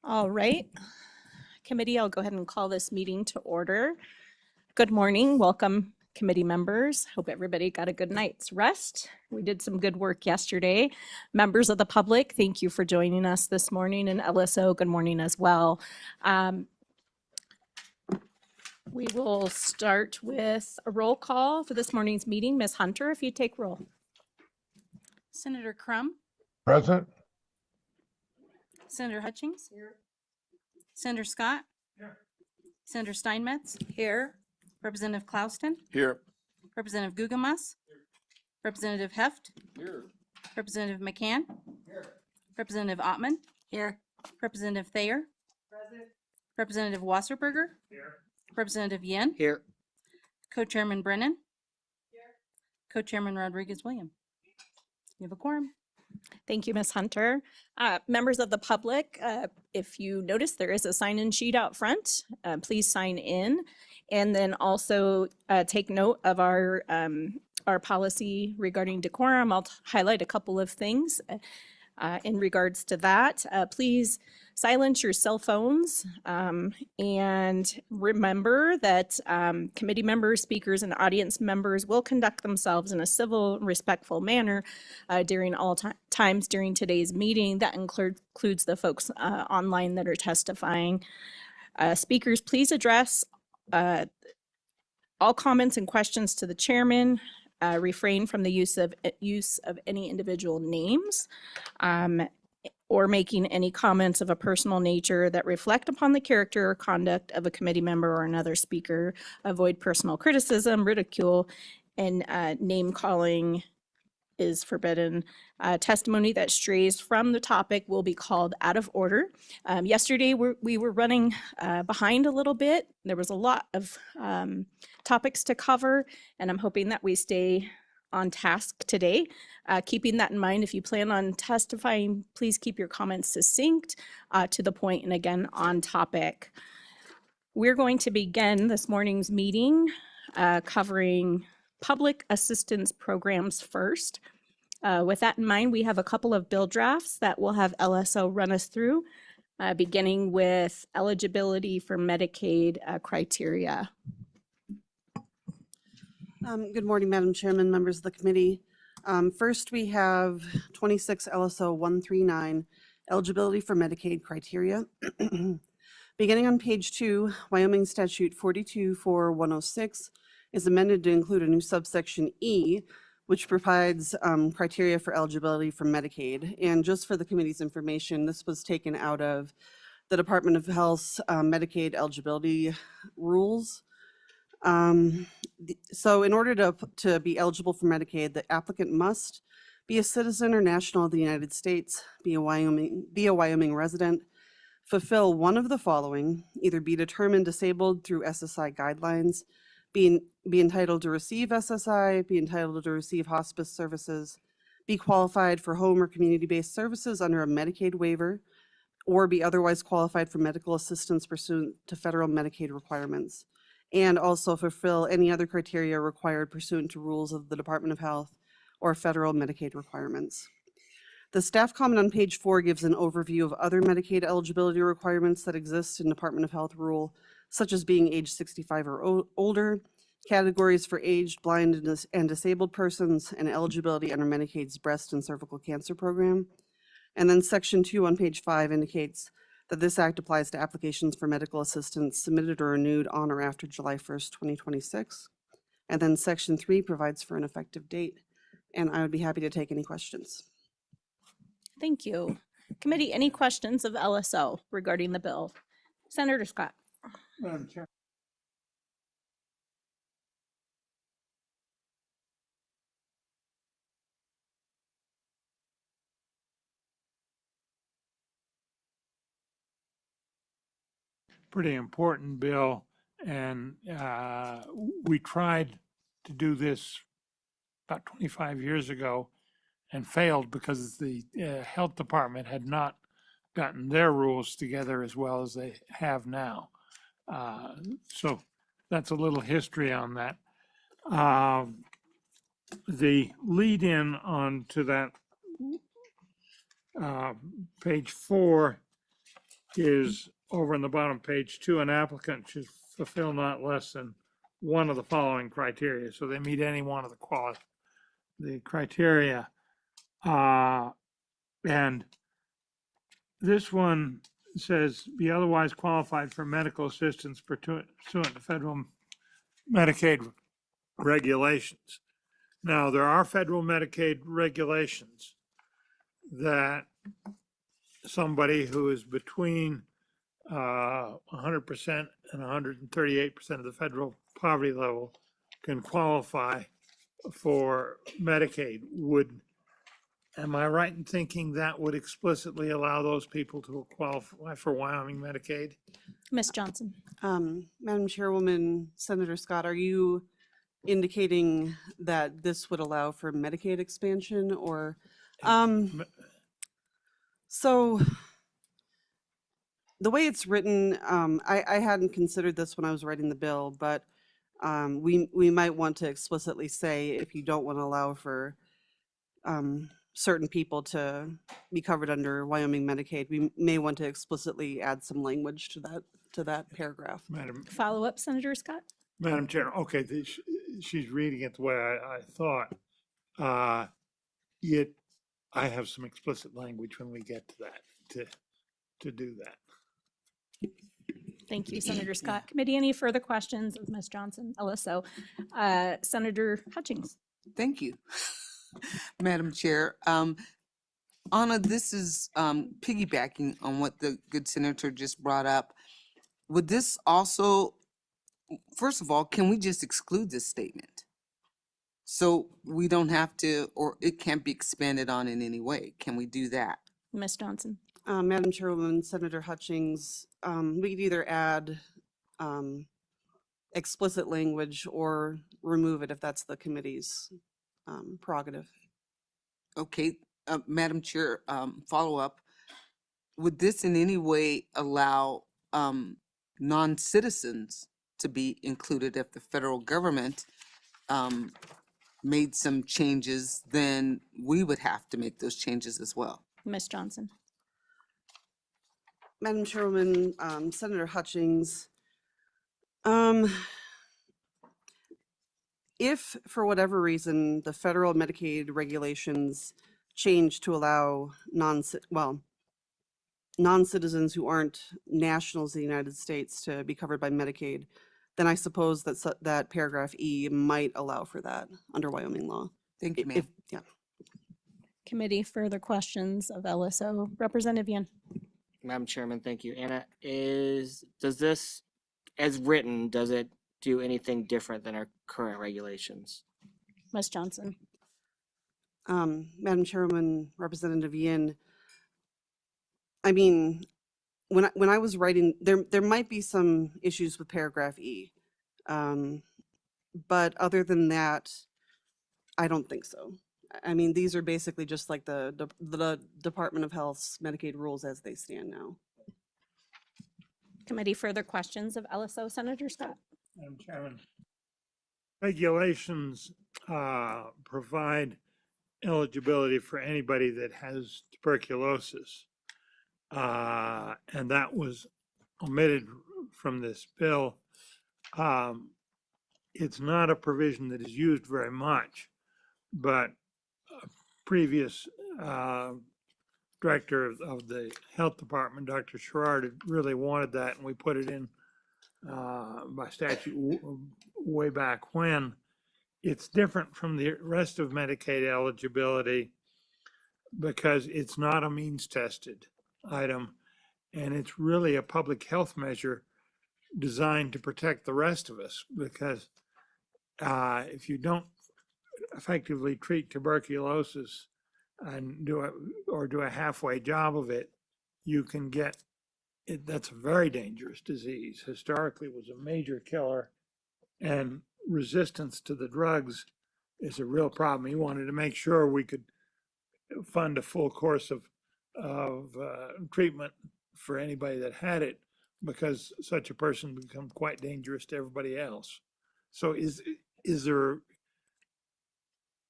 All right, committee, I'll go ahead and call this meeting to order. Good morning, welcome committee members. Hope everybody got a good night's rest. We did some good work yesterday. Members of the public, thank you for joining us this morning, and LSO, good morning as well. We will start with a roll call for this morning's meeting. Ms. Hunter, if you take roll. Senator Crum, Present. Senator Hutchings. Here. Senator Scott. Here. Senator Steinmetz. Here. Representative Klauston. Here. Representative Gugemas. Here. Representative Heft. Here. Representative McCann. Here. Representative Ottman. Here. Representative Thayer. Present. Representative Wasserberger. Here. Representative Yen. Here. Co-Chairman Brennan. Here. Co-Chairman Rodriguez-William. You have a quorum. Thank you, Ms. Hunter. Members of the public, if you notice, there is a sign-in sheet out front. Please sign in, and then also take note of our policy regarding decorum. I'll highlight a couple of things in regards to that. Please silence your cell phones, and remember that committee members, speakers, and audience members will conduct themselves in a civil, respectful manner during all times during today's meeting. That includes the folks online that are testifying. Speakers, please address all comments and questions to the chairman. Refrain from the use of any individual names or making any comments of a personal nature that reflect upon the character or conduct of a committee member or another speaker. Avoid personal criticism, ridicule, and name calling is forbidden. Testimony that strays from the topic will be called out of order. Yesterday, we were running behind a little bit. There was a lot of topics to cover, and I'm hoping that we stay on task today. Keeping that in mind, if you plan on testifying, please keep your comments succinct, to the point, and again, on topic. We're going to begin this morning's meeting covering public assistance programs first. With that in mind, we have a couple of bill drafts that we'll have LSO run us through, beginning with eligibility for Medicaid criteria. Good morning, Madam Chairman, members of the committee. First, we have 26 LSO 139, eligibility for Medicaid criteria. Beginning on page 2, Wyoming Statute 424106 is amended to include a new subsection E, which provides criteria for eligibility for Medicaid. And just for the committee's information, this was taken out of the Department of Health's Medicaid eligibility rules. So in order to be eligible for Medicaid, the applicant must be a citizen or national of the United States, be a Wyoming resident, fulfill one of the following: either be determined disabled through SSI guidelines, be entitled to receive SSI, be entitled to receive hospice services, be qualified for home or community-based services under a Medicaid waiver, or be otherwise qualified for medical assistance pursuant to federal Medicaid requirements, and also fulfill any other criteria required pursuant to rules of the Department of Health or federal Medicaid requirements. The staff comment on page 4 gives an overview of other Medicaid eligibility requirements that exist in Department of Health rule, such as being age 65 or older, categories for aged, blind, and disabled persons, and eligibility under Medicaid's breast and cervical cancer program. And then section 2 on page 5 indicates that this act applies to applications for medical assistance submitted or renewed on or after July 1st, 2026. And then section 3 provides for an effective date. And I would be happy to take any questions. Thank you. Committee, any questions of LSO regarding the bill? Senator Scott. Madam Chair. Pretty important bill, and we tried to do this about 25 years ago and failed because the health department had not gotten their rules together as well as they have now. So that's a little history on that. The lead in on to that page 4 is over on the bottom, page 2, an applicant should fulfill not less than one of the following criteria. So they meet any one of the criteria. And this one says, be otherwise qualified for medical assistance pursuant to federal Medicaid regulations. Now, there are federal Medicaid regulations that somebody who is between 100% and 138% of the federal poverty level can qualify for Medicaid. Am I right in thinking that would explicitly allow those people to qualify for Wyoming Medicaid? Ms. Johnson. Madam Chairwoman, Senator Scott, are you indicating that this would allow for Medicaid expansion or? So the way it's written, I hadn't considered this when I was writing the bill, but we might want to explicitly say if you don't want to allow for certain people to be covered under Wyoming Medicaid, we may want to explicitly add some language to that paragraph. Follow up, Senator Scott? Madam Chair, okay, she's reading it the way I thought. Yet I have some explicit language when we get to that, to do that. Thank you, Senator Scott. Committee, any further questions of Ms. Johnson, LSO? Senator Hutchings. Thank you, Madam Chair. Anna, this is piggybacking on what the good senator just brought up. Would this also, first of all, can we just exclude this statement? So we don't have to, or it can't be expanded on in any way. Can we do that? Ms. Johnson. Madam Chairwoman, Senator Hutchings, we could either add explicit language or remove it if that's the committee's prerogative. Okay, Madam Chair, follow up. Would this in any way allow non-citizens to be included if the federal government made some changes? Then we would have to make those changes as well. Ms. Johnson. Madam Chairwoman, Senator Hutchings, if for whatever reason the federal Medicaid regulations change to allow non-citizens who aren't nationals of the United States to be covered by Medicaid, then I suppose that that paragraph E might allow for that under Wyoming law. Thank you, ma'am. Yeah. Committee, further questions of LSO? Representative Yen. Madam Chairman, thank you. Anna, does this, as written, does it do anything different than our current regulations? Ms. Johnson. Madam Chairwoman, Representative Yin, I mean, when I was writing, there might be some issues with paragraph E. But other than that, I don't think so. I mean, these are basically just like the Department of Health's Medicaid rules as they stand now. Committee, further questions of LSO? Senator Scott. Madam Chairman, regulations provide eligibility for anybody that has tuberculosis. And that was omitted from this bill. It's not a provision that is used very much, but previous director of the health department, Dr. Sherrard, really wanted that, and we put it in by statute way back when. It's different from the rest of Medicaid eligibility because it's not a means tested item, and it's really a public health measure designed to protect the rest of us, because if you don't effectively treat tuberculosis and do a halfway job of it, you can get it. That's a very dangerous disease. Historically, it was a major killer, and resistance to the drugs is a real problem. He wanted to make sure we could fund a full course of treatment for anybody that had it, because such a person would become quite dangerous to everybody else. So is there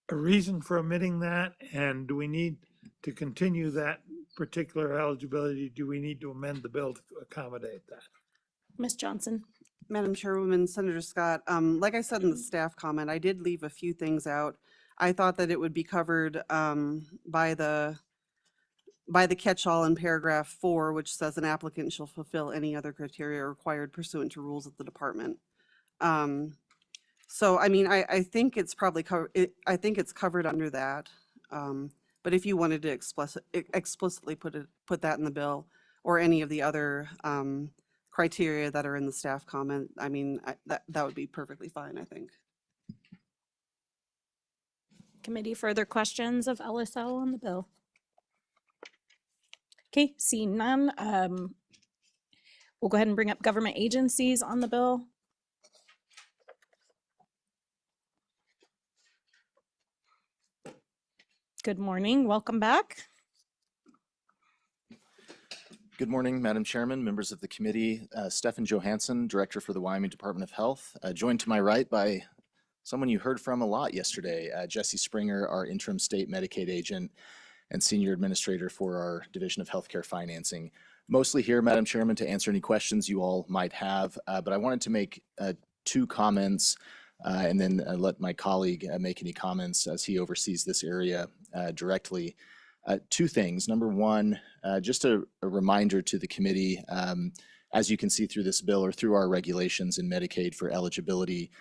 a reason for omitting that, and do we need to continue that particular eligibility, do we need to amend the bill to accommodate that? Ms. Johnson? Madam Chairwoman, Senator Scott, like I said in the staff comment, I did leave a few things out. I thought that it would be covered by the catch-all in paragraph 4, which says an applicant shall fulfill any other criteria required pursuant to rules of the department. So, I mean, I think it's probably I think it's covered under that. But if you wanted to explicitly put that in the bill, or any of the other criteria that are in the staff comment, I mean, that would be perfectly fine, I think. Committee, further questions of LSL on the bill? Okay, seeing none, we'll go ahead and bring up government agencies on the bill. Good morning, welcome back. Good morning, Madam Chairman, members of the committee. Stefan Johansson, Director for the Wyoming Department of Health, joined to my right by someone you heard from a lot yesterday, Jesse Springer, our interim state Medicaid agent and Senior Administrator for our Division of Healthcare Financing. Mostly here, Madam Chairman, to answer any questions you all might have, but I wanted to make 2 comments and then let my colleague make any comments as he oversees this area directly. 2 things. Number 1, just a reminder to the committee, as you can see through this bill or through our regulations in Medicaid for eligibility,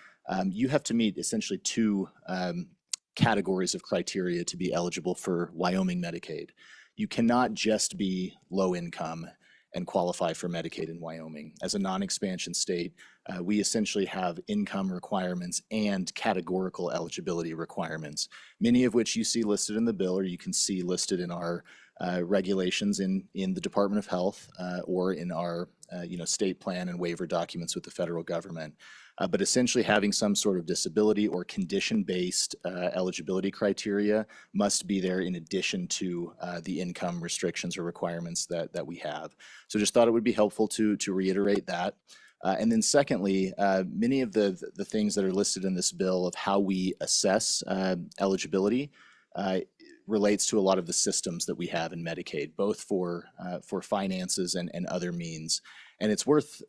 you have to meet essentially 2 categories of criteria to be eligible for Wyoming Medicaid. You cannot just be low income and qualify for Medicaid in Wyoming. As a non-expansion state, we essentially have income requirements and categorical eligibility requirements, many of which you see listed in the bill or you can see listed in our regulations in the Department of Health or in our state plan and waiver documents with the federal government. But essentially having some sort of disability or condition-based eligibility criteria must be there in addition to the income restrictions or requirements that we have. So just thought it would be helpful to reiterate that. And then secondly, many of the things that are listed in this bill of how we assess eligibility relates to a lot of the systems that we have in Medicaid, both for finances and other means. And it's worth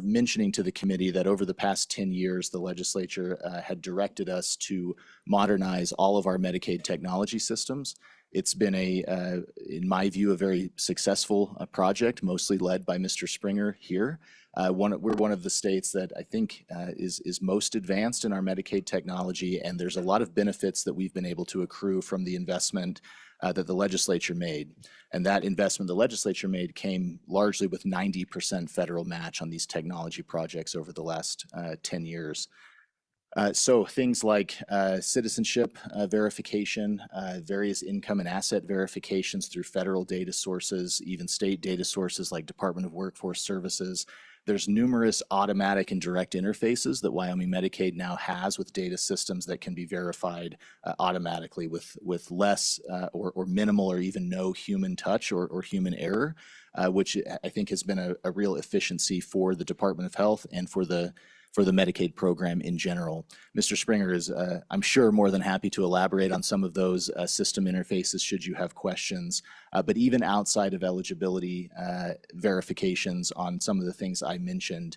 mentioning to the committee that over the past 10 years, the legislature had directed us to modernize all of our Medicaid technology systems. It's been in my view, a very successful project, mostly led by Mr. Springer here. We're one of the states that I think is most advanced in our Medicaid technology, and there's a lot of benefits that we've been able to accrue from the investment that the legislature made. And that investment the legislature made came largely with 90% federal match on these technology projects over the last 10 years. So things like citizenship verification, various income and asset verifications through federal data sources, even state data sources like Department of Workforce Services. There's numerous automatic and direct interfaces that Wyoming Medicaid now has with data systems that can be verified automatically with less or minimal or even no human touch or human error, which I think has been a real efficiency for the Department of Health and for the Medicaid program in general. Mr. Springer is, I'm sure, more than happy to elaborate on some of those system interfaces should you have questions. But even outside of eligibility verifications on some of the things I mentioned,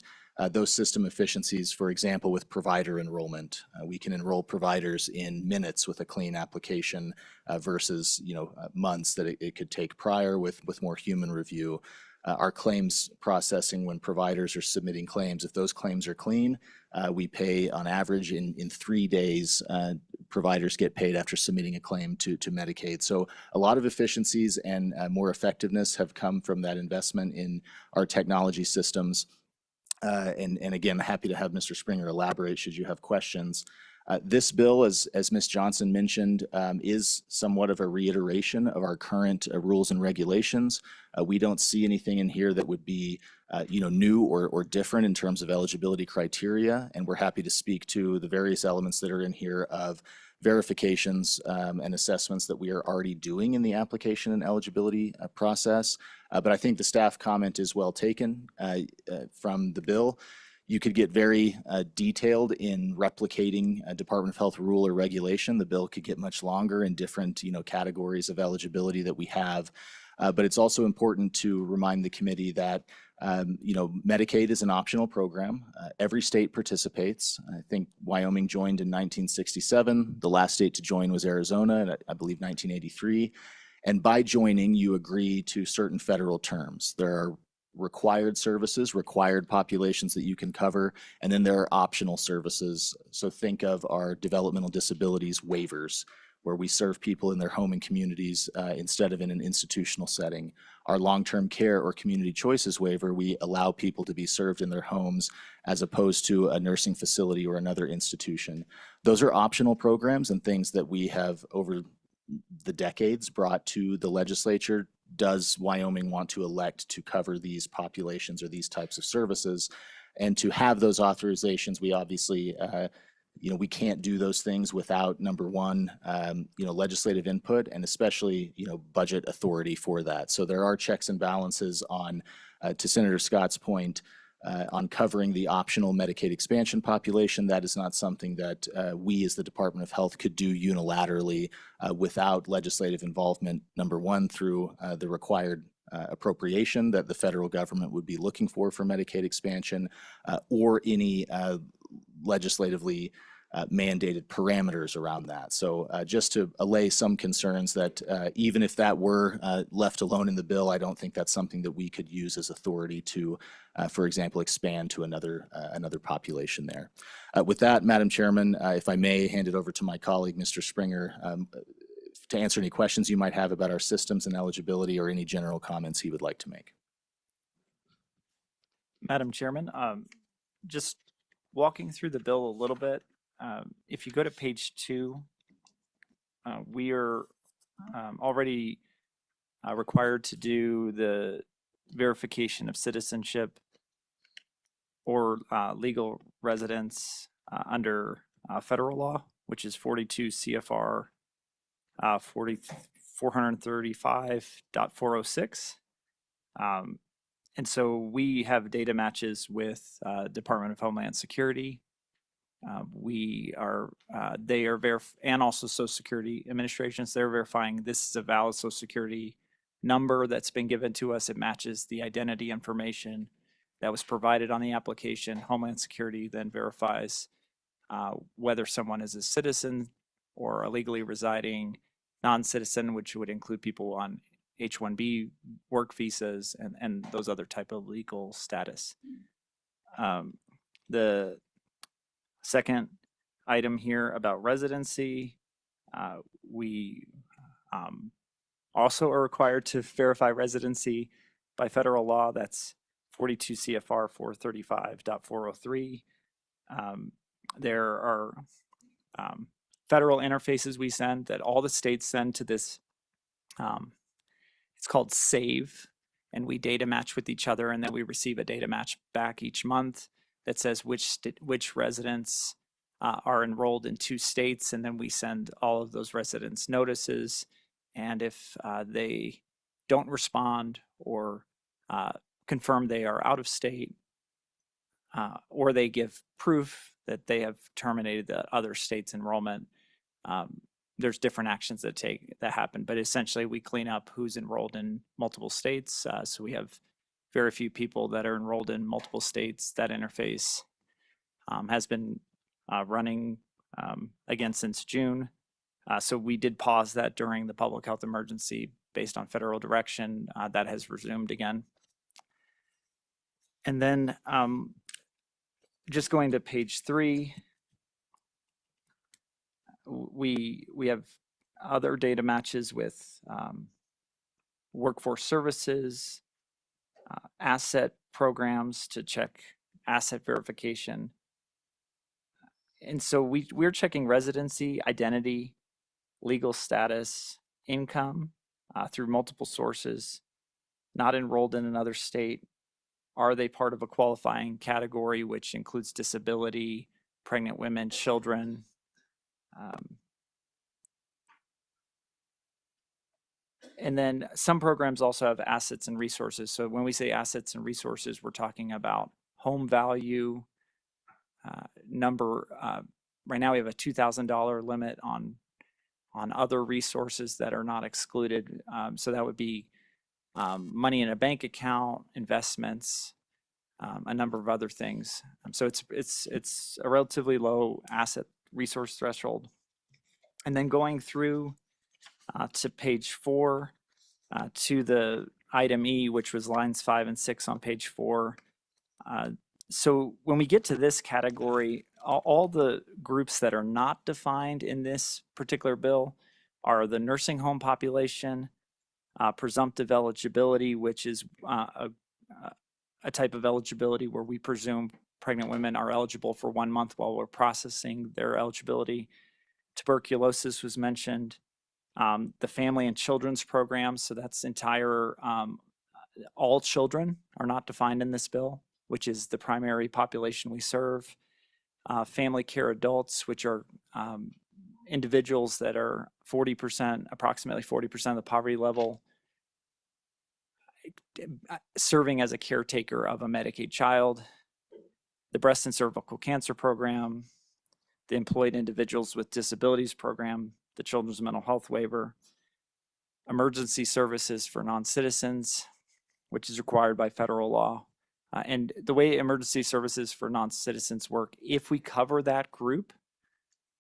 those system efficiencies, for example, with provider enrollment, we can enroll providers in minutes with a clean application versus months that it could take prior with more human review. Our claims processing when providers are submitting claims, if those claims are clean, we pay on average in 3 days. Providers get paid after submitting a claim to Medicaid. So a lot of efficiencies and more effectiveness have come from that investment in our technology systems. And again, happy to have Mr. Springer elaborate should you have questions. This bill, as Ms. Johnson mentioned, is somewhat of a reiteration of our current rules and regulations. We don't see anything in here that would be new or different in terms of eligibility criteria, and we're happy to speak to the various elements that are in here of verifications and assessments that we are already doing in the application and eligibility process. But I think the staff comment is well taken from the bill. You could get very detailed in replicating a Department of Health rule or regulation. The bill could get much longer in different categories of eligibility that we have. But it's also important to remind the committee that Medicaid is an optional program. Every state participates. I think Wyoming joined in 1967. The last state to join was Arizona, in, I believe, 1983. And by joining, you agree to certain federal terms. There are required services, required populations that you can cover, and then there are optional services. So think of our developmental disabilities waivers, where we serve people in their home and communities instead of in an institutional setting. Our long-term care or community choices waiver, we allow people to be served in their homes as opposed to a nursing facility or another institution. Those are optional programs and things that we have over the decades brought to the legislature. Does Wyoming want to elect to cover these populations or these types of services? And to have those authorizations, we obviously, we can't do those things without, number one, legislative input and especially, budget authority for that. So there are checks and balances on, to Senator Scott's point, on covering the optional Medicaid expansion population. That is not something that we as the Department of Health could do unilaterally without legislative involvement, number one, through the required appropriation that the federal government would be looking for Medicaid expansion, or any legislatively mandated parameters around that. So just to allay some concerns that even if that were left alone in the bill, I don't think that's something that we could use as authority to, for example, expand to another population there. With that, Madam Chairman, if I may hand it over to my colleague, Mr. Springer, to answer any questions you might have about our systems and eligibility or any general comments he would like to make. Madam Chairman, just walking through the bill a little bit. If you go to page 2, we are already required to do the verification of citizenship or legal residence under federal law, which is 42 CFR 435.406. And so we have data matches with Department of Homeland Security. They are and also Social Security Administration. So they're verifying this is a valid Social Security number that's been given to us. It matches the identity information that was provided on the application. Homeland Security then verifies whether someone is a citizen or a legally residing non-citizen, which would include people on H-1B work visas and those other type of legal status. The second item here about residency, we also are required to verify residency by federal law. That's 42 CFR 435.403. There are federal interfaces we send that all the states send to this. It's called SAVE, and we data match with each other, and then we receive a data match back each month that says which residents are enrolled in 2 states, and then we send all of those residents notices. And if they don't respond or confirm they are out of state, or they give proof that they have terminated the other state's enrollment, there's different actions that happen. But essentially, we clean up who's enrolled in multiple states. So we have very few people that are enrolled in multiple states. That interface has been running again since June. So we did pause that during the public health emergency based on federal direction. That has resumed again. And then just going to page 3, we have other data matches with workforce services, asset programs to check asset verification. And so we're checking residency, identity, legal status, income through multiple sources, not enrolled in another state. Are they part of a qualifying category, which includes disability, pregnant women, children? And then some programs also have assets and resources. So when we say assets and resources, we're talking about home value, number. Right now we have a $2,000 limit on other resources that are not excluded. So that would be money in a bank account, investments, a number of other things. So it's a relatively low asset resource threshold. And then going through to page 4, to the item E, which was lines 5 and 6 on page 4. So when we get to this category, all the groups that are not defined in this particular bill are the nursing home population, presumptive eligibility, which is a type of eligibility where we presume pregnant women are eligible for 1 month while we're processing their eligibility. Tuberculosis was mentioned. The family and children's program, so that's entire, all children are not defined in this bill, which is the primary population we serve. Family care adults, which are individuals that are 40%, approximately 40% of the poverty level, serving as a caretaker of a Medicaid child. The breast and cervical cancer program, the employed individuals with disabilities program, the children's mental health waiver, emergency services for non-citizens, which is required by federal law. And the way emergency services for non-citizens work, if we cover that group,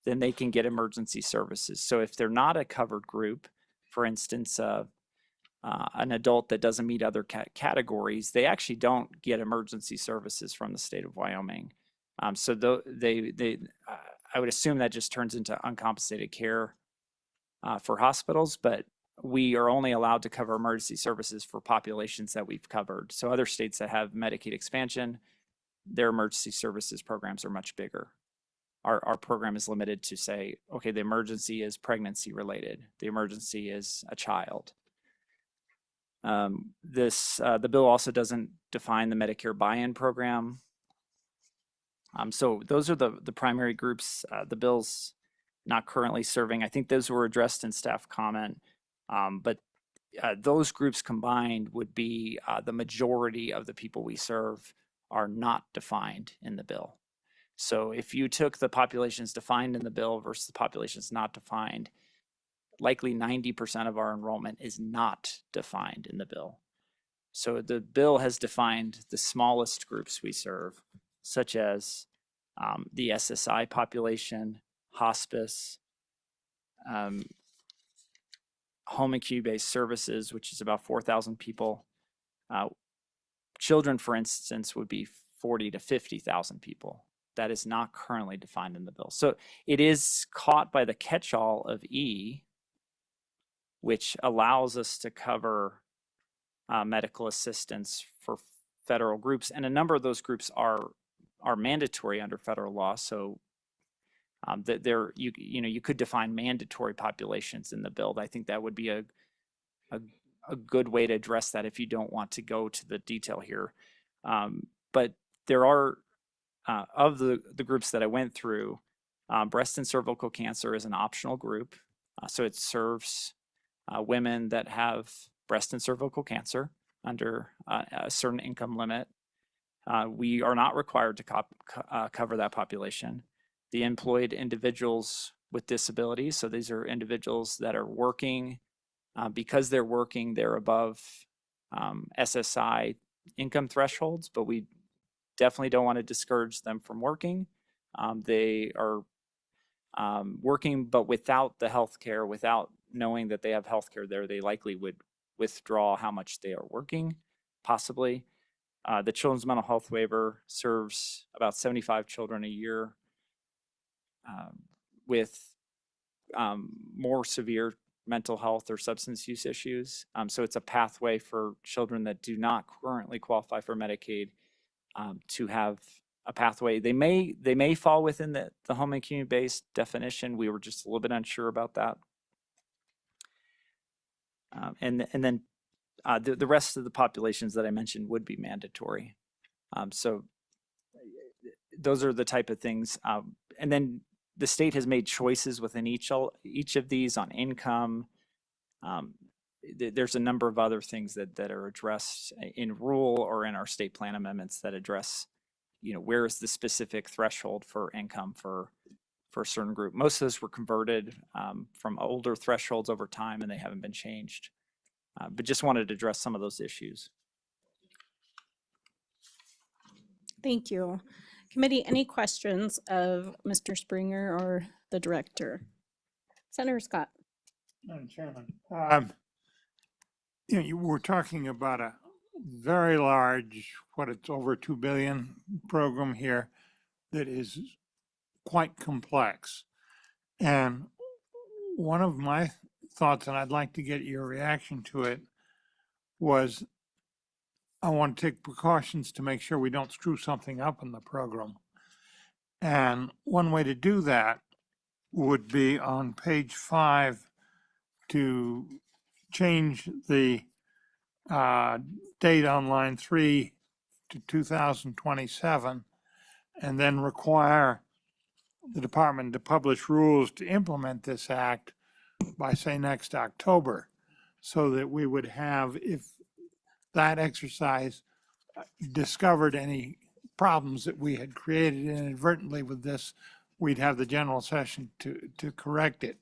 then they can get emergency services. So if they're not a covered group, for instance, an adult that doesn't meet other categories, they actually don't get emergency services from the state of Wyoming. So I would assume that just turns into uncompensated care for hospitals, but we are only allowed to cover emergency services for populations that we've covered. So other states that have Medicaid expansion, their emergency services programs are much bigger. Our program is limited to say, okay, the emergency is pregnancy related. The emergency is a child. The bill also doesn't define the Medicare buy-in program. So those are the primary groups the bill's not currently serving. I think those were addressed in staff comment, but those groups combined would be the majority of the people we serve are not defined in the bill. So if you took the populations defined in the bill versus the populations not defined, likely 90% of our enrollment is not defined in the bill. So the bill has defined the smallest groups we serve, such as the SSI population, hospice, home and community-based services, which is about 4,000 people. Children, for instance, would be 40 to 50,000 people. That is not currently defined in the bill. So it is caught by the catch-all of E, which allows us to cover medical assistance for federal groups. And a number of those groups are mandatory under federal law. So you could define mandatory populations in the bill. I think that would be a good way to address that if you don't want to go to the detail here. But there are, of the groups that I went through, breast and cervical cancer is an optional group. So it serves women that have breast and cervical cancer under a certain income limit. We are not required to cover that population. The employed individuals with disabilities, so these are individuals that are working. Because they're working, they're above SSI income thresholds, but we definitely don't want to discourage them from working. They are working, but without the health care, without knowing that they have health care there, they likely would withdraw how much they are working, possibly. The Children's Mental Health Waiver serves about 75 children a year with more severe mental health or substance use issues. So it's a pathway for children that do not currently qualify for Medicaid to have a pathway. They may fall within the home and community-based definition. We were just a little bit unsure about that. And then the rest of the populations that I mentioned would be mandatory. So those are the type of things. And then the state has made choices within each of these on income. There's a number of other things that are addressed in rule or in our state plan amendments that address, where is the specific threshold for income for a certain group. Most of those were converted from older thresholds over time, and they haven't been changed. But just wanted to address some of those issues. Thank you. Committee, any questions of Mr. Springer or the director? Senator Scott? Madam Chairman. You were talking about a very large, it's over 2 billion program here that is quite complex. And one of my thoughts, and I'd like to get your reaction to it, was I want to take precautions to make sure we don't screw something up in the program. And one way to do that would be on page 5 to change the date on line 3 to 2027, and then require the department to publish rules to implement this act by, say, next October, so that we would have, if that exercise discovered any problems that we had created inadvertently with this, we'd have the general session to correct it.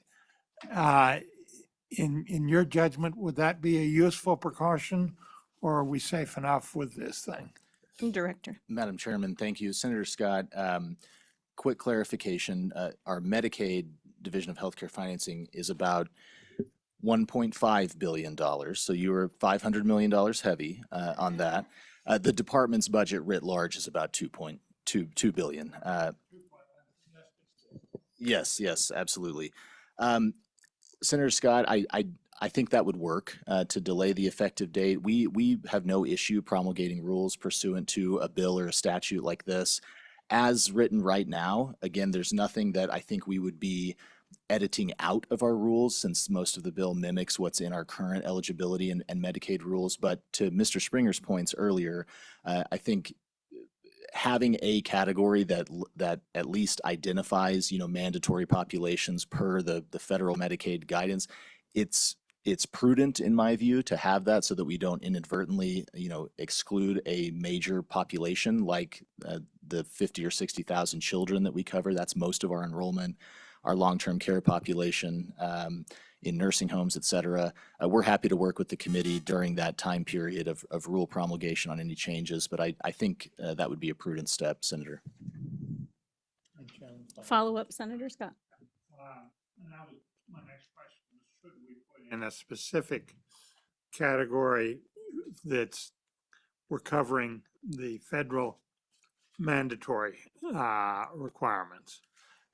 In your judgment, would that be a useful precaution, or are we safe enough with this thing? Director? Madam Chairman, thank you. Senator Scott, quick clarification. Our Medicaid Division of Healthcare Financing is about $1.5 billion. So you were $500 million heavy on that. The department's budget writ large is about 2.2 billion. Yes, absolutely. Senator Scott, I think that would work to delay the effective date. We have no issue promulgating rules pursuant to a bill or a statute like this. As written right now, again, there's nothing that I think we would be editing out of our rules, since most of the bill mimics what's in our current eligibility and Medicaid rules. But to Mr. Springer's points earlier, I think having a category that at least identifies, mandatory populations per the federal Medicaid guidance, it's prudent in my view to have that, so that we don't inadvertently, exclude a major population like the 50 or 60,000 children that we cover. That's most of our enrollment, our long-term care population, in nursing homes, et cetera. We're happy to work with the committee during that time period of rule promulgation on any changes, but I think that would be a prudent step, Senator. Follow-up, Senator Scott? Now, my next question is, should we put in a specific category we're covering the federal mandatory requirements?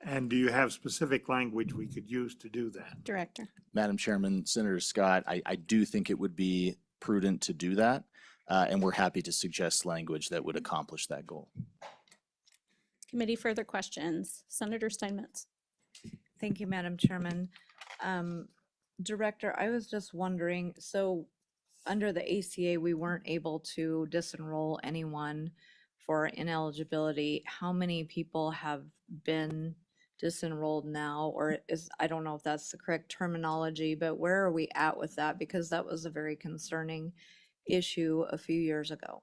And do you have specific language we could use to do that? Director? Madam Chairman, Senator Scott, I do think it would be prudent to do that, and we're happy to suggest language that would accomplish that goal. Committee, further questions? Senator Steinmetz? Thank you, Madam Chairman. Director, I was just wondering, so under the ACA, we weren't able to disenroll anyone for ineligibility. How many people have been disenrolled now? Or I don't know if that's the correct terminology, but where are we at with that? Because that was a very concerning issue a few years ago.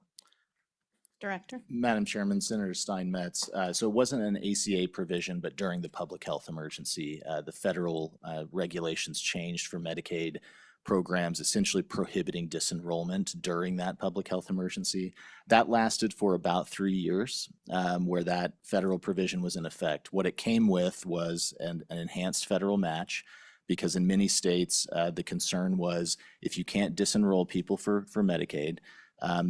Director? Madam Chairman, Senator Steinmetz, so it wasn't an ACA provision, but during the public health emergency, the federal regulations changed for Medicaid programs, essentially prohibiting disenrollment during that public health emergency. That lasted for about 3 years, where that federal provision was in effect. What it came with was an enhanced federal match, because in many states, the concern was if you can't disenroll people for Medicaid,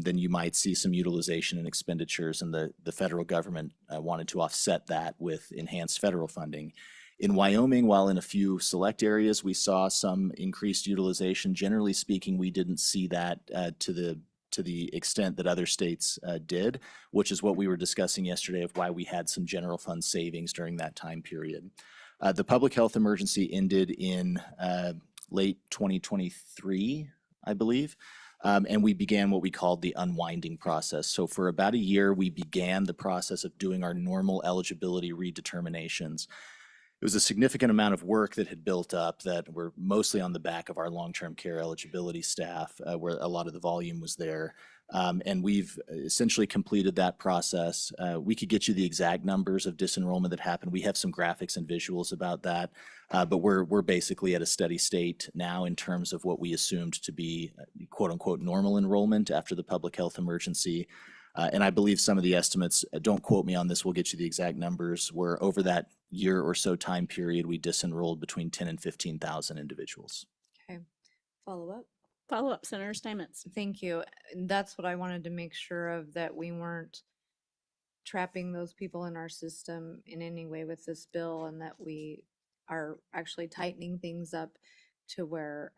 then you might see some utilization and expenditures, and the federal government wanted to offset that with enhanced federal funding. In Wyoming, while in a few select areas we saw some increased utilization, generally speaking, we didn't see that to the extent that other states did, which is what we were discussing yesterday of why we had some general fund savings during that time period. The public health emergency ended in late 2023, I believe. And we began what we called the unwinding process. So for about a year, we began the process of doing our normal eligibility redeterminations. It was a significant amount of work that had built up that were mostly on the back of our long-term care eligibility staff, where a lot of the volume was there. And we've essentially completed that process. We could get you the exact numbers of disenrollment that happened. We have some graphics and visuals about that. But we're basically at a steady state now in terms of what we assumed to be quote unquote normal enrollment after the public health emergency. And I believe some of the estimates, don't quote me on this, we'll get you the exact numbers, where over that year or so time period, we disenrolled between 10 and 15,000 individuals. Okay. Follow up? Follow up, Senator Steinmetz. Thank you. And that's what I wanted to make sure of, that we weren't trapping those people in our system in any way with this bill, and that we are actually tightening things up to where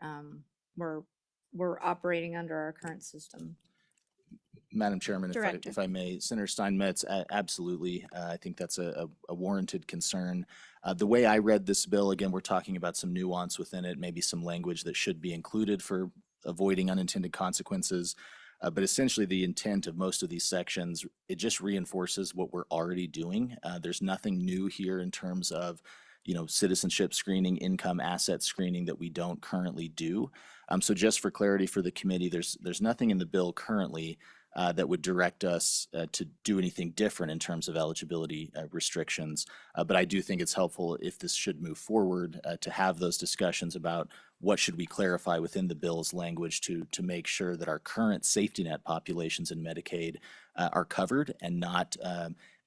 we're operating under our current system. Madam Chairman, Director. if I may, Senator Steinmetz, absolutely. I think that's a warranted concern. The way I read this bill, again, we're talking about some nuance within it, maybe some language that should be included for avoiding unintended consequences. But essentially the intent of most of these sections, it just reinforces what we're already doing. There's nothing new here in terms of, citizenship screening, income asset screening that we don't currently do. So just for clarity for the committee, there's nothing in the bill currently that would direct us to do anything different in terms of eligibility restrictions. But I do think it's helpful, if this should move forward, to have those discussions about what should we clarify within the bill's language to make sure that our current safety net populations in Medicaid are covered, and not,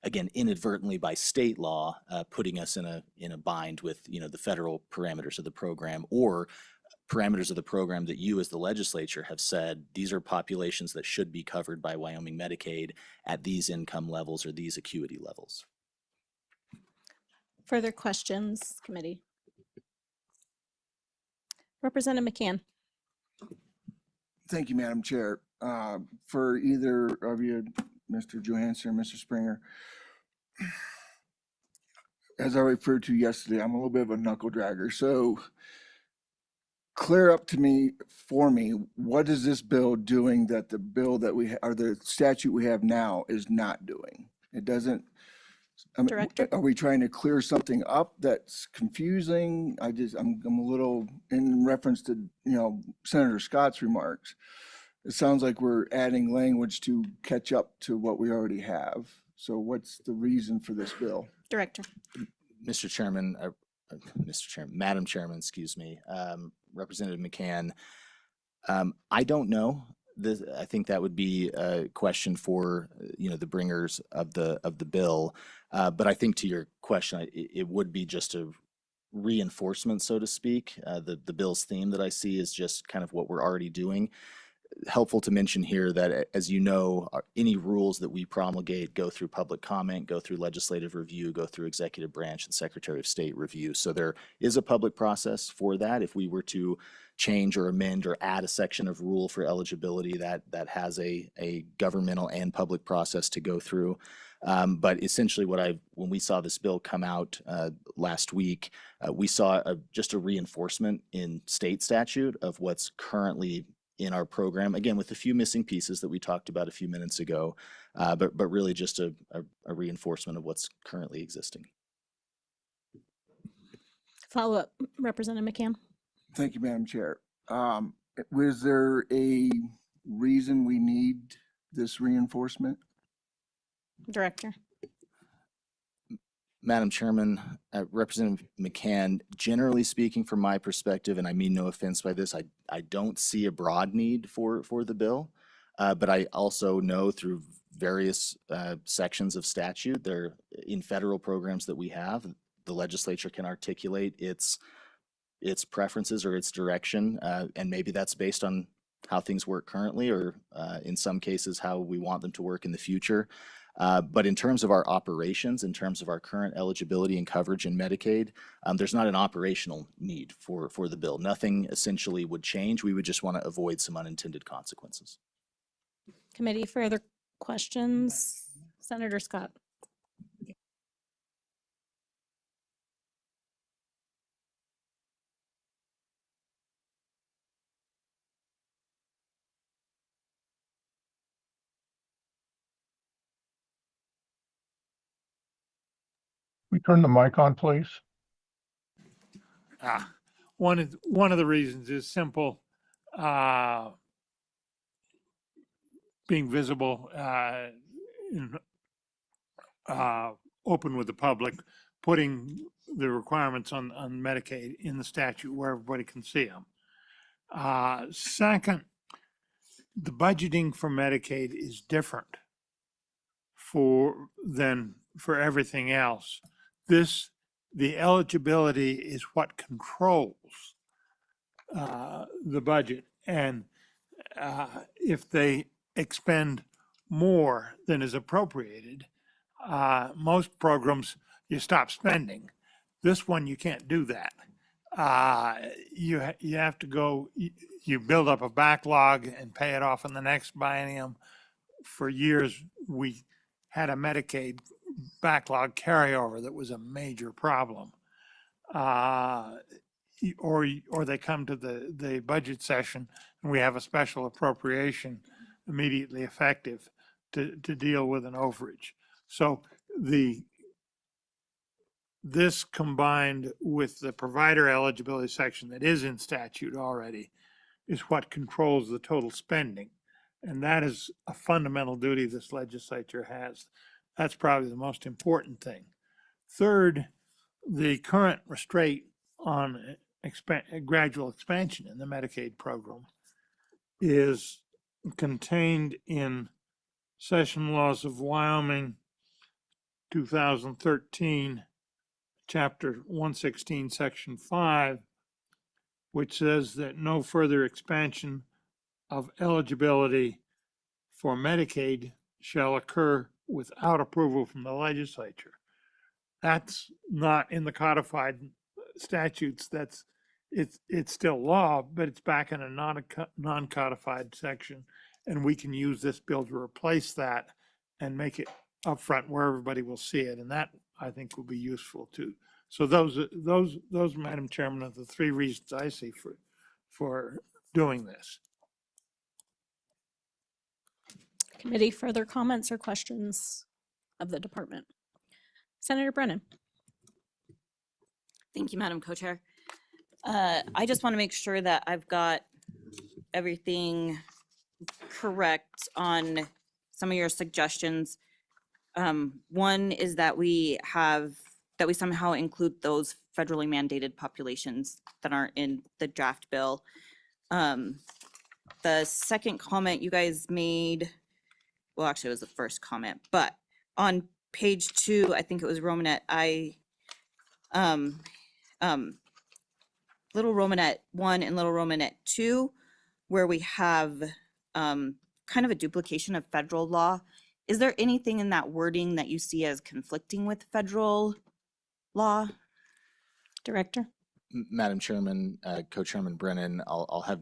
again, inadvertently by state law, putting us in a bind with the federal parameters of the program, or parameters of the program that you as the legislature have said, these are populations that should be covered by Wyoming Medicaid at these income levels or these acuity levels. Further questions, committee? Representative McCann. Thank you, Madam Chair. For either of you, Mr. Johansson or Mr. Springer, as I referred to yesterday, I'm a little bit of a knuckle dragger. So clear up for me, what is this bill doing that the bill that or the statute we have now is not doing? It doesn't. Director. Are we trying to clear something up that's confusing? I'm a little, in reference to, Senator Scott's remarks. It sounds like we're adding language to catch up to what we already have. So what's the reason for this bill? Director. Madam Chairman, excuse me, Representative McCann, I don't know. I think that would be a question for the bringers of the bill. But I think to your question, it would be just a reinforcement, so to speak. The bill's theme that I see is just kind of what we're already doing. Helpful to mention here that, as you know, any rules that we promulgate go through public comment, go through legislative review, go through executive branch and Secretary of State review. So there is a public process for that. If we were to change or amend or add a section of rule for eligibility, that has a governmental and public process to go through. But essentially when we saw this bill come out last week, we saw just a reinforcement in state statute of what's currently in our program, again, with a few missing pieces that we talked about a few minutes ago, but really just a reinforcement of what's currently existing. Follow up, Representative McCann. Thank you, Madam Chair. Was there a reason we need this reinforcement? Director. Madam Chairman, Representative McCann, generally speaking, from my perspective, and I mean no offense by this, I don't see a broad need for the bill. But I also know through various sections of statute, there in federal programs that we have, the legislature can articulate its preferences or its direction, and maybe that's based on how things work currently, or in some cases how we want them to work in the future. But in terms of our operations, in terms of our current eligibility and coverage in Medicaid, there's not an operational need for the bill. Nothing essentially would change. We would just want to avoid some unintended consequences. Committee, further questions? Senator Scott. We turn the mic on, please. One of the reasons is simple. being visible, in, open with the public, putting the requirements on Medicaid in the statute where everybody can see them. Second, the budgeting for Medicaid is different than for everything else. The eligibility is what controls the budget. And if they expend more than is appropriated, most programs, you stop spending. This one, you can't do that. You have to go, you build up a backlog and pay it off in the next biennium. For years, we had a Medicaid backlog carryover that was a major problem. Or they come to the budget session and we have a special appropriation immediately effective to deal with an overage. So this combined with the provider eligibility section that is in statute already is what controls the total spending. And that is a fundamental duty this legislature has. That's probably the most important thing. Third, the current restraint on gradual expansion in the Medicaid program is contained in Session Laws of Wyoming 2013, Chapter 116, Section 5, which says that no further expansion of eligibility for Medicaid shall occur without approval from the legislature. That's not in the codified statutes. It's still law, but it's back in a non-codified section, and we can use this bill to replace that and make it upfront where everybody will see it, and that I think will be useful too. So those, Madam Chairman, are the three reasons I see for doing this. Committee, further comments or questions of the department? Senator Brennan. Thank you, Madam Co-Chair. I just want to make sure that I've got everything correct on some of your suggestions. One is that we somehow include those federally mandated populations that aren't in the draft bill. The second comment you guys made, well, actually it was the first comment, but on page 2, I think it was Romanet Little Romanet 1 and Little Romanet 2, where we have kind of a duplication of federal law. Is there anything in that wording that you see as conflicting with federal law? Director. Madam Chairman, Co-Chairman Brennan, I'll have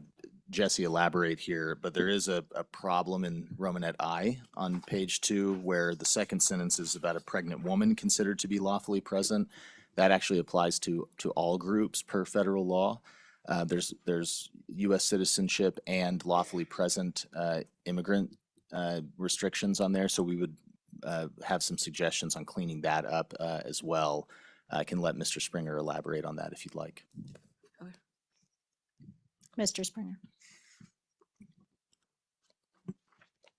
Jesse elaborate here, but there is a problem in Romanet I on page 2 where the second sentence is about a pregnant woman considered to be lawfully present. That actually applies to all groups per federal law. There's U.S. citizenship and lawfully present immigrant restrictions on there, so we would have some suggestions on cleaning that up as well. I can let Mr. Springer elaborate on that if you'd like. Mr. Springer.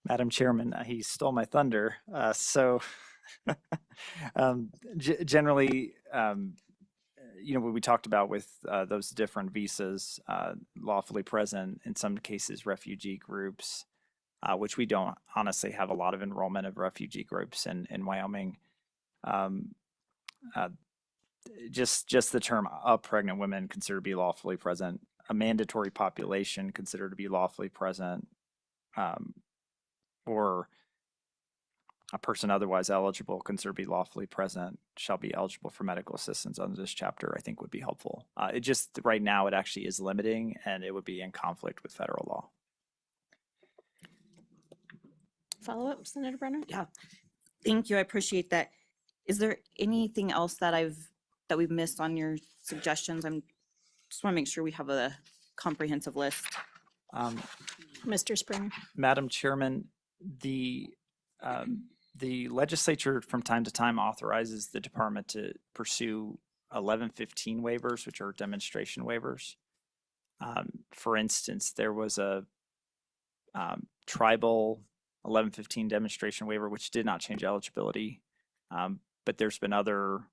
Madam Chairman, he stole my thunder. Generally, what we talked about with those different visas, lawfully present, in some cases, refugee groups, which we don't honestly have a lot of enrollment of refugee groups in Wyoming. Just the term pregnant women considered to be lawfully present, a mandatory population considered to be lawfully present, or a person otherwise eligible considered to be lawfully present shall be eligible for medical assistance under this chapter, I think would be helpful. It just, right now, it actually is limiting and it would be in conflict with federal law. Follow up, Senator Brenner? Yeah, thank you. I appreciate that. Is there anything else that we've missed on your suggestions? Just want to make sure we have a comprehensive list. Mr. Springer. Madam Chairman, the legislature from time to time authorizes the department to pursue 1115 waivers, which are demonstration waivers. For instance, there was a tribal 1115 demonstration waiver, which did not change eligibility. But there's been other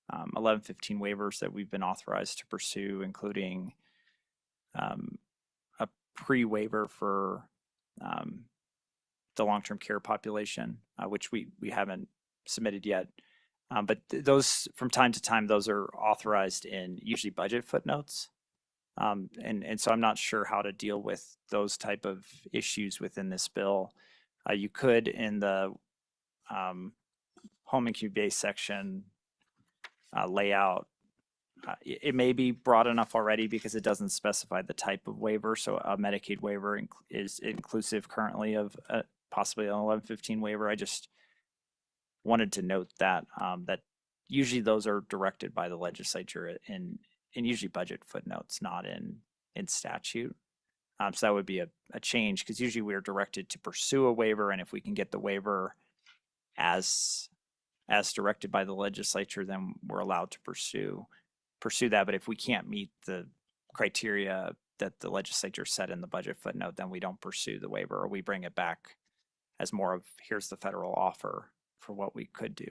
1115 waivers that we've been authorized to pursue, including a pre-waiver for the long-term care population, which we haven't submitted yet. But those, from time to time, those are authorized in usually budget footnotes. And so I'm not sure how to deal with those type of issues within this bill. You could, in the home and community-based section, lay out, it may be broad enough already because it doesn't specify the type of waiver. So a Medicaid waiver is inclusive currently of possibly an 1115 waiver. I just wanted to note that that usually those are directed by the legislature in usually budget footnotes, not in statute. So that would be a change, because usually we are directed to pursue a waiver, and if we can get the waiver as directed by the legislature, then we're allowed to pursue that. But if we can't meet the criteria that the legislature set in the budget footnote, then we don't pursue the waiver, or we bring it back as more of, here's the federal offer for what we could do.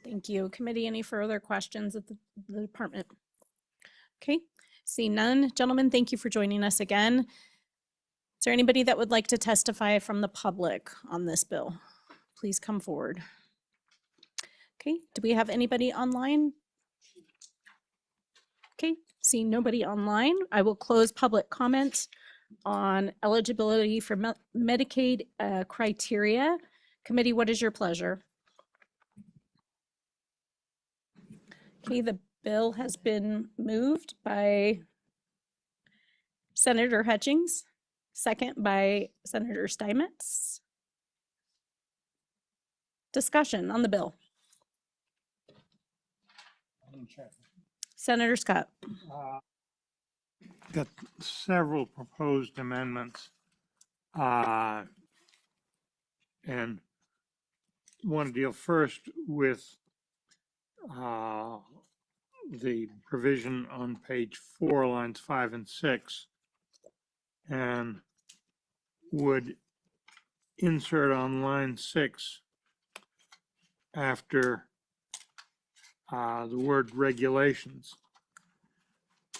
Thank you. Committee, any further questions of the department? Okay, see none. Gentlemen, thank you for joining us again. Is there anybody that would like to testify from the public on this bill? Please come forward. Okay, do we have anybody online? Okay, seeing nobody online, I will close public comment on eligibility for Medicaid criteria. Committee, what is your pleasure? Okay, the bill has been moved by Senator Hutchings, second by Senator Steinmetz. Discussion on the bill. Senator Scott. Got several proposed amendments. And want to deal first with the provision on page 4, lines 5 and 6, and would insert on line 6 after the word regulations,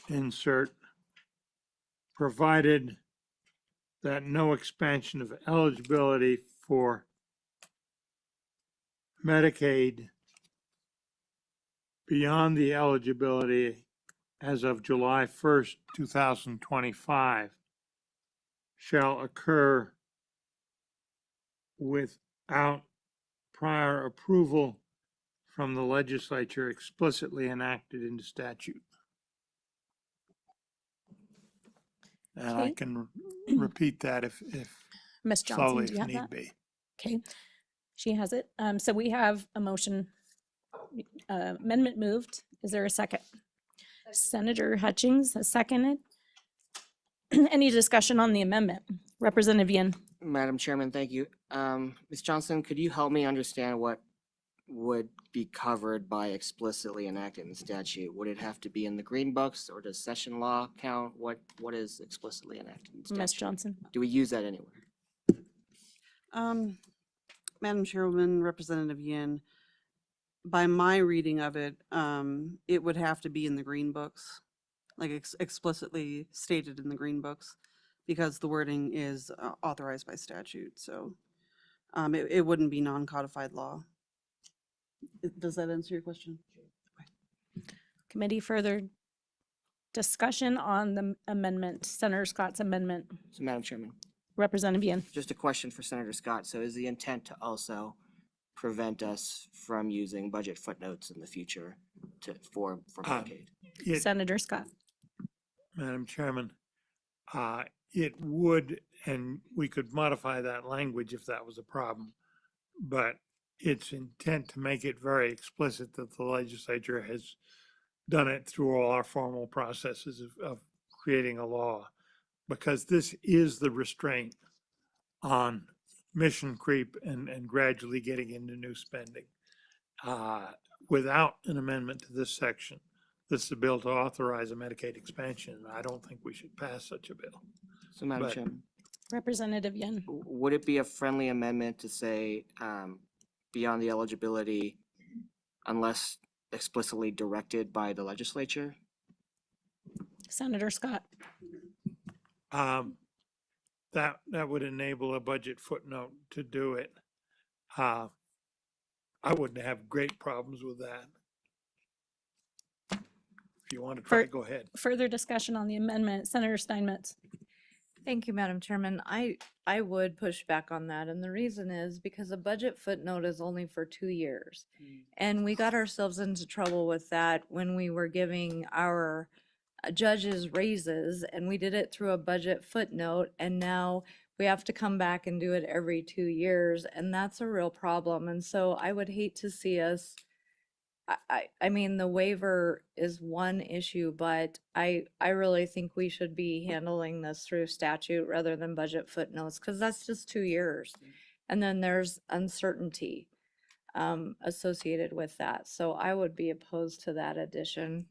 insert provided that no expansion of eligibility for Medicaid beyond the eligibility as of July 1st, 2025 shall occur without prior approval from the legislature explicitly enacted into statute. And I Okay. can repeat that if Ms. slowly Johnson, do you if have need that? be. Okay, she has it. So we have a motion, amendment moved. Is there a second? Senator Hutchings has seconded. Any discussion on the amendment? Representative Yin. Madam Chairman, thank you. Ms. Johnson, could you help me understand what would be covered by explicitly enacted in statute? Would it have to be in the green books, or does session law count? What is explicitly enacted in statute? Ms. Johnson. Do we use that anywhere? Madam Chairwoman, Representative Yin, by my reading of it, it would have to be in the green books, like explicitly stated in the green books, because the wording is authorized by statute. So it wouldn't be non-codified law. Does that answer your question? Committee, further discussion on the amendment, Senator Scott's amendment. So, Madam Chairman, Representative Yin. just a question for Senator Scott. So is the intent to also prevent us from using budget footnotes in the future for Medicaid? Senator Scott. Madam Chairman, it would, and we could modify that language if that was a problem, but its intent to make it very explicit that the legislature has done it through all our formal processes of creating a law, because this is the restraint on mission creep and gradually getting into new spending. Without an amendment to this section, this is a bill to authorize a Medicaid expansion. I don't think we should pass such a bill. So, Madam But- Chairman, Representative Yen. Would it be a friendly amendment to say, beyond the eligibility unless explicitly directed by the legislature? Senator Scott. That would enable a budget footnote to do it. I wouldn't have great problems with that. If you want to try, For- go ahead. Further discussion on the amendment. Senator Steinmetz. Thank you, Madam Chairman. I would push back on that, and the reason is because a budget footnote is only for 2 years. And we got ourselves into trouble with that when we were giving our judges raises, and we did it through a budget footnote, and now we have to come back and do it every 2 years, and that's a real problem. And so I would hate to see us, I mean, the waiver is one issue, but I really think we should be handling this through statute rather than budget footnotes, because that's just 2 years. And then there's uncertainty associated with that. So I would be opposed to that addition.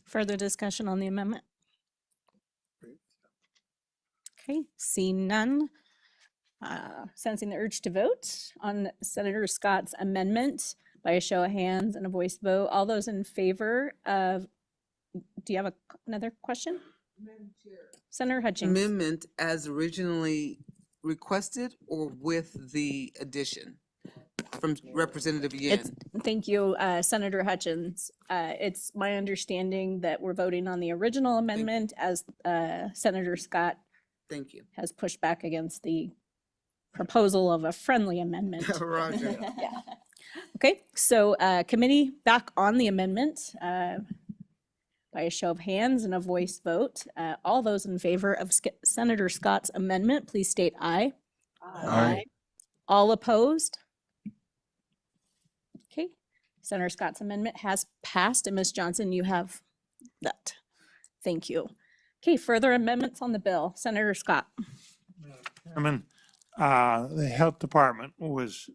Further discussion on the amendment? Okay, seeing none. Sensing the urge to vote on Senator Scott's amendment by a show of hands and a voice vote. All those in favor of, do you have another question? Senator Hutchings. Amendment as originally requested or with the addition from Representative Yen? Thank you, Senator Hutchins. It's my understanding that we're voting on the original amendment as Senator Scott Thank you. has pushed back against the proposal of a friendly amendment. Roger. Yeah. Okay, so committee back on the amendment by a show of hands and a voice vote. All those in favor of Senator Scott's amendment, please state aye. Aye. All opposed? Okay, Senator Scott's amendment has passed, and Ms. Johnson, you have that. Thank you. Okay, further amendments on the bill. Senator Scott. Chairman, the Health Department was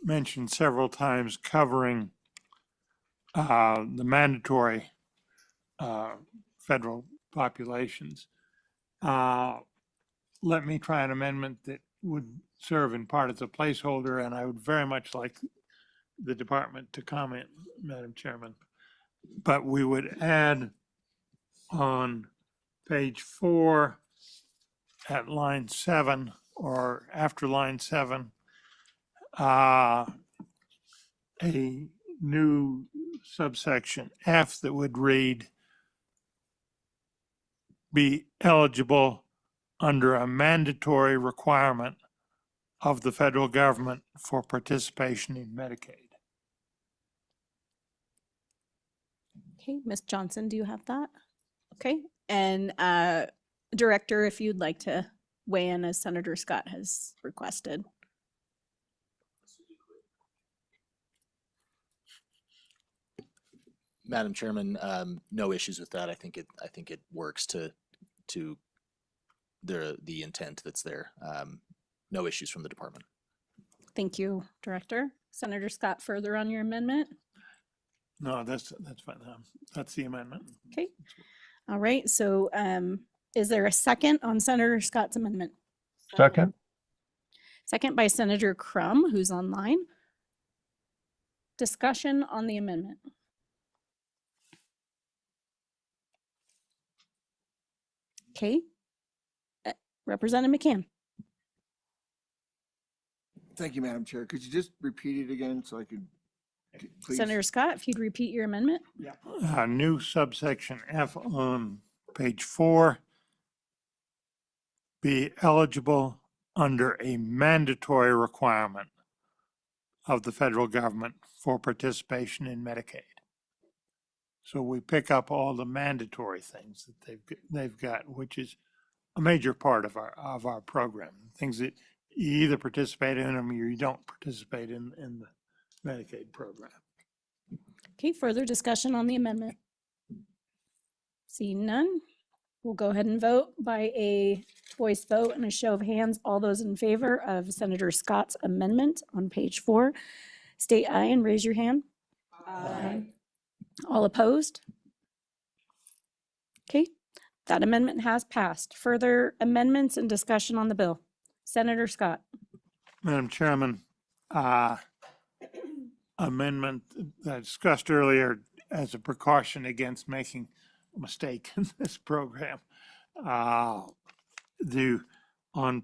mentioned several times covering the mandatory federal populations. Let me try an amendment that would serve in part as a placeholder, and I would very much like the department to comment, Madam Chairman. But we would add on page 4 at line 7 or after line 7, a new subsection F that would read, be eligible under a mandatory requirement of the federal government for participation in Medicaid. Okay, Ms. Johnson, do you have that? Okay, and Director, if you'd like to weigh in as Senator Scott has requested. Madam Chairman, no issues with that. I think it works to the intent that's there. No issues from the department. Thank you, Director. Senator Scott, further on your amendment? No, that's fine. That's the amendment. Okay, all right, so is there a second on Senator Scott's amendment? Second. Second by Senator Crum, who's online. Discussion on the amendment. Okay. Representative McCann. Thank you, Madam Chair. Could you just repeat it again so I could, please? Senator Scott, if you'd repeat your amendment. New subsection F on page 4, be eligible under a mandatory requirement of the federal government for participation in Medicaid. So we pick up all the mandatory things that they've got, which is a major part of our program. Things that you either participate in them or you don't participate in the Medicaid program. Okay, further discussion on the amendment. Seeing none, we'll go ahead and vote by a voice vote and a show of hands. All those in favor of Senator Scott's amendment on page 4, state aye and raise your hand. Aye. All opposed? Okay, That amendment has passed. Further amendments and discussion on the bill. Senator Scott. Madam Chairman, amendment that I discussed earlier as a precaution against making a mistake in this program. On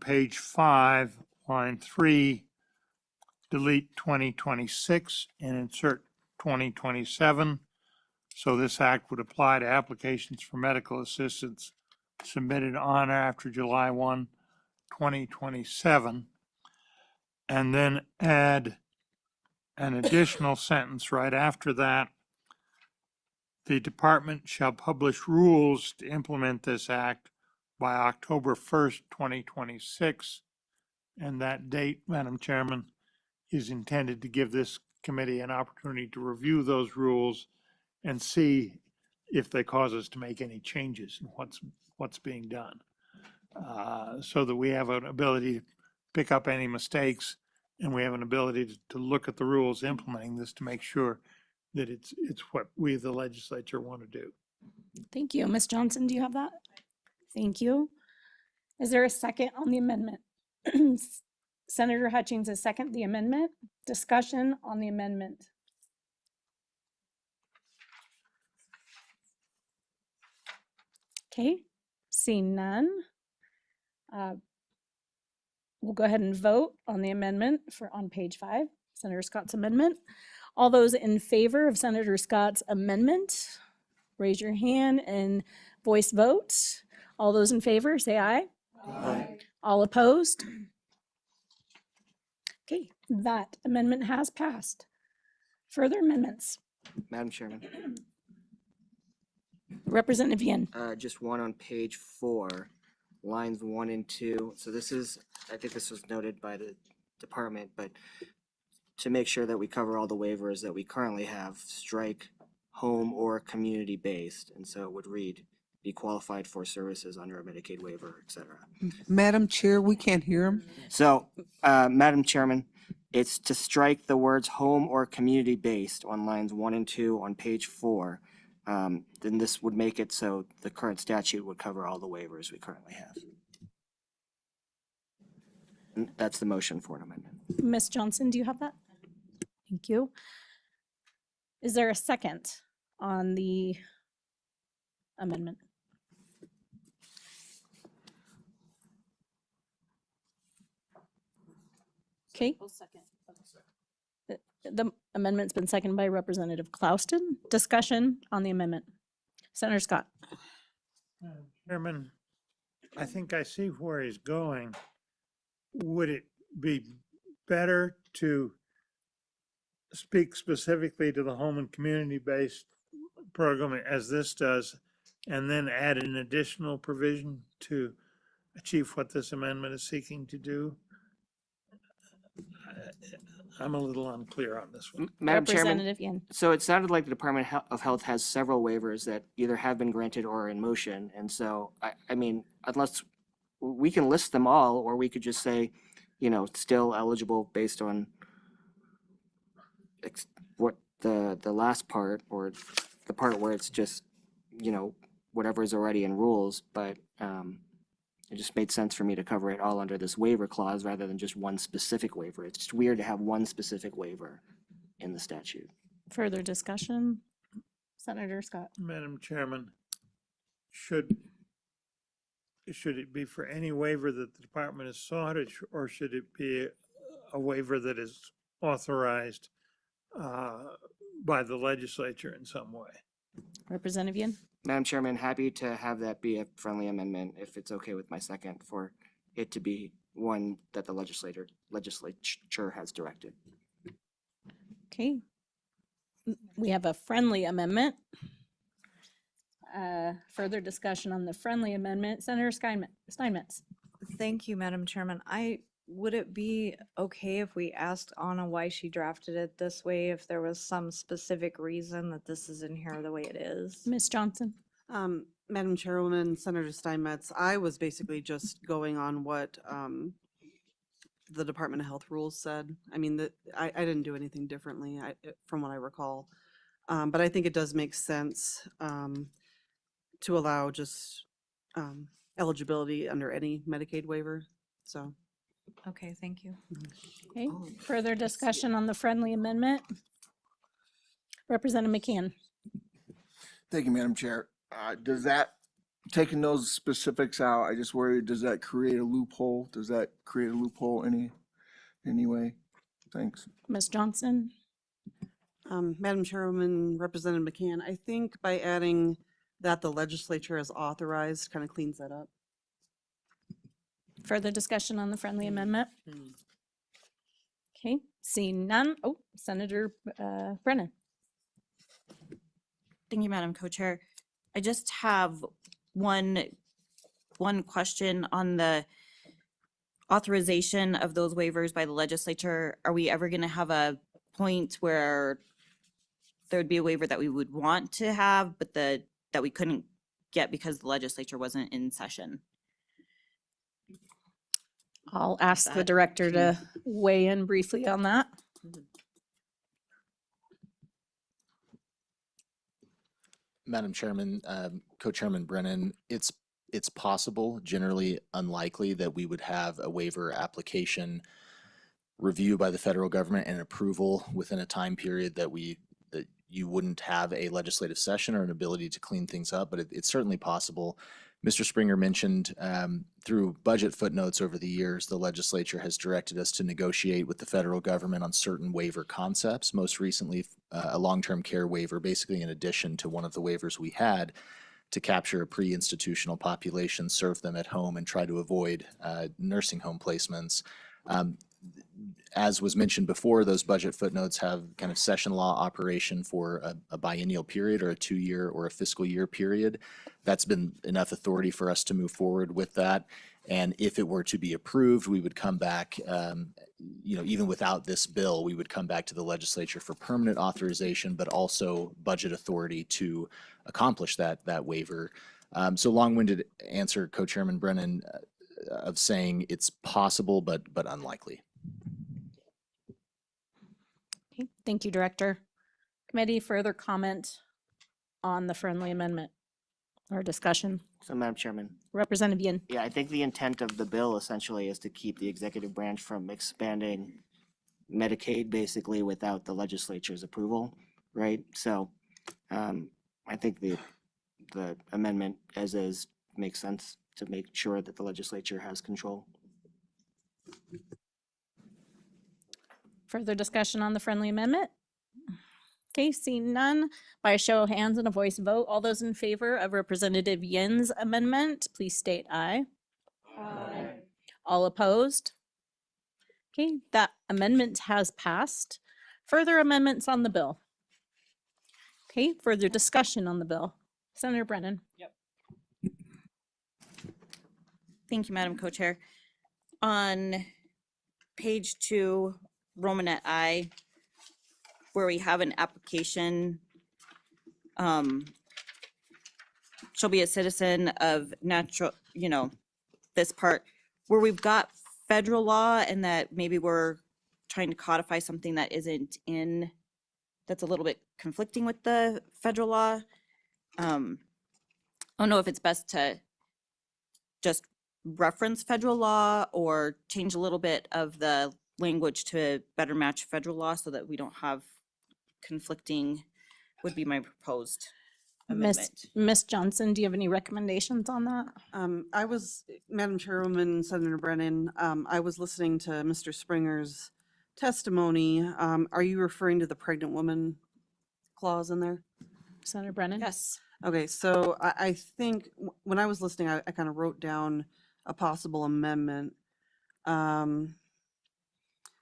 page 5, line 3, delete 2026 and insert 2027. So this act would apply to applications for medical assistance submitted on or after July 1, 2027. And then add an additional sentence right after that. The department shall publish rules to implement this act by October 1st, 2026. And that date, Madam Chairman, is intended to give this committee an opportunity to review those rules and see if they cause us to make any changes in what's being done. So that we have an ability to pick up any mistakes, and we have an ability to look at the rules implementing this to make sure that it's what we, the legislature, want to do. Thank you. Ms. Johnson, do you have that? Thank you. Is there a second on the amendment? Senator Hutchings has seconded the amendment. Discussion on the amendment. Okay, seeing none. We'll go ahead and vote on the amendment on page 5, Senator Scott's amendment. All those in favor of Senator Scott's amendment, raise your hand and voice vote. All those in favor, say aye. Aye. All opposed? Okay, that amendment has passed. Further amendments. Madam Chairman, Representative Yin. just one on page 4, lines 1 and 2. So this is, I think this was noted by the department, but to make sure that we cover all the waivers that we currently have, strike home or community-based. And so it would read, be qualified for services under a Medicaid waiver, et cetera. Madam Chair, we can't hear him. So, Madam Chairman, it's to strike the words home or community-based on lines 1 and 2 on page 4. Then this would make it so the current statute would cover all the waivers we currently have. And that's the motion for an amendment. Ms. Johnson, do you have that? Thank you. Is there a second on the amendment? Okay. The amendment's been seconded by Representative Clouston. Discussion on the amendment. Senator Scott. Chairman, I think I see where he's going. Would it be better to speak specifically to the home and community-based program as this does, and then add an additional provision to achieve what this amendment is seeking to do? I'm a little unclear on this one. Madam Chairman, Representative Yin. so it sounded like the Department of Health has several waivers that either have been granted or are in motion. And so, I mean, unless we can list them all, or we could just say, you know, still eligible based on what the last part, or the part where it's just, you know, whatever is already in rules. But it just made sense for me to cover it all under this waiver clause rather than just one specific waiver. It's just weird to have one specific waiver in the statute. Further discussion? Senator Scott. Madam Chairman, should it be for any waiver that the department has sought, or should it be a waiver that is authorized by the legislature in some way? Representative Yin. Madam Chairman, happy to have that be a friendly amendment if it's okay with my second, for it to be one that the legislature has directed. Okay. We have a friendly amendment. Further discussion on the friendly amendment. Senator Steinmetz. Thank you, Madam Chairman. Would it be okay if we asked Anna why she drafted it this way, if there was some specific reason that this is in here the way it is? Ms. Johnson. Madam Chairwoman, Senator Steinmetz, I was basically just going on what the Department of Health rules said. I mean, I didn't do anything differently from what I recall. But I think it does make sense to allow just eligibility under any Medicaid waiver, so. Okay, thank you. Okay, further discussion on the friendly amendment? Representative McCann. Thank you, Madam Chair. Does that, taking those specifics out, I just worry, does that create a loophole? Does that create a loophole any way? Thanks. Ms. Johnson. Madam Chairwoman, Representative McCann, I think by adding that the legislature has authorized kind of cleans that up. Further discussion on the friendly amendment? Okay, seeing none. Oh, Senator Brennan. Thank you, Madam Co-Chair. I just have one question on the authorization of those waivers by the legislature. Are we ever going to have a point where there would be a waiver that we would want to have, but that we couldn't get because the legislature wasn't in session? I'll ask the That- director to weigh in briefly on that. Madam Chairman, Co-Chairman Brennan, it's possible, generally unlikely, that we would have a waiver application review by the federal government and approval within a time period that you wouldn't have a legislative session or an ability to clean things up, but it's certainly possible. Mr. Springer mentioned through budget footnotes over the years, the legislature has directed us to negotiate with the federal government on certain waiver concepts, most recently a long-term care waiver, basically in addition to one of the waivers we had to capture a pre-institutional population, serve them at home, and try to avoid nursing home placements. As was mentioned before, those budget footnotes have kind of session law operation for a biennial period or a 2-year or a fiscal year period. That's been enough authority for us to move forward with that. And if it were to be approved, we would come back, even without this bill, we would come back to the legislature for permanent authorization, but also budget authority to accomplish that waiver. So long-winded answer, Co-Chairman Brennan, of saying it's possible, but unlikely. Okay, thank you, Director. Committee, further comment on the friendly amendment or discussion? So, Madam Chairman, Representative Yin. yeah, I think the intent of the bill essentially is to keep the executive branch from expanding Medicaid basically without the legislature's approval, right? So, I think the amendment as is makes sense to make sure that the legislature has control. Further discussion on the friendly amendment? Okay, seeing none, by a show of hands and a voice vote, all those in favor of Representative Yin's amendment, please state aye. Aye. All opposed? Okay, that amendment has passed. Further amendments on the bill? Okay, further discussion on the bill. Senator Brennan. Thank you, Madam Co-Chair. On page 2, Romanet I, where we have an application, shall be a citizen of natural, this part, where we've got federal law and that maybe we're trying to codify something that isn't in, that's a little bit conflicting with the federal law. I don't know if it's best to just reference federal law or change a little bit of the language to better match federal law so that we don't have conflicting, would be my proposed amendment. Miss Johnson, do you have any recommendations on that? Madam Chairwoman, Senator Brennan, I was listening to Mr. Springer's testimony. Are you referring to the pregnant woman clause in there? Senator Brennan? Yes. Okay, so I think when I was listening, I kind of wrote down a possible amendment.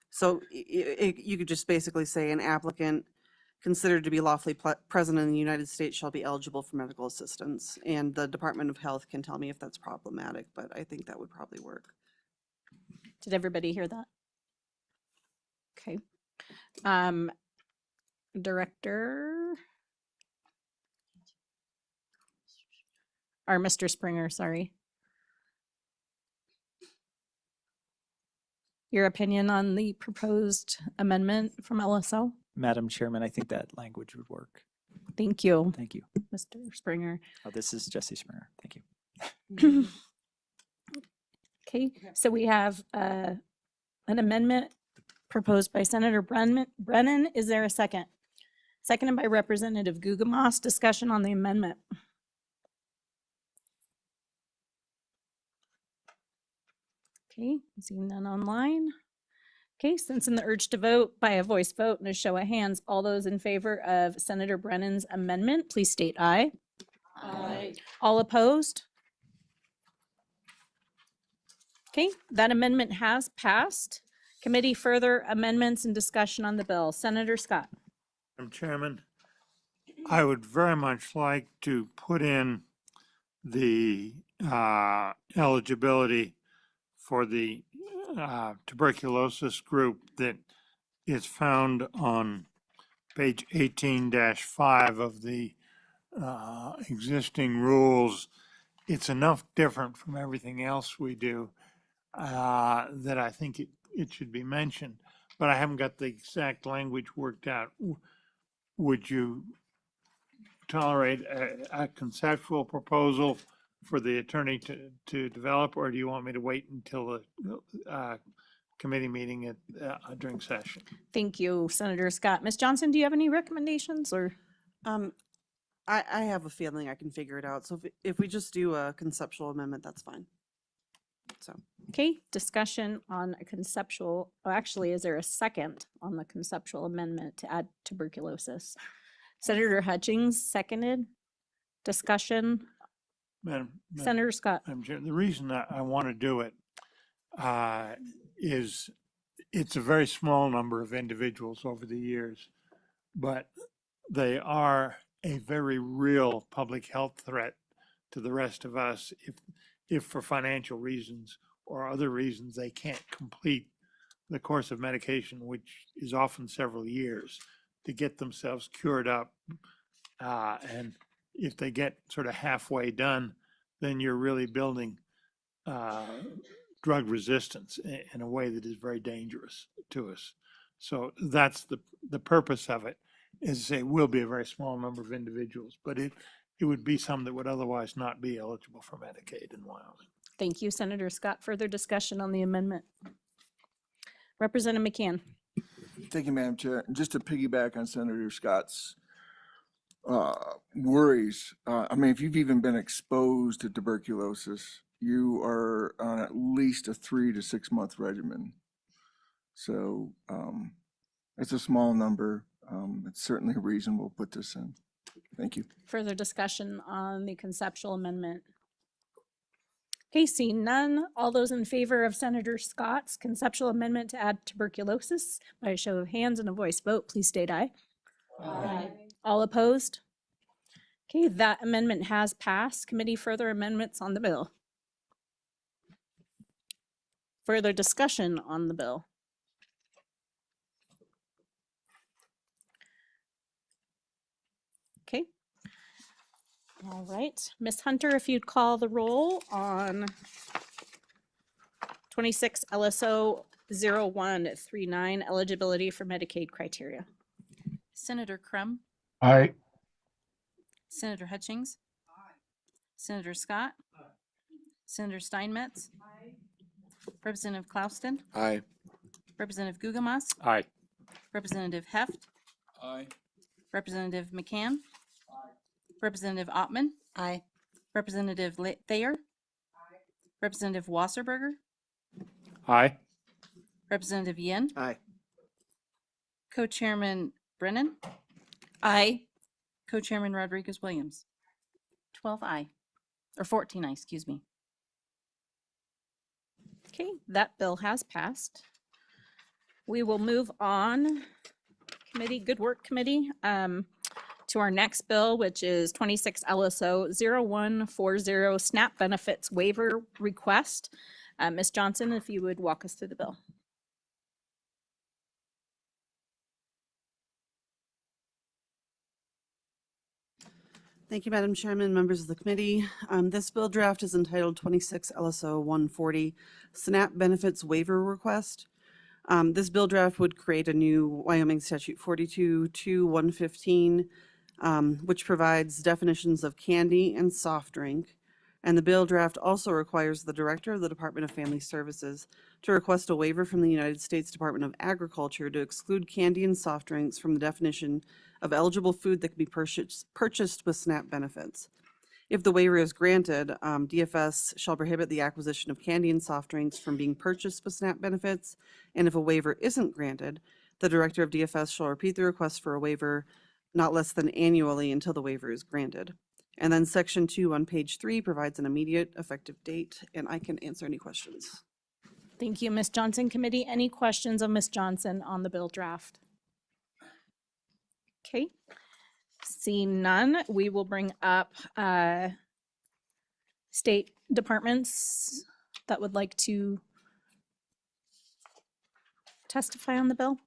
So you could just basically say an applicant considered to be lawfully present in the United States shall be eligible for medical assistance. And the Department of Health can tell me if that's problematic, but I think that would probably work. Did everybody hear that? Okay. Director? Or Mr. Springer, sorry. Your opinion on the proposed amendment from LSO? Madam Chairman, I think that language would work. Thank you, Thank you. Mr. Springer. Oh, this is Jesse Springer. Thank you. Okay, so we have an amendment proposed by Senator Brennan. Is there a second? Seconded by Representative Gugamas. Discussion on the amendment. Okay, seeing none online. Okay, sensing the urge to vote by a voice vote and a show of hands, all those in favor of Senator Brennan's amendment, please state aye. Aye. All opposed? Okay, that amendment has passed. Committee, further amendments and discussion on the bill. Senator Scott. Madam Chairman, I would very much like to put in the eligibility for the tuberculosis group that is found on page 18-5 of the existing rules. It's enough different from everything else we do that I think it should be mentioned, but I haven't got the exact language worked out. Would you tolerate a conceptual proposal for the attorney to develop, or do you want me to wait until the committee meeting during session? Thank you, Senator Scott. Ms. Johnson, do you have any recommendations or? I have a feeling I can figure it out. So if we just do a conceptual amendment, that's fine. So, Okay, discussion on a conceptual, oh, actually, is there a second on the conceptual amendment to add tuberculosis? Senator Hutchings, seconded. Discussion, Madam Senator Scott. Chair, the reason I want to do it is it's a very small number of individuals over the years, but they are a very real public health threat to the rest of us if for financial reasons or other reasons they can't complete the course of medication, which is often several years, to get themselves cured up. And if they get sort of halfway done, then you're really building drug resistance in a way that is very dangerous to us. So that's the purpose of it, is to say will be a very small number of individuals, but it would be some that would otherwise not be eligible for Medicaid in Wyoming. Thank you, Senator Scott. Further discussion on the amendment. Representative McCann. Thank you, Madam Chair. And just to piggyback on Senator Scott's worries, I mean, if you've even been exposed to tuberculosis, you are on at least a 3 to 6 month regimen. So it's a small number. It's certainly reasonable to put this in. Thank you. Further discussion on the conceptual amendment. Okay, seeing none, all those in favor of Senator Scott's conceptual amendment to add tuberculosis by a show of hands and a voice vote, please state aye. Aye. All opposed? Okay, that amendment has passed. Committee, further amendments on the bill. Further discussion on the bill. Okay. All right, Ms. Hunter, if you'd call the roll on 26 LSO 0139, eligibility for Medicaid criteria. Senator Crum, Aye. Senator Hutchings. Senator Scott. Senator Steinmetz. Representative Klauston. Aye. Representative Gugamas. Aye. Representative Heft. Aye. Representative McCann. Representative Ottman. Aye. Representative Thayer. Representative Wasserberger. Aye. Representative Yin. Aye. Co-Chairman Brennan. Aye. Co-Chairman Rodriguez Williams. 12 aye, or 14 aye, excuse me. Okay, that bill has passed. We will move on, committee, good work committee, to our next bill, which is 26 LSO 0140 SNAP benefits waiver request. Ms. Johnson, if you would walk us through the bill. thank you, Madam Chairman, members of the committee. This bill draft is entitled 26 LSO 140 SNAP benefits waiver request. This bill draft would create a new Wyoming statute 42-115, which provides definitions of candy and soft drink, And the bill draft also requires the Director of the Department of Family Services to request a waiver from the United States Department of Agriculture to exclude candy and soft drinks from the definition of eligible food that can be purchased with SNAP benefits. If the waiver is granted, DFS shall prohibit the acquisition of candy and soft drinks from being purchased with SNAP benefits. And if a waiver isn't granted, the Director of DFS shall repeat the request for a waiver not less than annually until the waiver is granted. And then Section 2 on page 3 provides an immediate effective date, and I can answer any questions. Thank you, Ms. Johnson. Committee, any questions of Ms. Johnson on the bill draft? Okay. Seeing none, we will bring up state departments that would like to testify on the bill.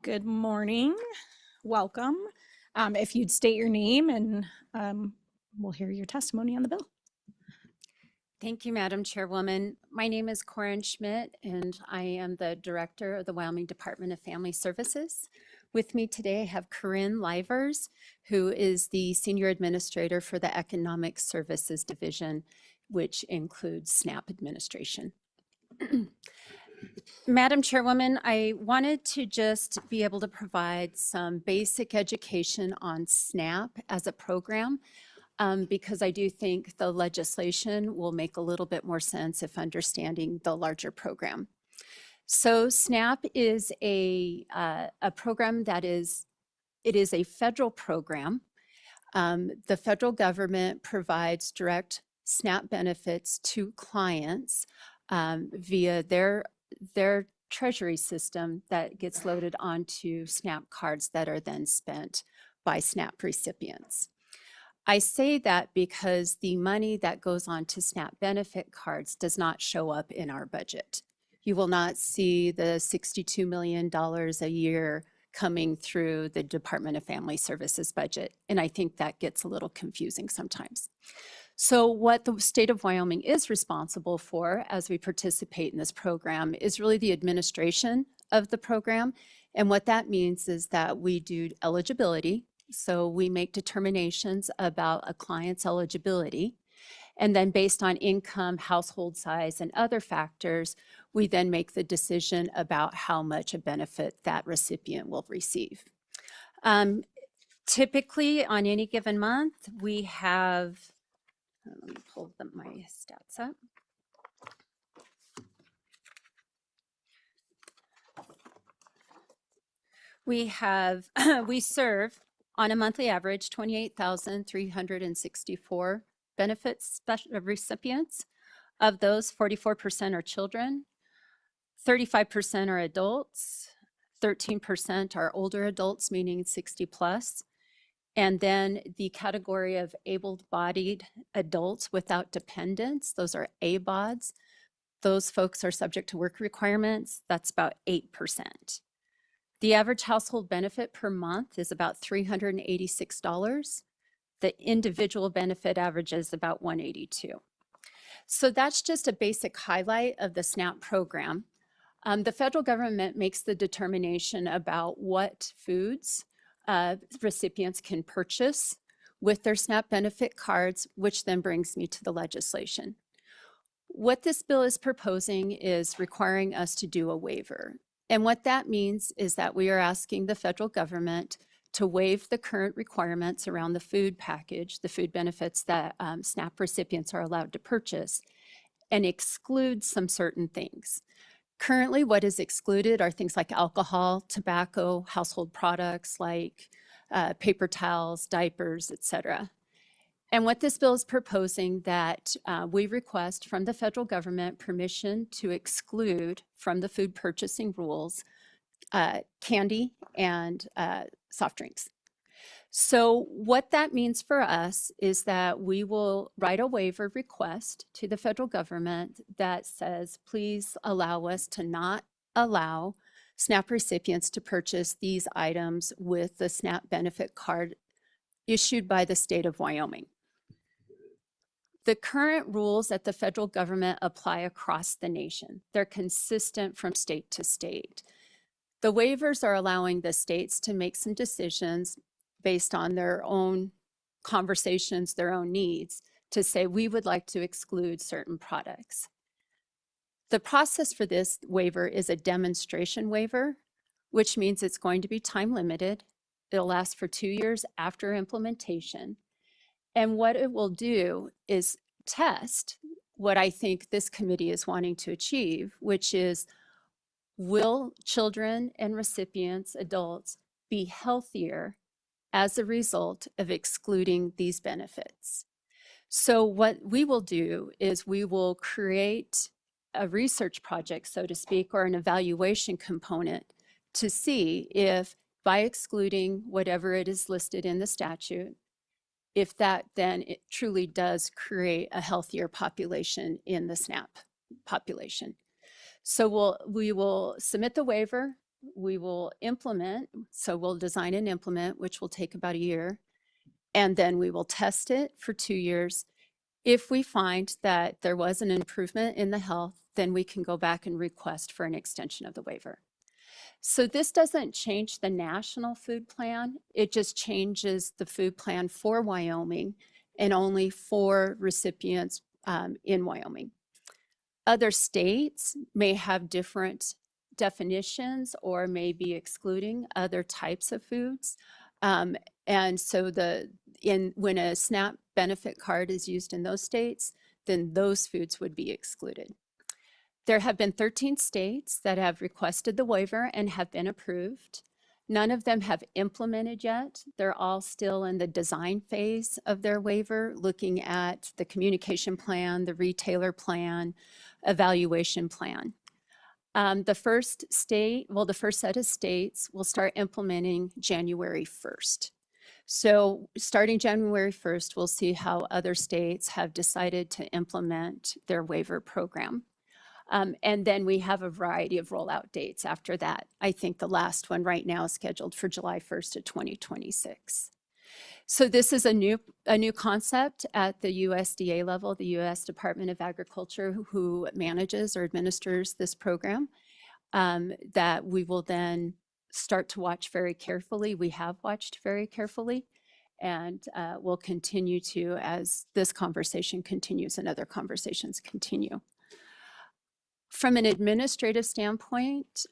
Good morning. Welcome. If you'd state your name and we'll hear your testimony on the bill. Thank you, Madam Chairwoman. My name is Corin Schmidt, and I am the Director of the Wyoming Department of Family Services. With me today, I have Corinne Livers, who is the Senior Administrator for the Economic Services Division, which includes SNAP administration. Madam Chairwoman, I wanted to just be able to provide some basic education on SNAP as a program, because I do think the legislation will make a little bit more sense if understanding the larger program. So SNAP is a program that is a federal program. The federal government provides direct SNAP benefits to clients via their treasury system that gets loaded onto SNAP cards that are then spent by SNAP recipients. I say that because the money that goes on to SNAP benefit cards does not show up in our budget. You will not see the $62 million a year coming through the Department of Family Services budget, and I think that gets a little confusing sometimes. So what the state of Wyoming is responsible for as we participate in this program is really the administration of the program. And what that means is that we do eligibility. So we make determinations about a client's eligibility. And then based on income, household size, and other factors, we then make the decision about how much a benefit that recipient will receive. Typically, on any given month, we have, let me pull my stats up. We serve on a monthly average 28,364 benefits recipients. Of those, 44% are children, 35% are adults, 13% are older adults, meaning 60 plus. And then the category of able-bodied adults without dependents, those are ABODs. Those folks are subject to work requirements. That's about 8%. The average household benefit per month is about $386. The individual benefit average is about $182. So that's just a basic highlight of the SNAP program. The federal government makes the determination about what foods recipients can purchase with their SNAP benefit cards, which then brings me to the legislation. What this bill is proposing is requiring us to do a waiver. And what that means is that we are asking the federal government to waive the current requirements around the food package, the food benefits that SNAP recipients are allowed to purchase, and exclude some certain things. Currently, what is excluded are things like alcohol, tobacco, household products like paper towels, diapers, etc. And what this bill is proposing that we request from the federal government permission to exclude from the food purchasing rules candy and soft drinks. So what that means for us is that we will write a waiver request to the federal government that says, please allow us to not allow SNAP recipients to purchase these items with the SNAP benefit card issued by the state of Wyoming. The current rules at the federal government apply across the nation. They're consistent from state to state. The waivers are allowing the states to make some decisions based on their own conversations, their own needs, to say we would like to exclude certain products. The process for this waiver is a demonstration waiver, which means it's going to be time limited. It'll last for 2 years after implementation. And what it will do is test what I think this committee is wanting to achieve, which is, will children and recipients, adults, be healthier as a result of excluding these benefits? So what we will do is we will create a research project, so to speak, or an evaluation component to see if by excluding whatever it is listed in the statute, if that then it truly does create a healthier population in the SNAP population. So we will submit the waiver, we will implement, so we'll design and implement, which will take about a year, and then we will test it for 2 years. If we find that there was an improvement in the health, then we can go back and request for an extension of the waiver. So this doesn't change the national food plan. It just changes the food plan for Wyoming and only for recipients in Wyoming. Other states may have different definitions or may be excluding other types of foods. And so when a SNAP benefit card is used in those states, then those foods would be excluded. There have been 13 states that have requested the waiver and have been approved. None of them have implemented yet. They're all still in the design phase of their waiver, looking at the communication plan, the retailer plan, evaluation plan. The first set of states will start implementing January 1st. So starting January 1st, we'll see how other states have decided to implement their waiver program. And then we have a variety of rollout dates after that. I think the last one right now is scheduled for July 1st of 2026. So this is a new concept at the USDA level, the U.S. Department of Agriculture, who manages or administers this program, that we will then start to watch very carefully. We have watched very carefully, and we'll continue to as this conversation continues and other conversations continue. From an administrative standpoint,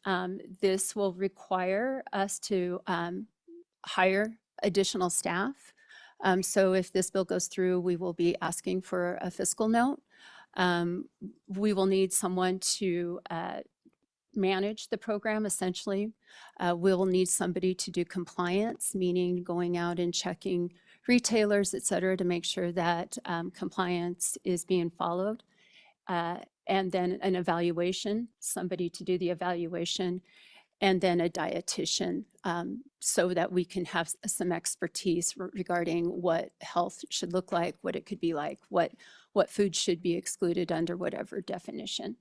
this will require us to hire additional staff. So if this bill goes through, we will be asking for a fiscal note. We will need someone to manage the program, essentially. We'll need somebody to do compliance, meaning going out and checking retailers, et cetera, to make sure that compliance is being followed. And then an evaluation, somebody to do the evaluation, and then a dietitian, so that we can have some expertise regarding what health should look like, what it could be like, what food should be excluded under whatever definition.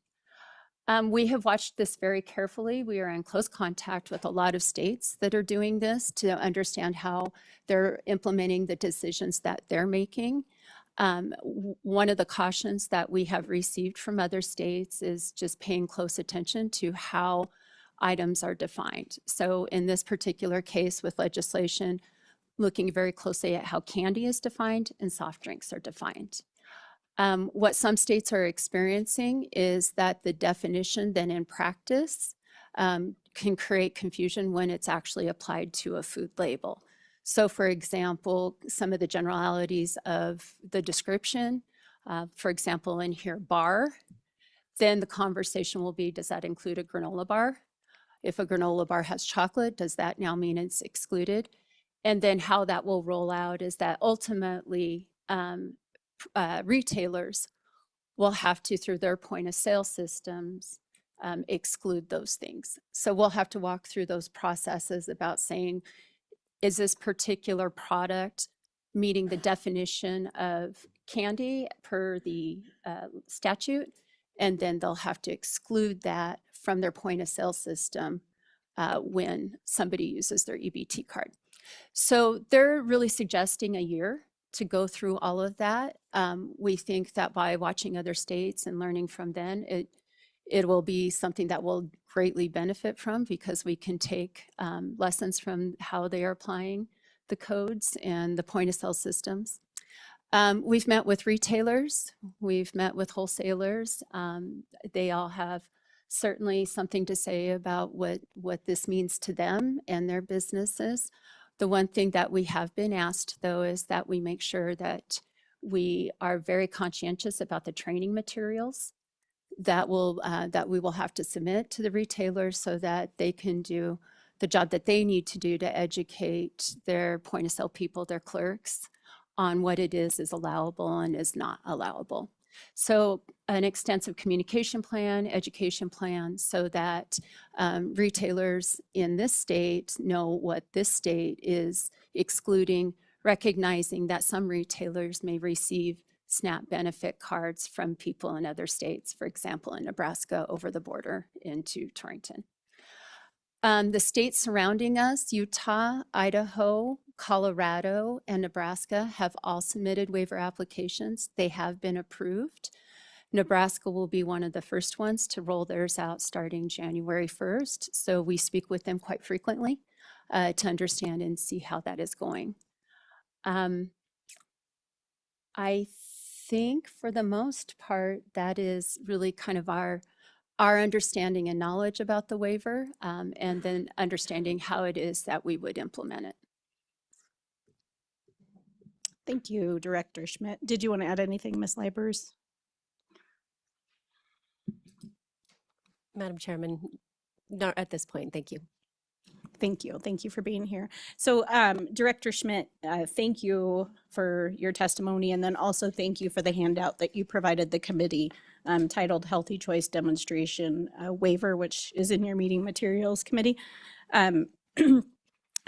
We have watched this very carefully. We are in close contact with a lot of states that are doing this to understand how they're implementing the decisions that they're making. One of the cautions that we have received from other states is just paying close attention to how items are defined. So in this particular case with legislation, looking very closely at how candy is defined and soft drinks are defined. What some states are experiencing is that the definition then in practice can create confusion when it's actually applied to a food label. So for example, some of the generalities of the description, for example, in here, bar, then the conversation will be, does that include a granola bar? If a granola bar has chocolate, does that now mean it's excluded? And then how that will roll out is that ultimately retailers will have to, through their point of sale systems, exclude those things. So we'll have to walk through those processes about saying, is this particular product meeting the definition of candy per the statute? And then they'll have to exclude that from their point of sale system when somebody uses their EBT card. So they're really suggesting a year to go through all of that. We think that by watching other states and learning from them, it will be something that we'll greatly benefit from, because we can take lessons from how they are applying the codes and the point of sale systems. We've met with retailers, we've met with wholesalers. They all have certainly something to say about what this means to them and their businesses. The one thing that we have been asked, though, is that we make sure that we are very conscientious about the training materials that we will have to submit to the retailers, so that they can do the job that they need to do to educate their point of sale people, their clerks, on what it is allowable and is not allowable. So an extensive communication plan, education plan, so that retailers in this state know what this state is excluding, recognizing that some retailers may receive SNAP benefit cards from people in other states, for example, in Nebraska over the border into Torrington. The states surrounding us, Utah, Idaho, Colorado, and Nebraska, have all submitted waiver applications. They have been approved. Nebraska will be one of the first ones to roll theirs out starting January 1st. So we speak with them quite frequently to understand and see how that is going. I think for the most part, that is really kind of our understanding and knowledge about the waiver, and then understanding how it is that we would implement it. Thank you, Director Schmidt. Did you want to add anything, Ms. Leibers? Madam Chairman, not at this point. Thank you. Thank you. Thank you for being here. So Director Schmidt, thank you for your testimony, and then also thank you for the handout that you provided the committee titled Healthy Choice Demonstration Waiver, which is in your meeting materials committee.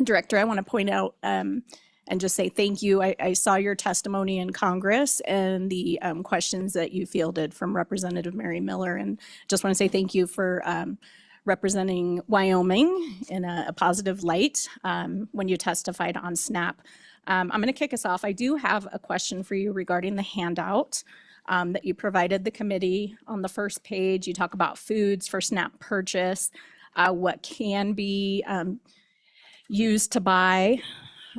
Director, I want to point out and just say thank you. I saw your testimony in Congress and the questions that you fielded from Representative Mary Miller, and just want to say thank you for representing Wyoming in a positive light when you testified on SNAP. I'm going to kick us off. I do have a question for you regarding the handout that you provided the committee. On the first page, you talk about foods for SNAP purchase, what can be used to buy,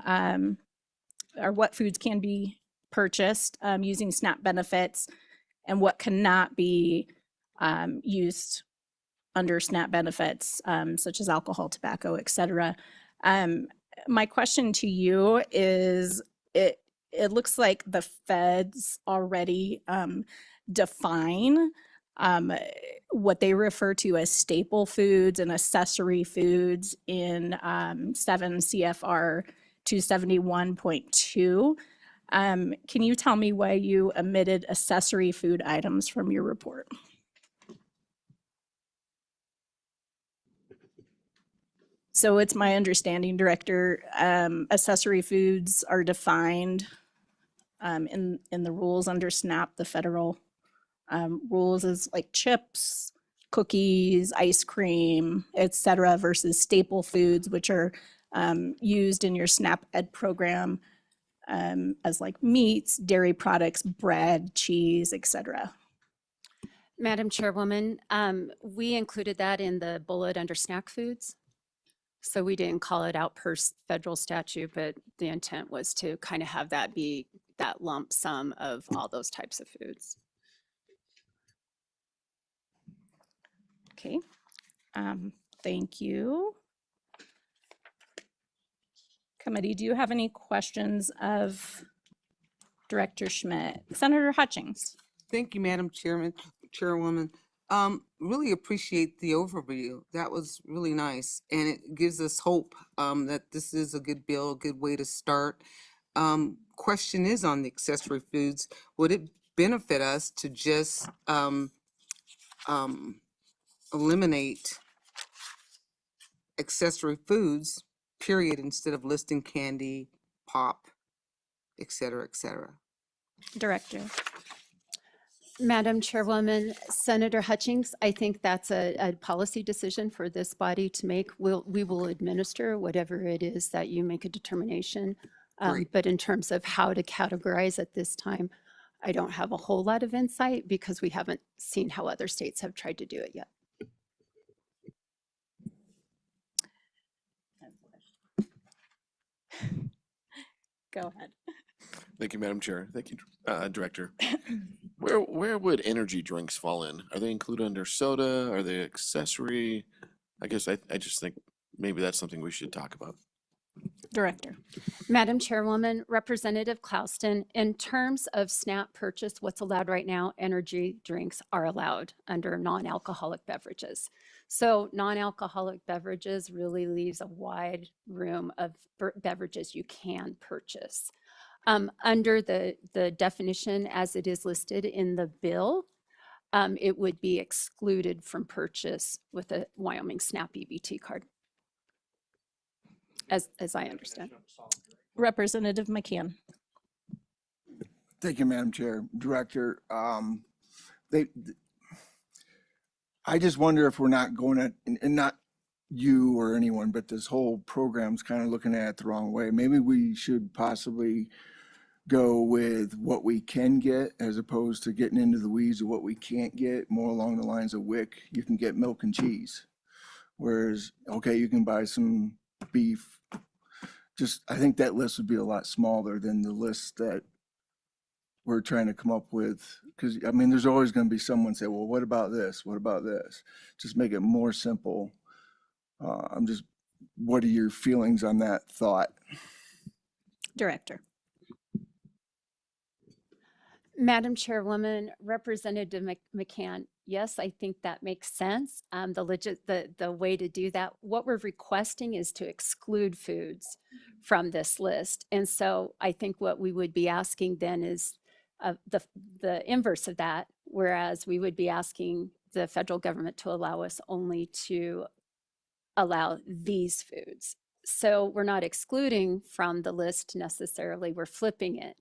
or what foods can be purchased using SNAP benefits, and what cannot be used under SNAP benefits, such as alcohol, tobacco, et cetera. My question to you is, it looks like the feds already define what they refer to as staple foods and accessory foods in 7 CFR 271.2. Can you tell me why you omitted accessory food items from your report? So it's my understanding, Director, accessory foods are defined in the rules under SNAP, the federal rules, as like chips, cookies, ice cream, et cetera, versus staple foods, which are used in your SNAP Ed program as like meats, dairy products, bread, cheese, et cetera. Madam Chairwoman, we included that in the bullet under snack foods. So we didn't call it out per federal statute, but the intent was to kind of have that be that lump sum of all those types of foods. Okay, thank you. Committee, do you have any questions of Director Schmidt? Senator Hutchings. Thank you, Madam Chairwoman. Really appreciate the overview. That was really nice, and it gives us hope that this is a good bill, a good way to start. Question is on the accessory foods. Would it benefit us to just eliminate accessory foods, period, instead of listing candy, pop, et cetera, et cetera? Director. Madam Chairwoman, Senator Hutchings, I think that's a policy decision for this body to make. We will administer whatever it is that you make a determination. Great. But in terms of how to categorize at this time, I don't have a whole lot of insight because we haven't seen how other states have tried to do it yet. Go ahead. Thank you, Madam Chair. Thank you, Director. Where would energy drinks fall in? Are they included under soda? Are they accessory? I guess I just think maybe that's something we should talk about. Director. Madam Chairwoman, Representative Clouston, in terms of SNAP purchase, what's allowed right now, energy drinks are allowed under non-alcoholic beverages. So non-alcoholic beverages really leaves a wide room of beverages you can purchase. Under the definition as it is listed in the bill, it would be excluded from purchase with a Wyoming SNAP EBT card, as I understand. Representative McCann. Thank you, Madam Chair. Director, I just wonder if we're not going at, and not you or anyone, but this whole program's kind of looking at it the wrong way. Maybe we should possibly go with what we can get as opposed to getting into the weeds of what we can't get, more along the lines of WIC. You can get milk and cheese. Whereas, okay, you can buy some beef. Just, I think that list would be a lot smaller than the list that we're trying to come up with. Because, I mean, there's always going to be someone say, well, what about this? What about this? Just make it more simple. What are your feelings on that thought? Director. Madam Chairwoman, Representative McCann, yes, I think that makes sense. The way to do that, what we're requesting is to exclude foods from this list. And so I think what we would be asking then is the inverse of that, whereas we would be asking the federal government to allow us only to allow these foods. So we're not excluding from the list necessarily, we're flipping it.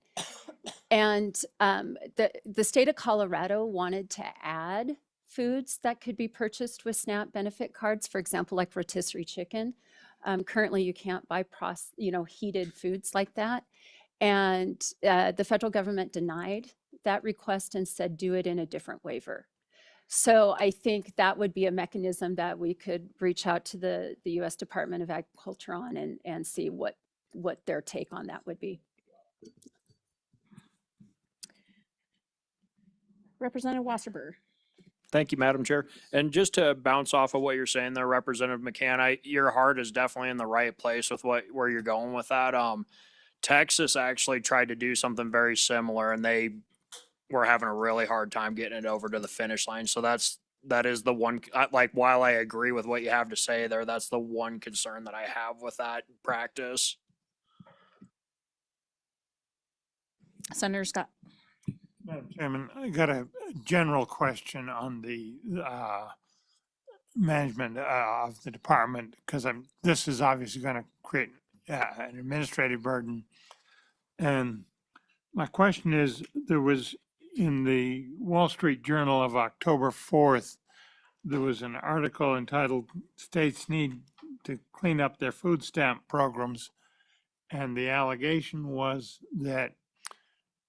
And the state of Colorado wanted to add foods that could be purchased with SNAP benefit cards, for example, like rotisserie chicken. Currently, you can't buy heated foods like that. And the federal government denied that request and said, do it in a different waiver. So I think that would be a mechanism that we could reach out to the U.S. Department of Agriculture on and see what their take on that would be. Representative Wasserberg. Thank you, Madam Chair. And just to bounce off of what you're saying there, Representative McCann, your heart is definitely in the right place with where you're going with that. Texas actually tried to do something very similar, and they were having a really hard time getting it over to the finish line. So that is the one, while I agree with what you have to say there, that's the one concern that I have with that practice. Senator Scott. Madam Chairman, I got a general question on the management of the department, because this is obviously going to create an administrative burden. And my question is, there was in the Wall Street Journal of October 4th, there was an article entitled "States Need to Clean Up Their Food Stamp Programs." And the allegation was that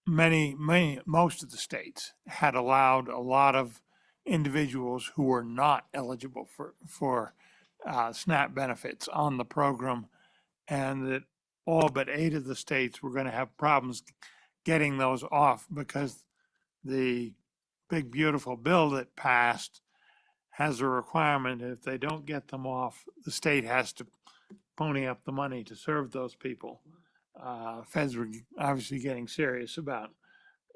most of the states had allowed a lot of individuals who were not eligible for SNAP benefits on the program, and that all but 8 of the states were going to have problems getting those off because the big beautiful bill that passed has a requirement if they don't get them off, the state has to pony up the money to serve those people. Feds were obviously getting serious about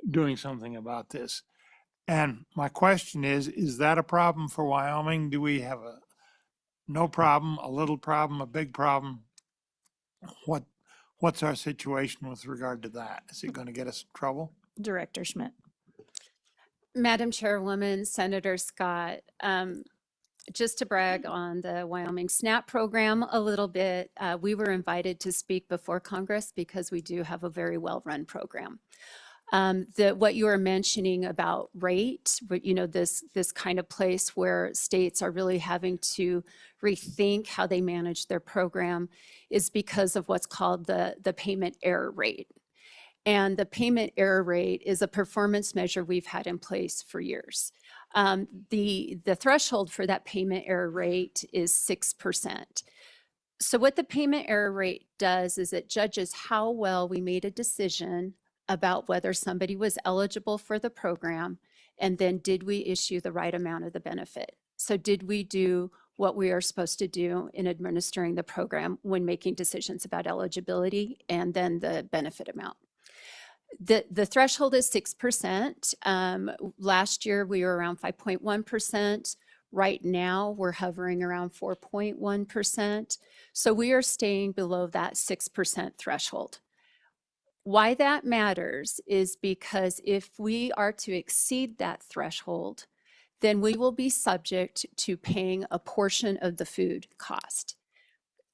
doing something about this. And my question is that a problem for Wyoming? Do we have no problem, a little problem, a big problem? What's our situation with regard to that? Is it going to get us in trouble? Director Schmidt. Madam Chairwoman, Senator Scott, just to brag on the Wyoming SNAP program a little bit, we were invited to speak before Congress because we do have a very well-run program. What you were mentioning about rate, this kind of place where states are really having to rethink how they manage their program is because of what's called the payment error rate. And the payment error rate is a performance measure we've had in place for years. The threshold for that payment error rate is 6%. So what the payment error rate does is it judges how well we made a decision about whether somebody was eligible for the program, and then did we issue the right amount of the benefit? So did we do what we are supposed to do in administering the program when making decisions about eligibility and then the benefit amount? The threshold is 6%. Last year we were around 5.1%. Right now we're hovering around 4.1%. So we are staying below that 6% threshold. Why that matters is because if we are to exceed that threshold, then we will be subject to paying a portion of the food cost.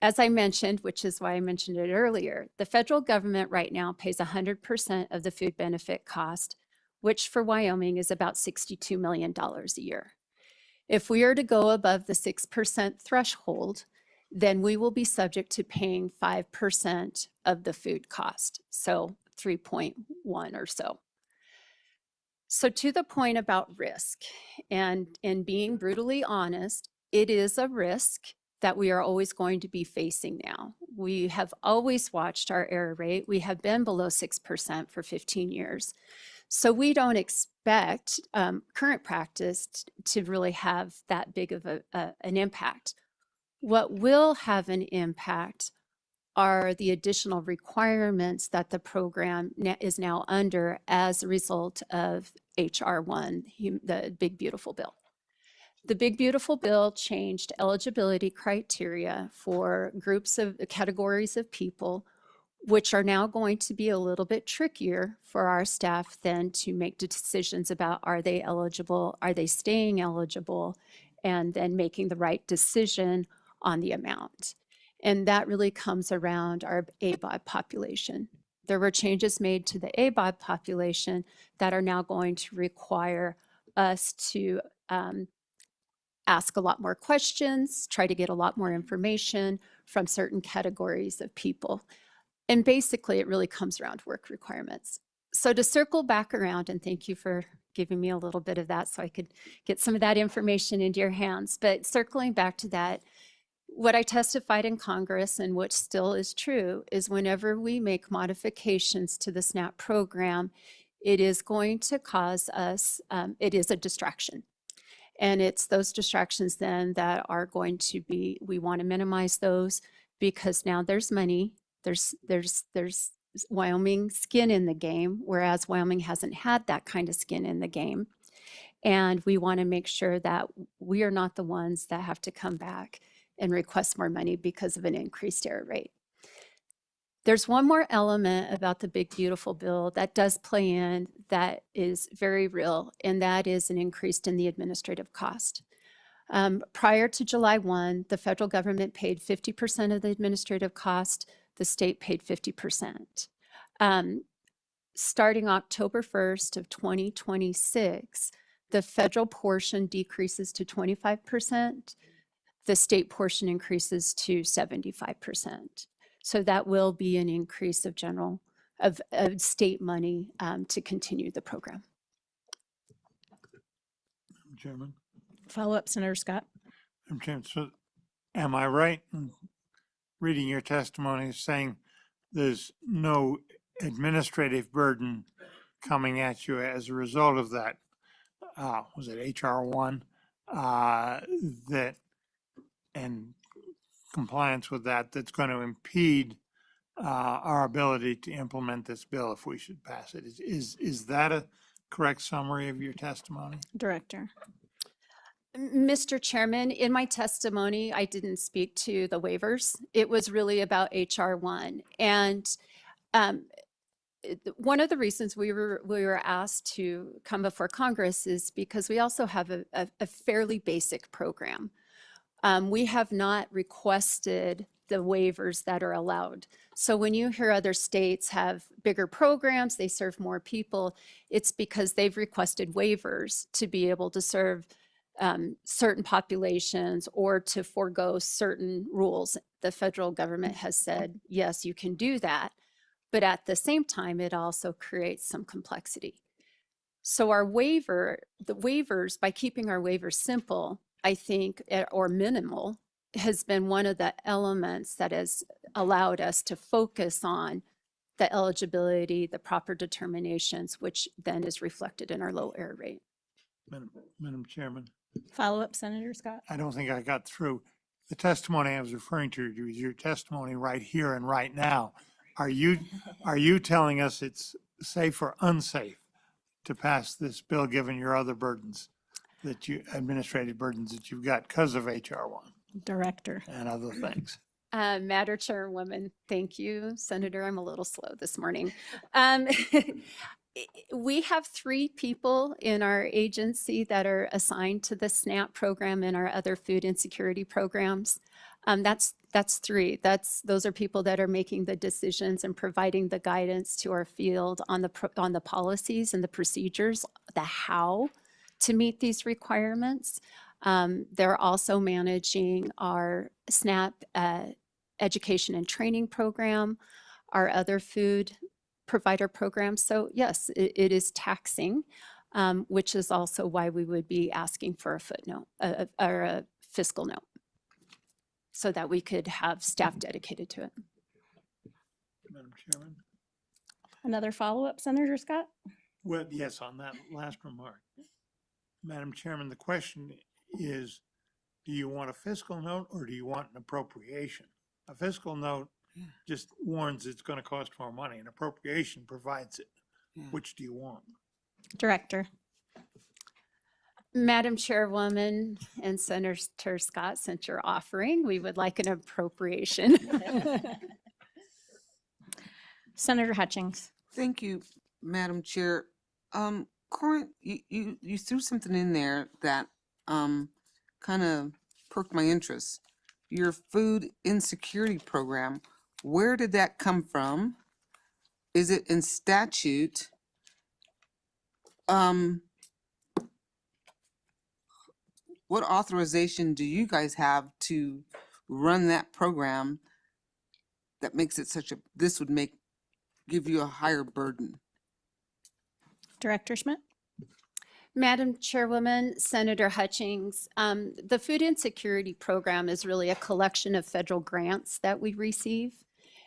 As I mentioned, which is why I mentioned it earlier, the federal government right now pays 100% of the food benefit cost, which for Wyoming is about $62 million a year. If we are to go above the 6% threshold, then we will be subject to paying 5% of the food cost, so 3.1 or so. So to the point about risk, and being brutally honest, it is a risk that we are always going to be facing now. We have always watched our error rate. We have been below 6% for 15 years. So we don't expect current practice to really have that big of an impact. What will have an impact are the additional requirements that the program is now under as a result of HR 1, the Big Beautiful Bill. The Big Beautiful Bill changed eligibility criteria for categories of people, which are now going to be a little bit trickier for our staff then to make decisions about, are they eligible, are they staying eligible, and then making the right decision on the amount. And that really comes around our ABOB population. There were changes made to the ABOB population that are now going to require us to ask a lot more questions, try to get a lot more information from certain categories of people. And basically, it really comes around work requirements. So to circle back around, and thank you for giving me a little bit of that so I could get some of that information into your hands. But circling back to that, what I testified in Congress and what still is true is whenever we make modifications to the SNAP program, it is going to cause us, it is a distraction. And it's those distractions then that are going to be, we want to minimize those because now there's money, there's Wyoming skin in the game, whereas Wyoming hasn't had that kind of skin in the game. And we want to make sure that we are not the ones that have to come back and request more money because of an increased error rate. There's one more element about the Big Beautiful Bill that does play in that is very real, and that is an increase in the administrative cost. Prior to July 1, the federal government paid 50% of the administrative cost, the state paid 50%. Starting October 1st of 2026, the federal portion decreases to 25%. The state portion increases to 75%. So that will be an increase of state money to continue the program. Chairman. Follow up, Senator Scott. Madam Chairman, so am I right in reading your testimony saying there's no administrative burden coming at you as a result of that? Was it HR 1 that and compliance with that's going to impede our ability to implement this bill if we should pass it? Is that a correct summary of your testimony? Director. Mr. Chairman, in my testimony, I didn't speak to the waivers. It was really about HR 1. And one of the reasons we were asked to come before Congress is because we also have a fairly basic program. We have not requested the waivers that are allowed. So when you hear other states have bigger programs, they serve more people, it's because they've requested waivers to be able to serve certain populations or to forego certain rules. The federal government has said, yes, you can do that. But at the same time, it also creates some complexity. So our the waivers, by keeping our waivers simple, I think, or minimal, has been one of the elements that has allowed us to focus on the eligibility, the proper determinations, which then is reflected in our low error rate. Madam Chairman, Follow-up, Senator Scott? I don't think I got through. The testimony I was referring to is your testimony right here and right now. Are you telling us it's safe or unsafe to pass this bill, given your other burdens administrative burdens that you've got because of HR1 Director. and other things? Madam Chairwoman, thank you. Senator, I'm a little slow this morning. We have 3 people in our agency that are assigned to the SNAP program and our other food insecurity programs. That's 3. Those are people that are making the decisions and providing the guidance to our field on the policies and the procedures, the how to meet these requirements. They're also managing our SNAP education and training program, our other food provider programs. So yes, it is taxing, which is also why we would be asking for a footnote or a fiscal note so that we could have staff dedicated to it. Madam Chairman? Another follow-up, Senator Scott? Well, yes, on that last remark. Madam Chairman, the question is, do you want a fiscal note or do you want an appropriation? A fiscal note just warns it's going to cost more money. An appropriation provides it. Which do you want? Director. Madam Chairwoman and Senator Scott, since you're offering, we would like an appropriation. Senator Hutchings. Thank you, Madam Chair. Corin, you threw something in there that kind of perked my interest. Your food insecurity program, where did that come from? Is it in statute? What authorization do you guys have to run that program that makes it this would give you a higher burden? Director Schmidt. Madam Chairwoman, Senator Hutchings, the Food Insecurity Program is really a collection of federal grants that we receive.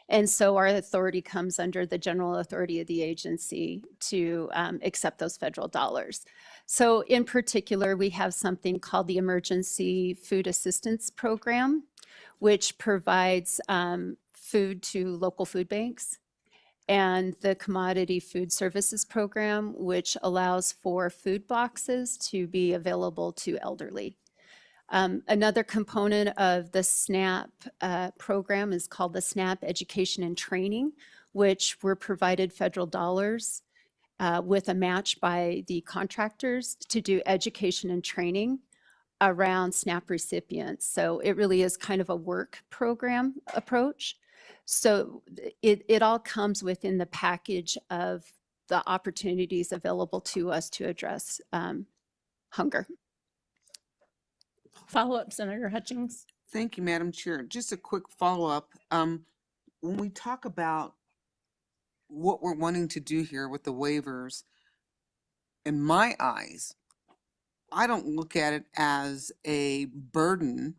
And so our authority comes under the general authority of the agency to accept those federal dollars. So in particular, we have something called the Emergency Food Assistance Program, which provides food to local food banks, and the Commodity Food Services Program, which allows for food boxes to be available to elderly. Another component of the SNAP program is called the SNAP Education and Training, which were provided federal dollars with a match by the contractors to do education and training around SNAP recipients. So it really is kind of a work program approach. So it all comes within the package of the opportunities available to us to address hunger. Follow-up, Senator Hutchings. Thank you, Madam Chair. Just a quick follow-up. When we talk about what we're wanting to do here with the waivers, in my eyes, I don't look at it as a burden,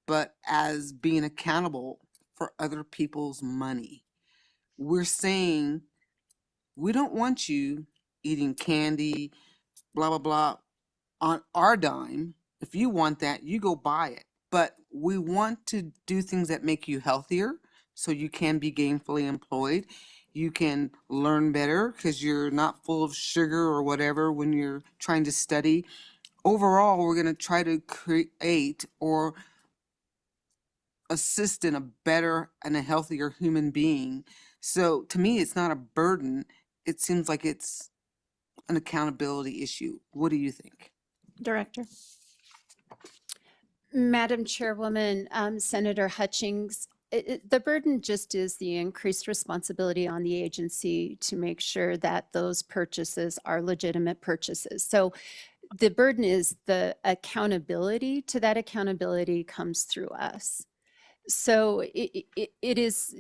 but as being accountable for other people's money. We're saying, we don't want you eating candy, blah, blah, blah, on our dime. If you want that, you go buy it. But we want to do things that make you healthier so you can be gainfully employed. You can learn better because you're not full of sugar or whatever when you're trying to study. Overall, we're going to try to create or assist in a better and a healthier human being. So to me, it's not a burden. It seems like it's an accountability issue. What do you think? Director. Madam Chairwoman, Senator Hutchings, The burden just is the increased responsibility on the agency to make sure that those purchases are legitimate purchases. So the burden is the accountability. To that accountability comes through us. So it is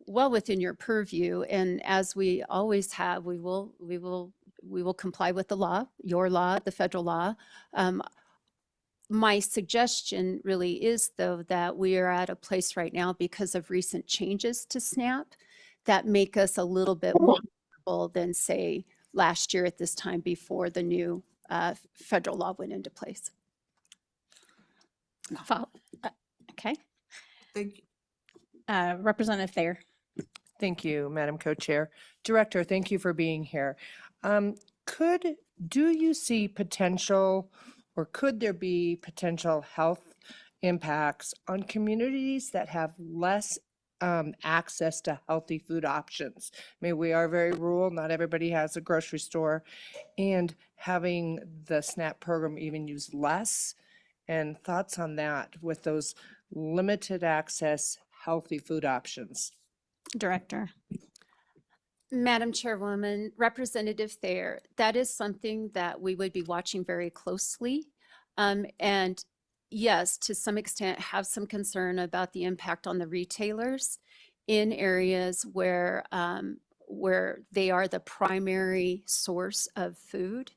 well within your purview, and as we always have, we will comply with the law, your law, the federal law. My suggestion really is, though, that we are at a place right now because of recent changes to SNAP that make us a little bit more vulnerable than, say, last year at this time before the new federal law went into place. Okay. Thank you. Representative Thayer. Thank you, Madam Co-Chair. Director, thank you for being here. Do you see potential, or could there be potential health impacts on communities that have less access to healthy food options? I mean, we are very rural, not everybody has a grocery store, and having the SNAP program even used less, and thoughts on that with those limited access healthy food options? Director. Madam Chairwoman, Representative Thayer, that is something that we would be watching very closely. And yes, to some extent, have some concern about the impact on the retailers in areas where they are the primary source of food.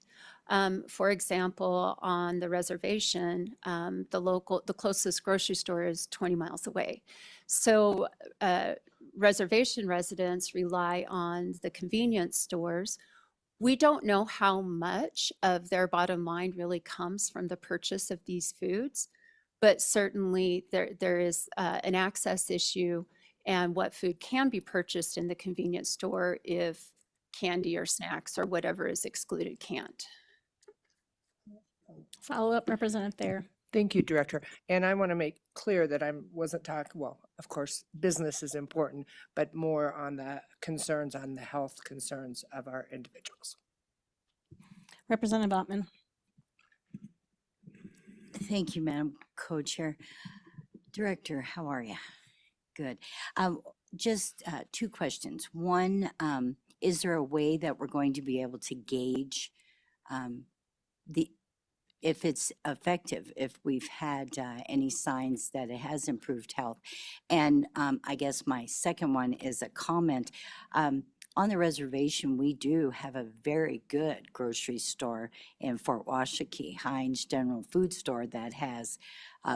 For example, on the reservation, the closest grocery store is 20 miles away. So reservation residents rely on the convenience stores. We don't know how much of their bottom line really comes from the purchase of these foods, but certainly there is an access issue and what food can be purchased in the convenience store if candy or snacks or whatever is excluded can't. Follow-up, Representative Thayer. Thank you, Director. And I want to make clear that I wasn't talking, well, of course, business is important, but more on the concerns, on the health concerns of our individuals. Representative Ottman. Thank you, Madam Co-Chair. Director, how are you? Good. Just two questions. One, is there a way that we're going to be able to gauge if it's effective, if we've had any signs that it has improved health? And I guess my second one is a comment. On the reservation, we do have a very good grocery store in Fort Washakie, Heinz General Food Store, that has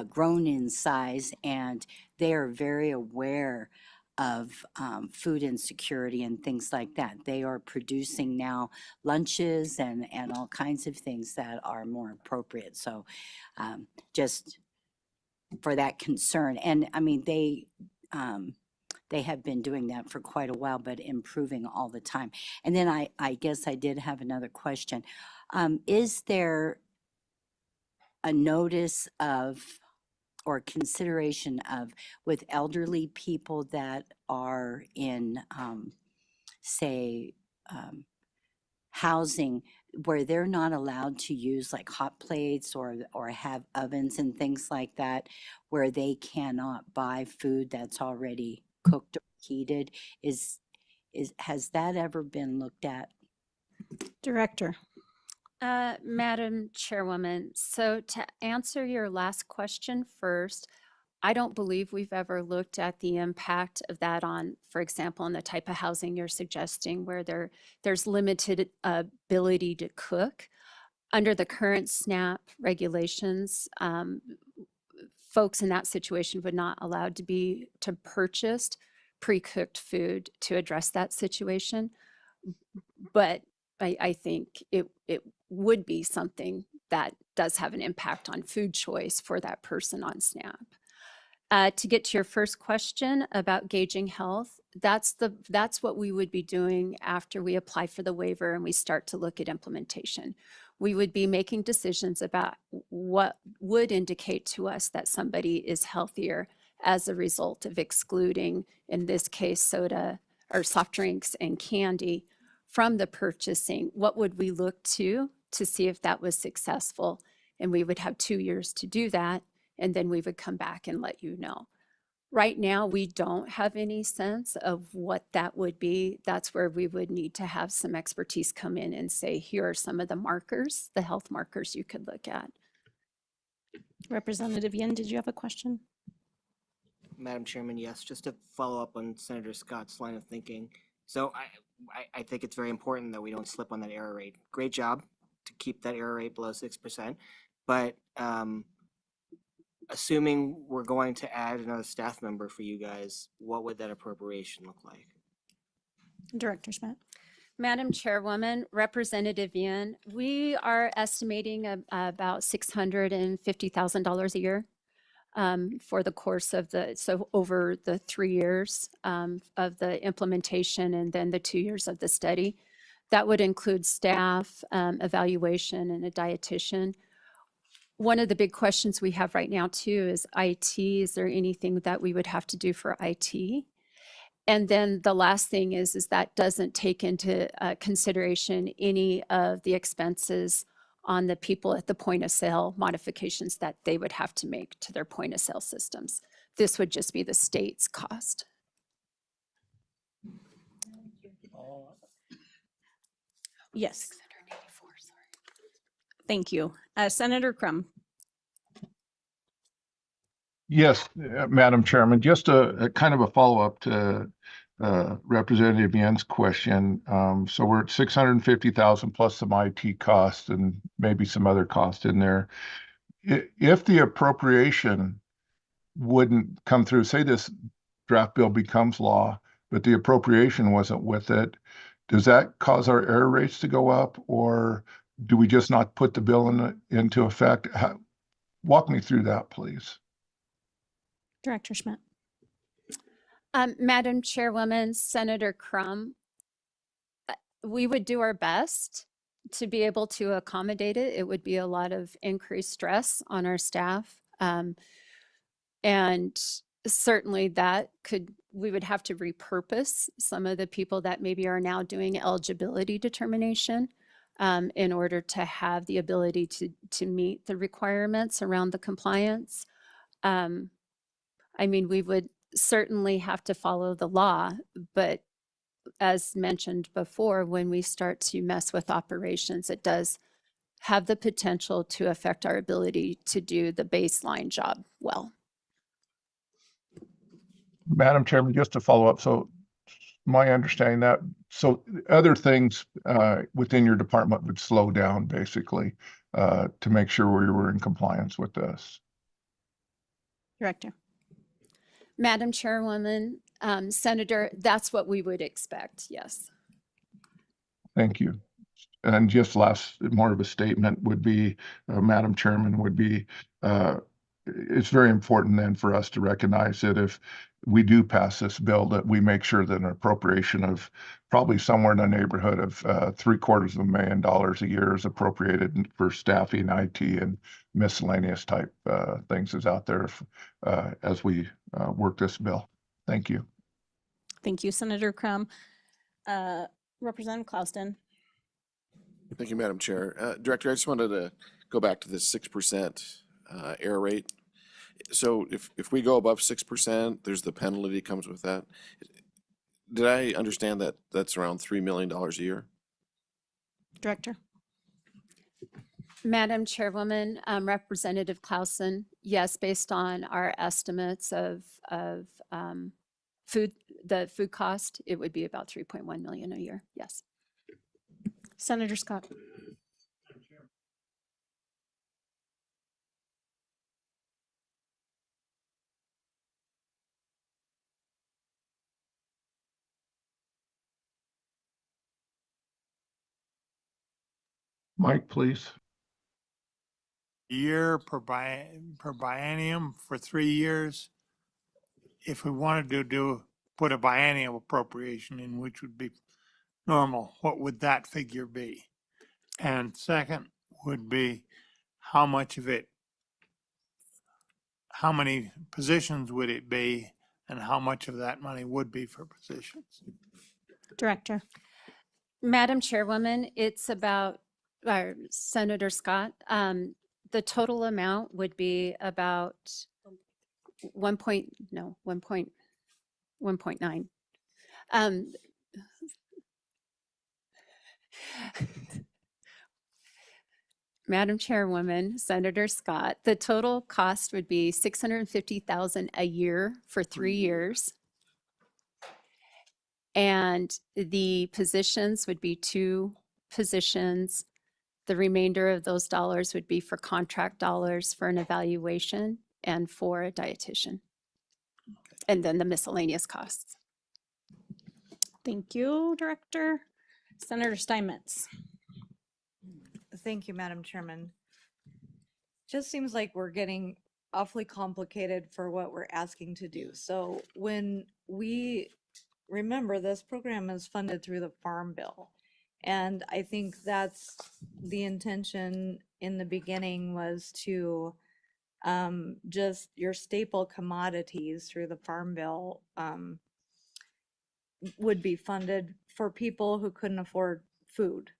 grown in size, and they are very aware of food insecurity and things like that. They are producing now lunches and all kinds of things that are more appropriate. So just for that concern. And I mean, they have been doing that for quite a while, but improving all the time. And then I guess I did have another question. Is there a notice of or consideration of with elderly people that are in, say, housing where they're not allowed to use like hot plates or have ovens and things like that, where they cannot buy food that's already cooked or heated? Has that ever been looked at? Director. Madam Chairwoman, so to answer your last question first, I don't believe we've ever looked at the impact of that on, for example, on the type of housing you're suggesting where there's limited ability to cook. Under the current SNAP regulations, folks in that situation would not allowed to purchase pre-cooked food to address that situation. But I think it would be something that does have an impact on food choice for that person on SNAP. To get to your first question about gauging health, that's what we would be doing after we apply for the waiver and we start to look at implementation. We would be making decisions about what would indicate to us that somebody is healthier as a result of excluding, in this case, soda or soft drinks and candy from the purchasing. What would we look to see if that was successful? And we would have 2 years to do that, and then we would come back and let you know. Right now, we don't have any sense of what that would be. That's where we would need to have some expertise come in and say, here are some of the markers, the health markers you could look at. Representative Yin, did you have a question? Madam Chairman, yes, just to follow up on Senator Scott's line of thinking. So I think it's very important that we don't slip on that error rate. Great job to keep that error rate below 6%. But assuming we're going to add another staff member for you guys, what would that appropriation look like? Director Schmidt. Madam Chairwoman, Representative Yin, we are estimating about $650,000 a year for the course of so over the 3 years of the implementation and then the 2 years of the study. That would include staff, evaluation, and a dietitian. One of the big questions we have right now too is IT. Is there anything that we would have to do for IT? And then the last thing is that doesn't take into consideration any of the expenses on the people at the point of sale modifications that they would have to make to their point of sale systems. This would just be the state's cost. Yes. Thank you. Senator Crum. Yes, Madam Chairman, just a kind of a follow-up to Representative Yen's question. So we're at 650,000 plus some IT costs and maybe some other costs in there. If the appropriation wouldn't come through, say this draft bill becomes law, but the appropriation wasn't with it, does that cause our error rates to go up, or do we just not put the bill into effect? Walk me through that, please. Director Schmidt. Madam Chairwoman, Senator Crum, we would do our best to be able to accommodate it. It would be a lot of increased stress on our staff. And certainly we would have to repurpose some of the people that maybe are now doing eligibility determination in order to have the ability to meet the requirements around the compliance. I mean, we would certainly have to follow the law, but as mentioned before, when we start to mess with operations, it does have the potential to affect our ability to do the baseline job well. Madam Chairman, just to follow up, so my understanding that, so other things within your department would slow down basically to make sure we were in compliance with this. Director. Madam Chairwoman, Senator, that's what we would expect, yes. Thank you. And just more of a statement would be, Madam Chairman, would be, it's very important then for us to recognize that if we do pass this bill, that we make sure that an appropriation of probably somewhere in the neighborhood of $750,000 a year is appropriated for staffing, IT, and miscellaneous type things is out there as we work this bill. Thank you. Thank you, Senator Crum. Representative Clouston. Thank you, Madam Chair. Director, I just wanted to go back to this 6% error rate. So if we go above 6%, there's the penalty comes with that. Did I understand that that's around $3 million a year? Director. Madam Chairwoman, Representative Clausen, yes, based on our estimates of the food cost, it would be about 3.1 million a year, yes. Senator Scott. Mike, please. Year per biennium for 3 years. If we wanted to put a biennial appropriation in, which would be normal, what would that figure be? And second would be how much of it, how many positions would it be, and how much of that money would be for positions? Director. Madam Chairwoman, it's about, Senator Scott, the total amount would be about 1.9. Madam Chairwoman, Senator Scott, the total cost would be $650,000 a year for 3 years. And the positions would be 2 positions. The remainder of those dollars would be for contract dollars for an evaluation and for a dietitian. And then the miscellaneous costs. Thank you, Director. Senator Steinmetz. Thank you, Madam Chairman. Just seems like we're getting awfully complicated for what we're asking to do. So when we remember, this program is funded through the Farm Bill. And I think that's the intention in the beginning, was to just your staple commodities through the Farm Bill would be funded for people who couldn't afford food.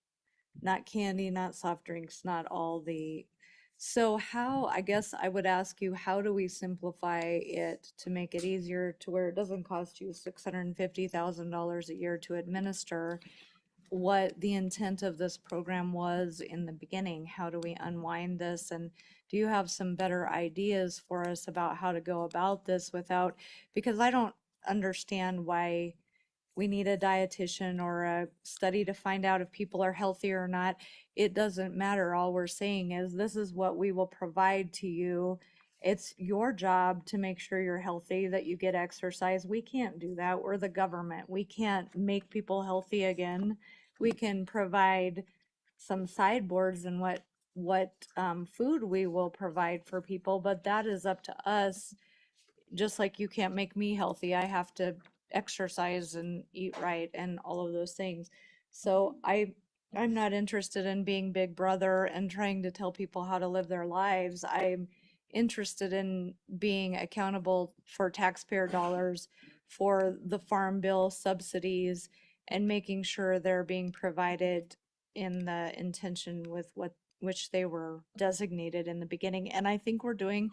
Not candy, not soft drinks, not all the. So how, I guess I would ask you, how do we simplify it to make it easier to where it doesn't cost you $650,000 a year to administer? What the intent of this program was in the beginning? How do we unwind this? And do you have some better ideas for us about how to go about this without, because I don't understand why we need a dietitian or a study to find out if people are healthy or not. It doesn't matter. All we're saying is this is what we will provide to you. It's your job to make sure you're healthy, that you get exercise. We can't do that. We're the government. We can't make people healthy again. We can provide some sideboards and what food we will provide for people, but that is up to us. Just like you can't make me healthy, I have to exercise and eat right and all of those things. So I'm not interested in being Big Brother and trying to tell people how to live their lives. I'm interested in being accountable for taxpayer dollars, for the Farm Bill subsidies, and making sure they're being provided in the intention with which they were designated in the beginning. And I think we're doing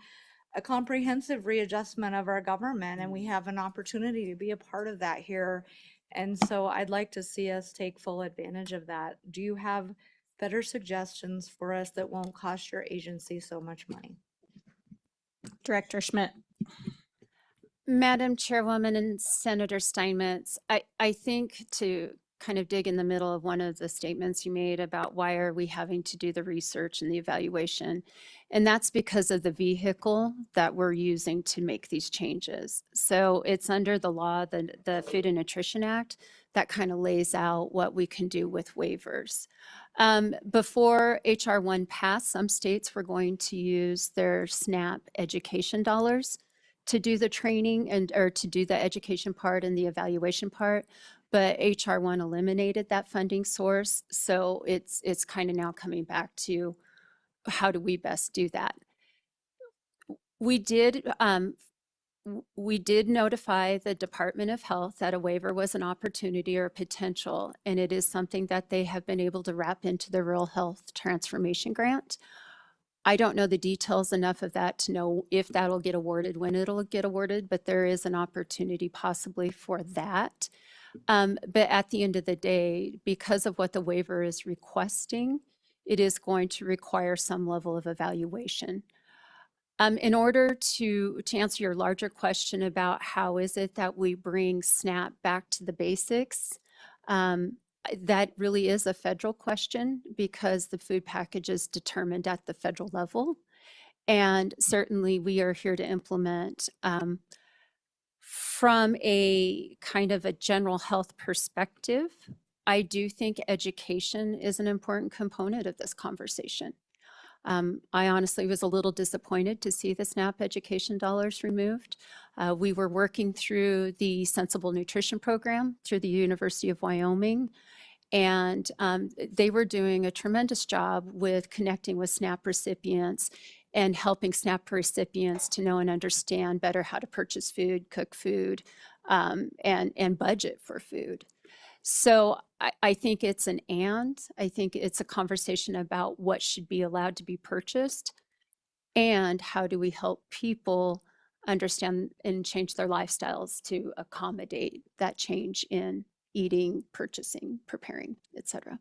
a comprehensive readjustment of our government, and we have an opportunity to be a part of that here. And so I'd like to see us take full advantage of that. Do you have better suggestions for us that won't cost your agency so much money? Director Schmidt. Madam Chairwoman and Senator Steinmetz, I think to kind of dig in the middle of one of the statements you made about why are we having to do the research and the evaluation, and that's because of the vehicle that we're using to make these changes. So it's under the law, the Food and Nutrition Act, that kind of lays out what we can do with waivers. Before HR 1 passed, some states were going to use their SNAP education dollars to do the training or to do the education part and the evaluation part, but HR 1 eliminated that funding source. So it's kind of now coming back to how do we best do that? We did notify the Department of Health that a waiver was an opportunity or a potential, and it is something that they have been able to wrap into the Rural Health Transformation Grant. I don't know the details enough of that to know if that'll get awarded, when it'll get awarded, but there is an opportunity possibly for that. But at the end of the day, because of what the waiver is requesting, it is going to require some level of evaluation. In order to answer your larger question about how is it that we bring SNAP back to the basics, that really is a federal question because the food package is determined at the federal level. And certainly we are here to implement from a kind of a general health perspective. I do think education is an important component of this conversation. I honestly was a little disappointed to see the SNAP education dollars removed. We were working through the Sensible Nutrition Program through the University of Wyoming, and they were doing a tremendous job with connecting with SNAP recipients and helping SNAP recipients to know and understand better how to purchase food, cook food, and budget for food. So I think it's an and. I think it's a conversation about what should be allowed to be purchased and how do we help people understand and change their lifestyles to accommodate that change in eating, purchasing, preparing, et cetera.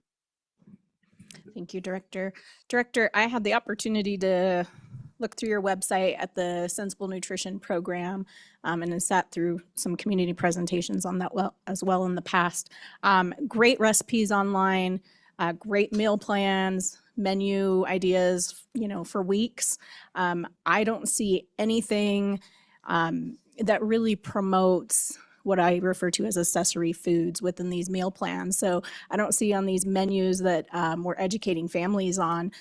Thank you, Director. Director, I had the opportunity to look through your website at the Sensible Nutrition Program and then sat through some community presentations on that as well in the past. Great recipes online, great meal plans, menu ideas, for weeks. I don't see anything that really promotes what I refer to as accessory foods within these meal plans. So I don't see on these menus that we're educating families on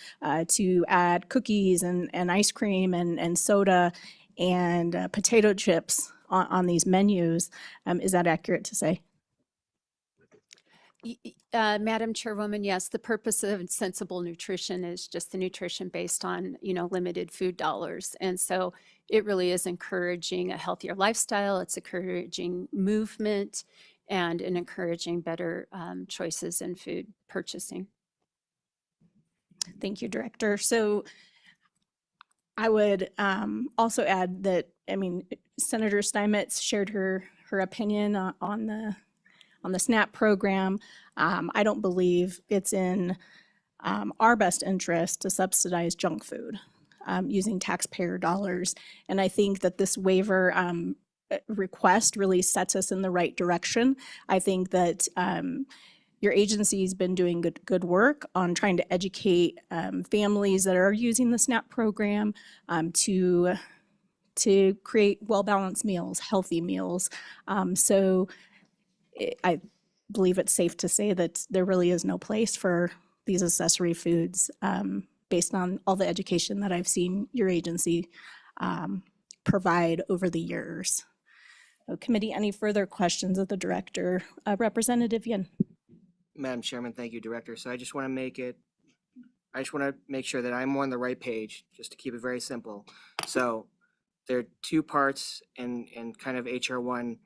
to add cookies and ice cream and soda and potato chips on these menus. Is that accurate to say? Madam Chairwoman, yes, the purpose of sensible nutrition is just the nutrition based on, limited food dollars. And so it really is encouraging a healthier lifestyle. It's encouraging movement and encouraging better choices in food purchasing. Thank you, Director. So I would also add that, Senator Steinmetz shared her opinion on the SNAP program. I don't believe it's in our best interest to subsidize junk food using taxpayer dollars. And I think that this waiver request really sets us in the right direction. I think that your agency's been doing good work on trying to educate families that are using the SNAP program to create well-balanced meals, healthy meals. I believe it's safe to say that there really is no place for these accessory foods based on all the education that I've seen your agency provide over the years. Committee, any further questions of the Director? Representative Yin. Madam Chairman, thank you, Director. So I just want to make sure that I'm on the right page, just to keep it very simple. So there are two parts and kind of HR 1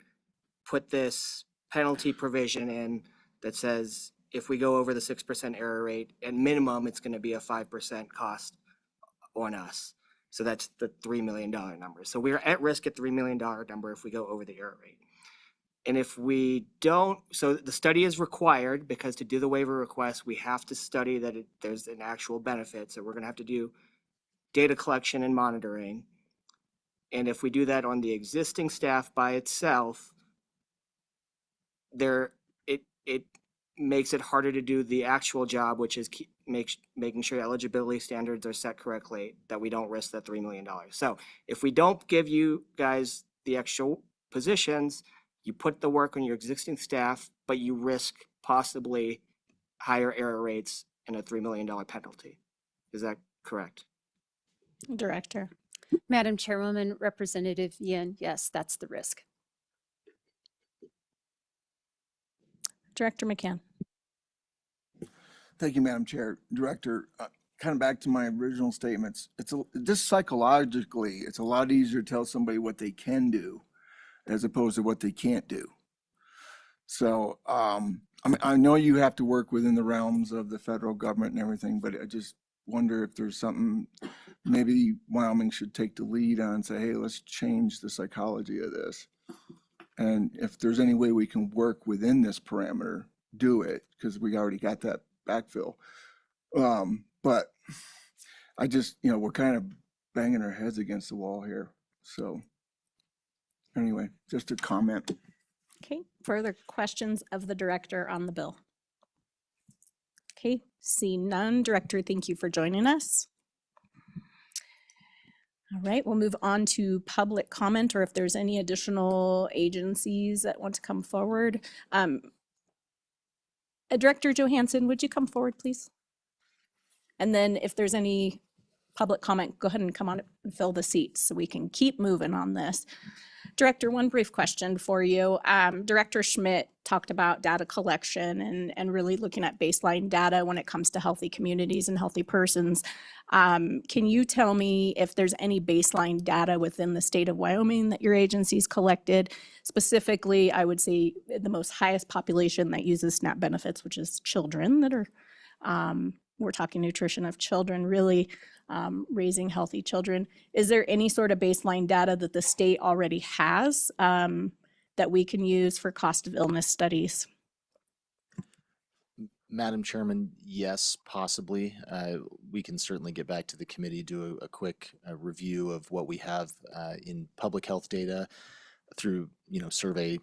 put this penalty provision in that says if we go over the 6% error rate, at minimum, it's going to be a 5% cost on us. So that's the $3 million number. So we're at risk at $3 million number if we go over the error rate. And if we don't, so the study is required because to do the waiver request, we have to study that there's an actual benefit. So we're going to have to do data collection and monitoring. And if we do that on the existing staff by itself, it makes it harder to do the actual job, which is making sure eligibility standards are set correctly, that we don't risk that $3 million. So if we don't give you guys the actual positions, you put the work on your existing staff, but you risk possibly higher error rates and a $3 million penalty. Is that correct? Director. Madam Chairwoman, Representative Yin, yes, that's the risk. Director McCann. Thank you, Madam Chair. Director, kind of back to my original statements, just psychologically, it's a lot easier to tell somebody what they can do as opposed to what they can't do. So, I know you have to work within the realms of the federal government and everything, but I just wonder if there's something maybe Wyoming should take the lead on and say, hey, let's change the psychology of this. And if there's any way we can work within this parameter, do it, because we already got that backfill. But I just, we're kind of banging our heads against the wall here. So anyway, just a comment. Okay, further questions of the Director on the bill? Okay, see none. Director, thank you for joining us. All right, we'll move on to public comment, or if there's any additional agencies that want to come forward. Director Johansson, would you come forward, please? And then if there's any public comment, go ahead and come on and fill the seats so we can keep moving on this. Director, one brief question for you. Director Schmidt talked about data collection and really looking at baseline data when it comes to healthy communities and healthy persons. Can you tell me if there's any baseline data within the state of Wyoming that your agency's collected? Specifically, I would say the most highest population that uses SNAP benefits, which is children that are we're talking nutrition of children, really raising healthy children. Is there any sort of baseline data that the state already has that we can use for cost of illness studies? Madam Chairman, yes, possibly. We can certainly get back to the committee, do a quick review of what we have in public health data through, survey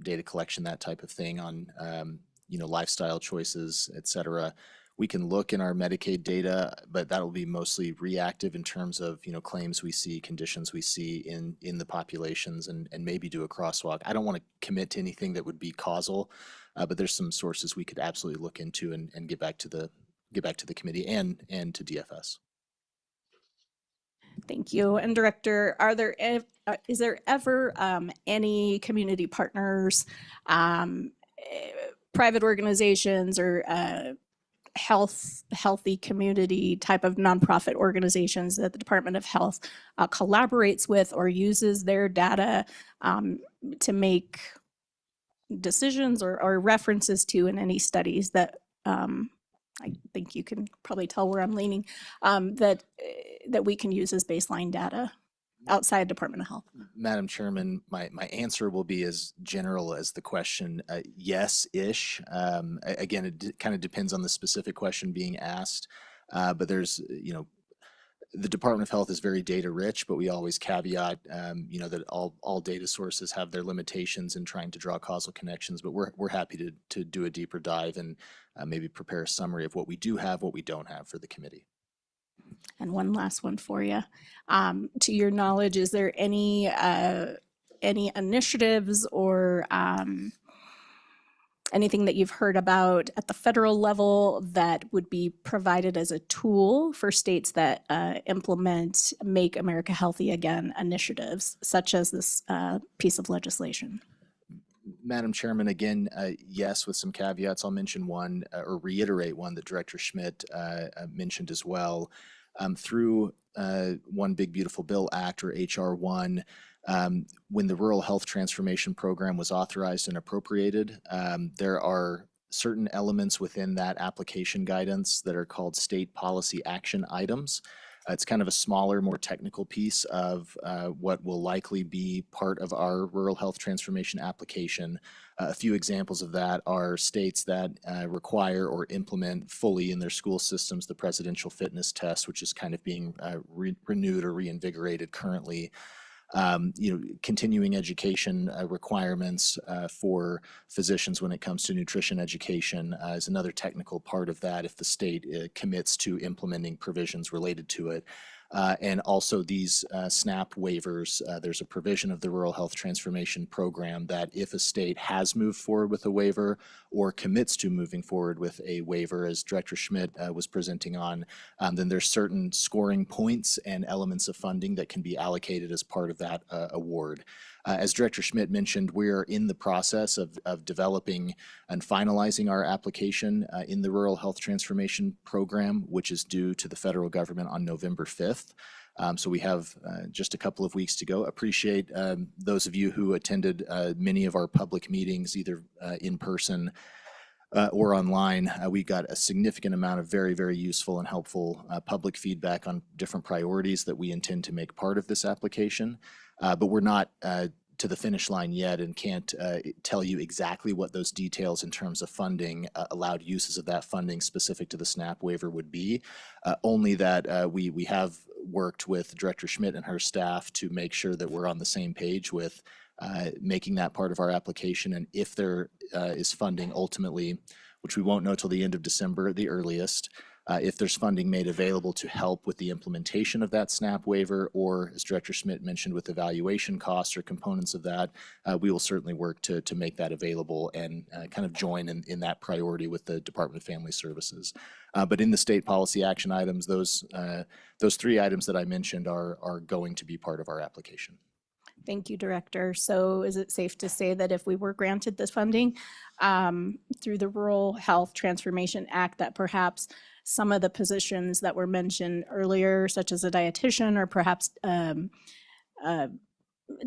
data collection, that type of thing on, lifestyle choices, et cetera. We can look in our Medicaid data, but that'll be mostly reactive in terms of, claims we see, conditions we see in the populations, and maybe do a crosswalk. I don't want to commit to anything that would be causal, but there's some sources we could absolutely look into and get back to the committee and to DFS. Thank you. And Director, is there ever any community partners, private organizations, or healthy community type of nonprofit organizations that the Department of Health collaborates with or uses their data to make decisions or references to in any studies that I think you can probably tell where I'm leaning, that we can use as baseline data outside Department of Health? Madam Chairman, my answer will be as general as the question, yes-ish. Again, it kind of depends on the specific question being asked, but there's, the Department of Health is very data rich, but we always caveat, that all data sources have their limitations in trying to draw causal connections, but we're happy to do a deeper dive and maybe prepare a summary of what we do have, what we don't have for the committee. And one last one for you. To your knowledge, is there any initiatives or anything that you've heard about at the federal level that would be provided as a tool for states that implement Make America Healthy Again initiatives, such as this piece of legislation? Madam Chairman, again, yes, with some caveats. I'll mention one or reiterate one that Director Schmidt mentioned as well. Through One Big Beautiful Bill Act, or HR 1, when the Rural Health Transformation Program was authorized and appropriated, there are certain elements within that application guidance that are called state policy action items. It's kind of a smaller, more technical piece of what will likely be part of our rural health transformation application. A few examples of that are states that require or implement fully in their school systems the presidential fitness test, which is kind of being renewed or reinvigorated currently. Continuing education requirements for physicians when it comes to nutrition education is another technical part of that if the state commits to implementing provisions related to it. And also these SNAP waivers, there's a provision of the Rural Health Transformation Program that if a state has moved forward with a waiver or commits to moving forward with a waiver, as Director Schmidt was presenting on, then there's certain scoring points and elements of funding that can be allocated as part of that award. As Director Schmidt mentioned, we're in the process of developing and finalizing our application in the Rural Health Transformation Program, which is due to the federal government on November 5th. So we have just a couple of weeks to go. Appreciate those of you who attended many of our public meetings, either in person or online. We got a significant amount of very, very useful and helpful public feedback on different priorities that we intend to make part of this application. But we're not to the finish line yet and can't tell you exactly what those details in terms of funding, allowed uses of that funding specific to the SNAP waiver would be. Only that we have worked with Director Schmidt and her staff to make sure that we're on the same page with making that part of our application. And if there is funding ultimately, which we won't know till the end of December at the earliest, if there's funding made available to help with the implementation of that SNAP waiver, or as Director Schmidt mentioned, with evaluation costs or components of that, we will certainly work to make that available and kind of join in that priority with the Department of Family Services. But in the state policy action items, those three items that I mentioned are going to be part of our application. Thank you, Director. So is it safe to say that if we were granted this funding through the Rural Health Transformation Act, that perhaps some of the positions that were mentioned earlier, such as a dietitian or perhaps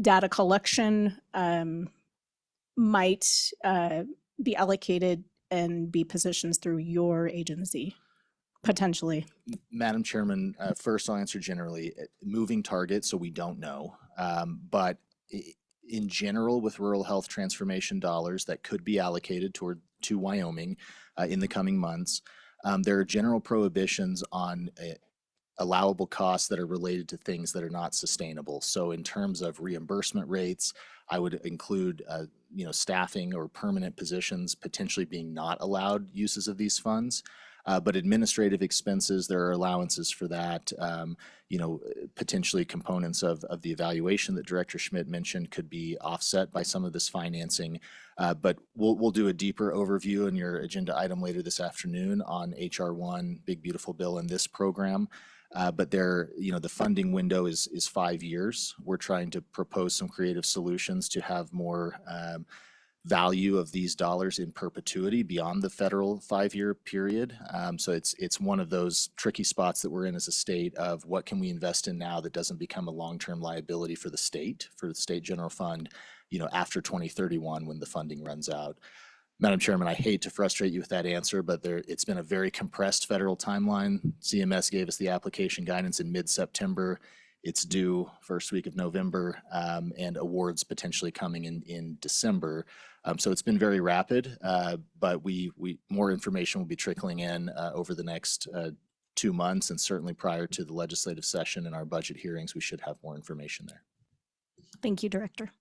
data collection, might be allocated and be positions through your agency? potentially? Madam Chairman, first I'll answer generally. Moving target, so we don't know. But in general, with rural health transformation dollars that could be allocated to Wyoming in the coming months, there are general prohibitions on allowable costs that are related to things that are not sustainable. So in terms of reimbursement rates, I would include staffing or permanent positions potentially being not allowed uses of these funds. But administrative expenses, there are allowances for that. Potentially components of the evaluation that Director Schmidt mentioned could be offset by some of this financing. But we'll do a deeper overview in your agenda item later this afternoon on HR 1, Big Beautiful Bill, and this program. But the funding window is 5 years. We're trying to propose some creative solutions to have more value of these dollars in perpetuity beyond the federal 5-year period. So it's one of those tricky spots that we're in as a state of what can we invest in now that doesn't become a long-term liability for the state general fund, after 2031 when the funding runs out. Madam Chairman, I hate to frustrate you with that answer, but it's been a very compressed federal timeline. CMS gave us the application guidance in mid-September. It's due first week of November, and awards potentially coming in December. So it's been very rapid, but more information will be trickling in over the next 2 months, and certainly prior to the legislative session and our budget hearings, we should have more information there. Thank you, Director.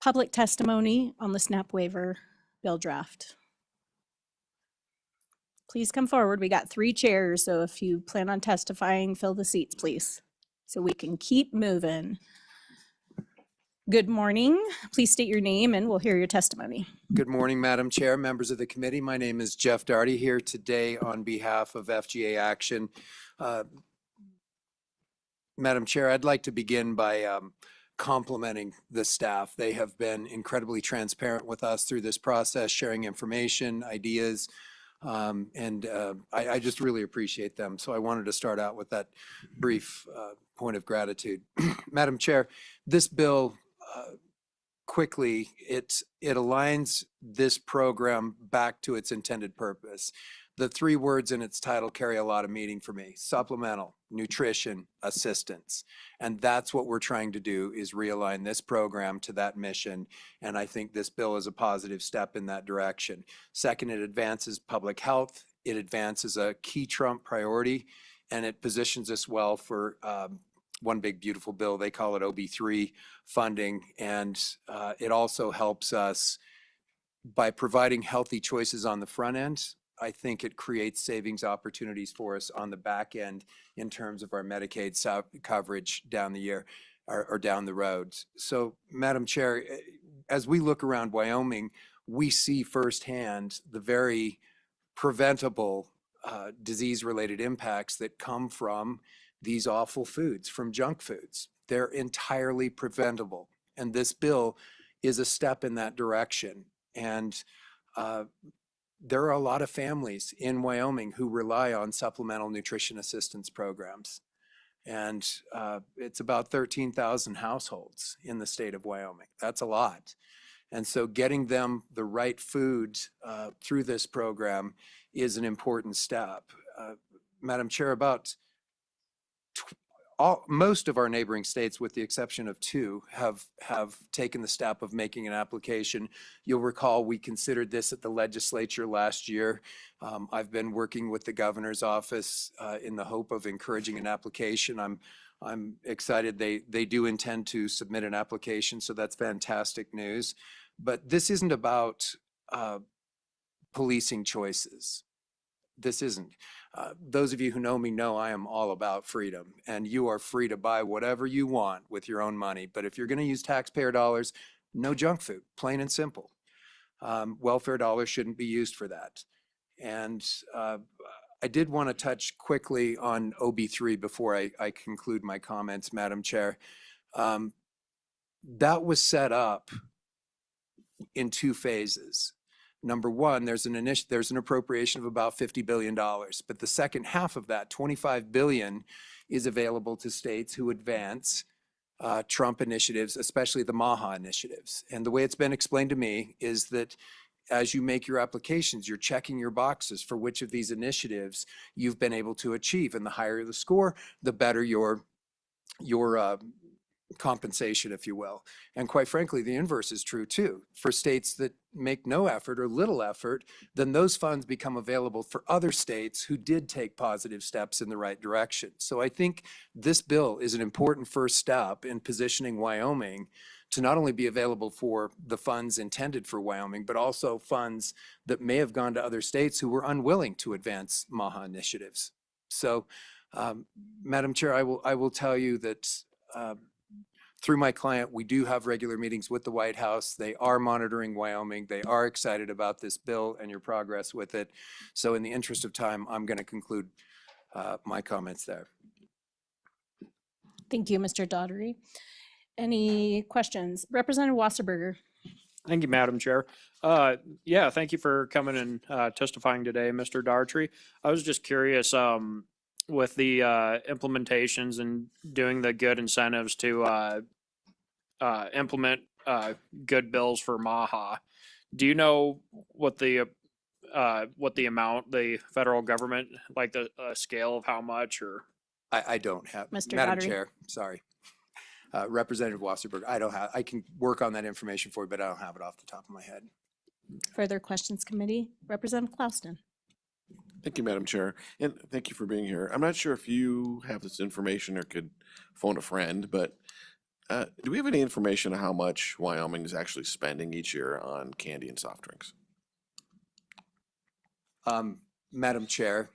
Public testimony on the SNAP waiver bill draft. Please come forward. We got 3 chairs, so if you plan on testifying, fill the seats, please, so we can keep moving. Good morning. Please state your name and we'll hear your testimony. Good morning, Madam Chair, members of the committee. My name is Jeff Darty here today on behalf of FGA Action. Madam Chair, I'd like to begin by complimenting the staff. They have been incredibly transparent with us through this process, sharing information, ideas, and I just really appreciate them. So I wanted to start out with that brief point of gratitude. Madam Chair, this bill quickly, it aligns this program back to its intended purpose. The 3 words in its title carry a lot of meaning for me: supplemental, nutrition, assistance. And that's what we're trying to do, is realign this program to that mission. And I think this bill is a positive step in that direction. Second, it advances public health. It advances a key Trump priority, and it positions us well for One Big Beautiful Bill. They call it OB3 funding. And it also helps us by providing healthy choices on the front end. I think it creates savings opportunities for us on the back end in terms of our Medicaid coverage down the year or down the road. So, Madam Chair, as we look around Wyoming, we see firsthand the very preventable disease-related impacts that come from these awful foods, from junk foods. They're entirely preventable. And this bill is a step in that direction. And there are a lot of families in Wyoming who rely on supplemental nutrition assistance programs. And it's about 13,000 households in the state of Wyoming. That's a lot. And so getting them the right food through this program is an important step. Madam Chair, most of our neighboring states, with the exception of 2, have taken the step of making an application. You'll recall we considered this at the legislature last year. I've been working with the governor's office in the hope of encouraging an application. I'm excited they do intend to submit an application, so that's fantastic news. But this isn't about policing choices. This isn't. Those of you who know me know I am all about freedom, and you are free to buy whatever you want with your own money. But if you're going to use taxpayer dollars, no junk food, plain and simple. Welfare dollars shouldn't be used for that. And I did want to touch quickly on OB3 before I conclude my comments, Madam Chair. That was set up in 2 phases. Number 1, there's an appropriation of about $50 billion, but the second half of that, $25 billion, is available to states who advance Trump initiatives, especially the MAHA initiatives. And the way it's been explained to me is that as you make your applications, you're checking your boxes for which of these initiatives you've been able to achieve. And the higher the score, the better your compensation, if you will. And quite frankly, the inverse is true too. For states that make no effort or little effort, then those funds become available for other states who did take positive steps in the right direction. So I think this bill is an important first step in positioning Wyoming to not only be available for the funds intended for Wyoming, but also funds that may have gone to other states who were unwilling to advance MAHA initiatives. So, Madam Chair, I will tell you that through my client, we do have regular meetings with the White House. They are monitoring Wyoming. They are excited about this bill and your progress with it. So in the interest of time, I'm going to conclude my comments there. Thank you, Mr. Daugherty. Any questions? Representative Wasserberger. Thank you, Madam Chair. Yeah, thank you for coming and testifying today, Mr. Daugherty. I was just curious, with the implementations and doing the good incentives to implement good bills for MAHA. Do you know what the amount the federal government, like the scale of how much, or? I don't have, Mr. Madam Daugherty. Chair, sorry. Representative Wasserberg, I can work on that information for you, but I don't have it off the top of my head. Further questions, committee? Representative Klauston. Thank you, Madam Chair, and thank you for being here. I'm not sure if you have this information or could phone a friend, but do we have any information on how much Wyoming is actually spending each year on candy and soft drinks? Madam Chair,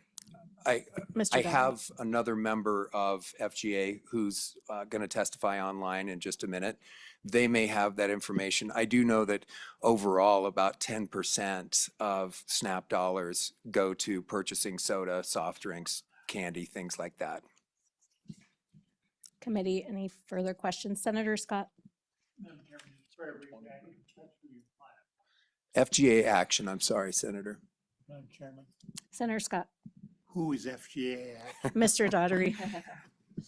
I Daugherty. have another member of FGA who's going to testify online in just a minute. They may have that information. I do know that overall about 10% of SNAP dollars go to purchasing soda, soft drinks, candy, things like that. Committee, any further questions? Senator Scott. FGA action, I'm sorry, Senator. Madam Chairman, Senator Scott. who is FGA? Mr. Daugherty.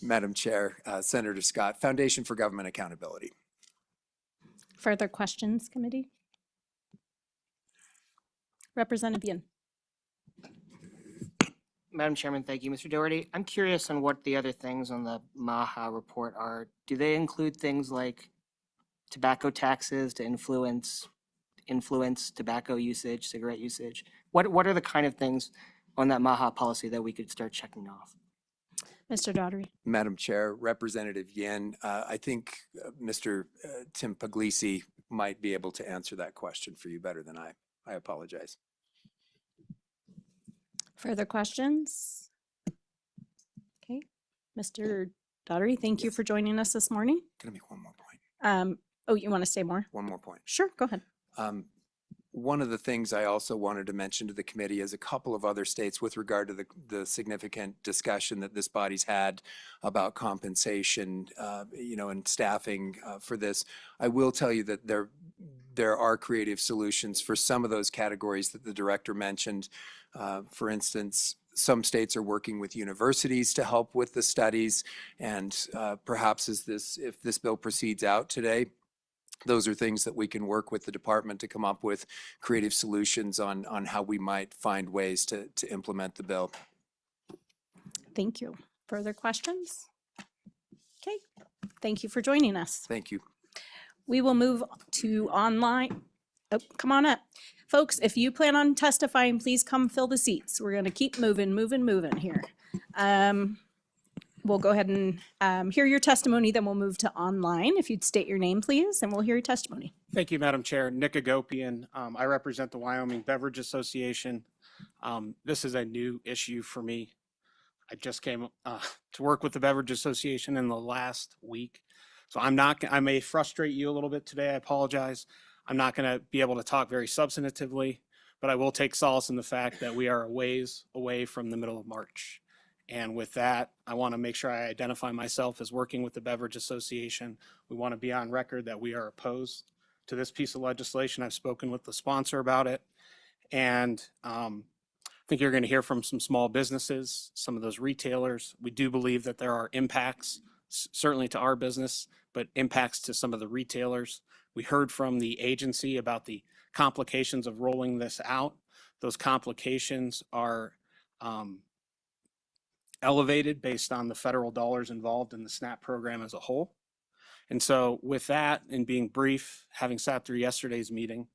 Madam Chair, Senator Scott, Foundation for Government Accountability. Further questions, committee? Representative Yin. Madam Chairman, thank you. Mr. Doherty, I'm curious on what the other things on the MAHA report are. Do they include things like tobacco taxes to influence tobacco usage, cigarette usage? What are the kind of things on that MAHA policy that we could start checking off? Mr. Daugherty. Madam Chair, Representative Yin, I think Mr. Tim Puglisi might be able to answer that question for you better than I. I apologize. Further questions? Okay, Mr. Daugherty, thank you for joining us this morning. Can I make one more point? Oh, you want to say more? One more point. Sure, go ahead. One of the things I also wanted to mention to the committee is a couple of other states with regard to the significant discussion that this body's had about compensation, and staffing for this. I will tell you that there are creative solutions for some of those categories that the director mentioned. For instance, some states are working with universities to help with the studies, and perhaps if this bill proceeds out today, those are things that we can work with the department to come up with creative solutions on how we might find ways to implement the bill. Thank you. Further questions? Okay, thank you for joining us. Thank you. We will move to online. Oh, come on up. Folks, if you plan on testifying, please come fill the seats. We're going to keep moving here. We'll go ahead and hear your testimony, then we'll move to online. If you'd state your name, please, and we'll hear your testimony. Thank you, Madam Chair. Nick Agopian. I represent the Wyoming Beverage Association. This is a new issue for me. I just came to work with the Beverage Association in the last week. So I may frustrate you a little bit today. I apologize. I'm not going to be able to talk very substantively, but I will take solace in the fact that we are a ways away from the middle of March. And with that, I want to make sure I identify myself as working with the Beverage Association. We want to be on record that we are opposed to this piece of legislation. I've spoken with the sponsor about it. And I think you're going to hear from some small businesses, some of those retailers. We do believe that there are impacts, certainly to our business, but impacts to some of the retailers We heard from the agency about the complications of rolling this out. Those complications are elevated based on the federal dollars involved in the SNAP program as a whole. And so with that, and being brief, having sat through yesterday's meeting,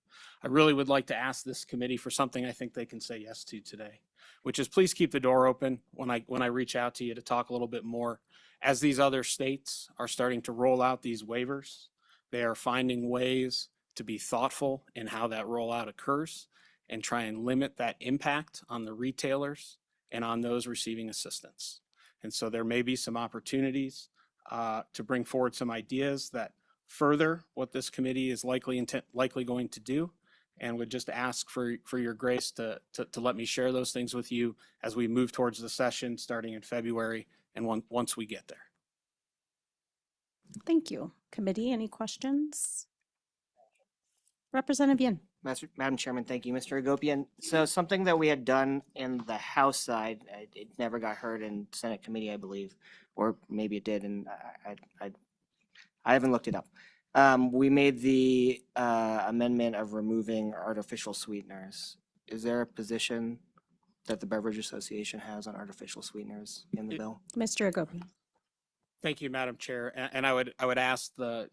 I really would like to ask this committee for something I think they can say yes to today, which is please keep the door open when I reach out to you to talk a little bit more. As these other states are starting to roll out these waivers, they are finding ways to be thoughtful in how that rollout occurs and try and limit that impact on the retailers and on those receiving assistance. And so there may be some opportunities to bring forward some ideas that further what this committee is likely going to do, and would just ask for your grace to let me share those things with you as we move towards the session starting in February and once we get there. Thank you. Committee, any questions? Representative Yin. Madam Chairman, thank you. Mr. Agopian, so something that we had done in the House side, it never got heard in Senate committee, I believe, or maybe it did, and I haven't looked it up. We made the amendment of removing artificial sweeteners. Is there a position that the Beverage Association has on artificial sweeteners in the bill? Mr. Agopian. Thank you, Madam Chair. And I would ask the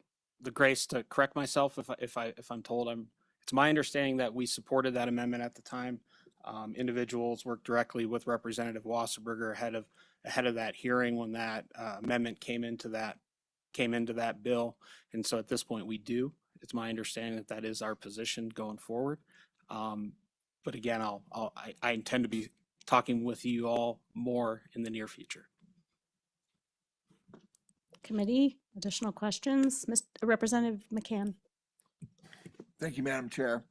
grace to correct myself if I'm told it's my understanding that we supported that amendment at the time. Individuals worked directly with Representative Wasserberger ahead of that hearing when that amendment came into that bill. And so at this point we do. It's my understanding that is our position going forward. But again, I intend to be talking with you all more in the near future. Committee, additional questions? Representative McCann. Thank you, Madam Chair.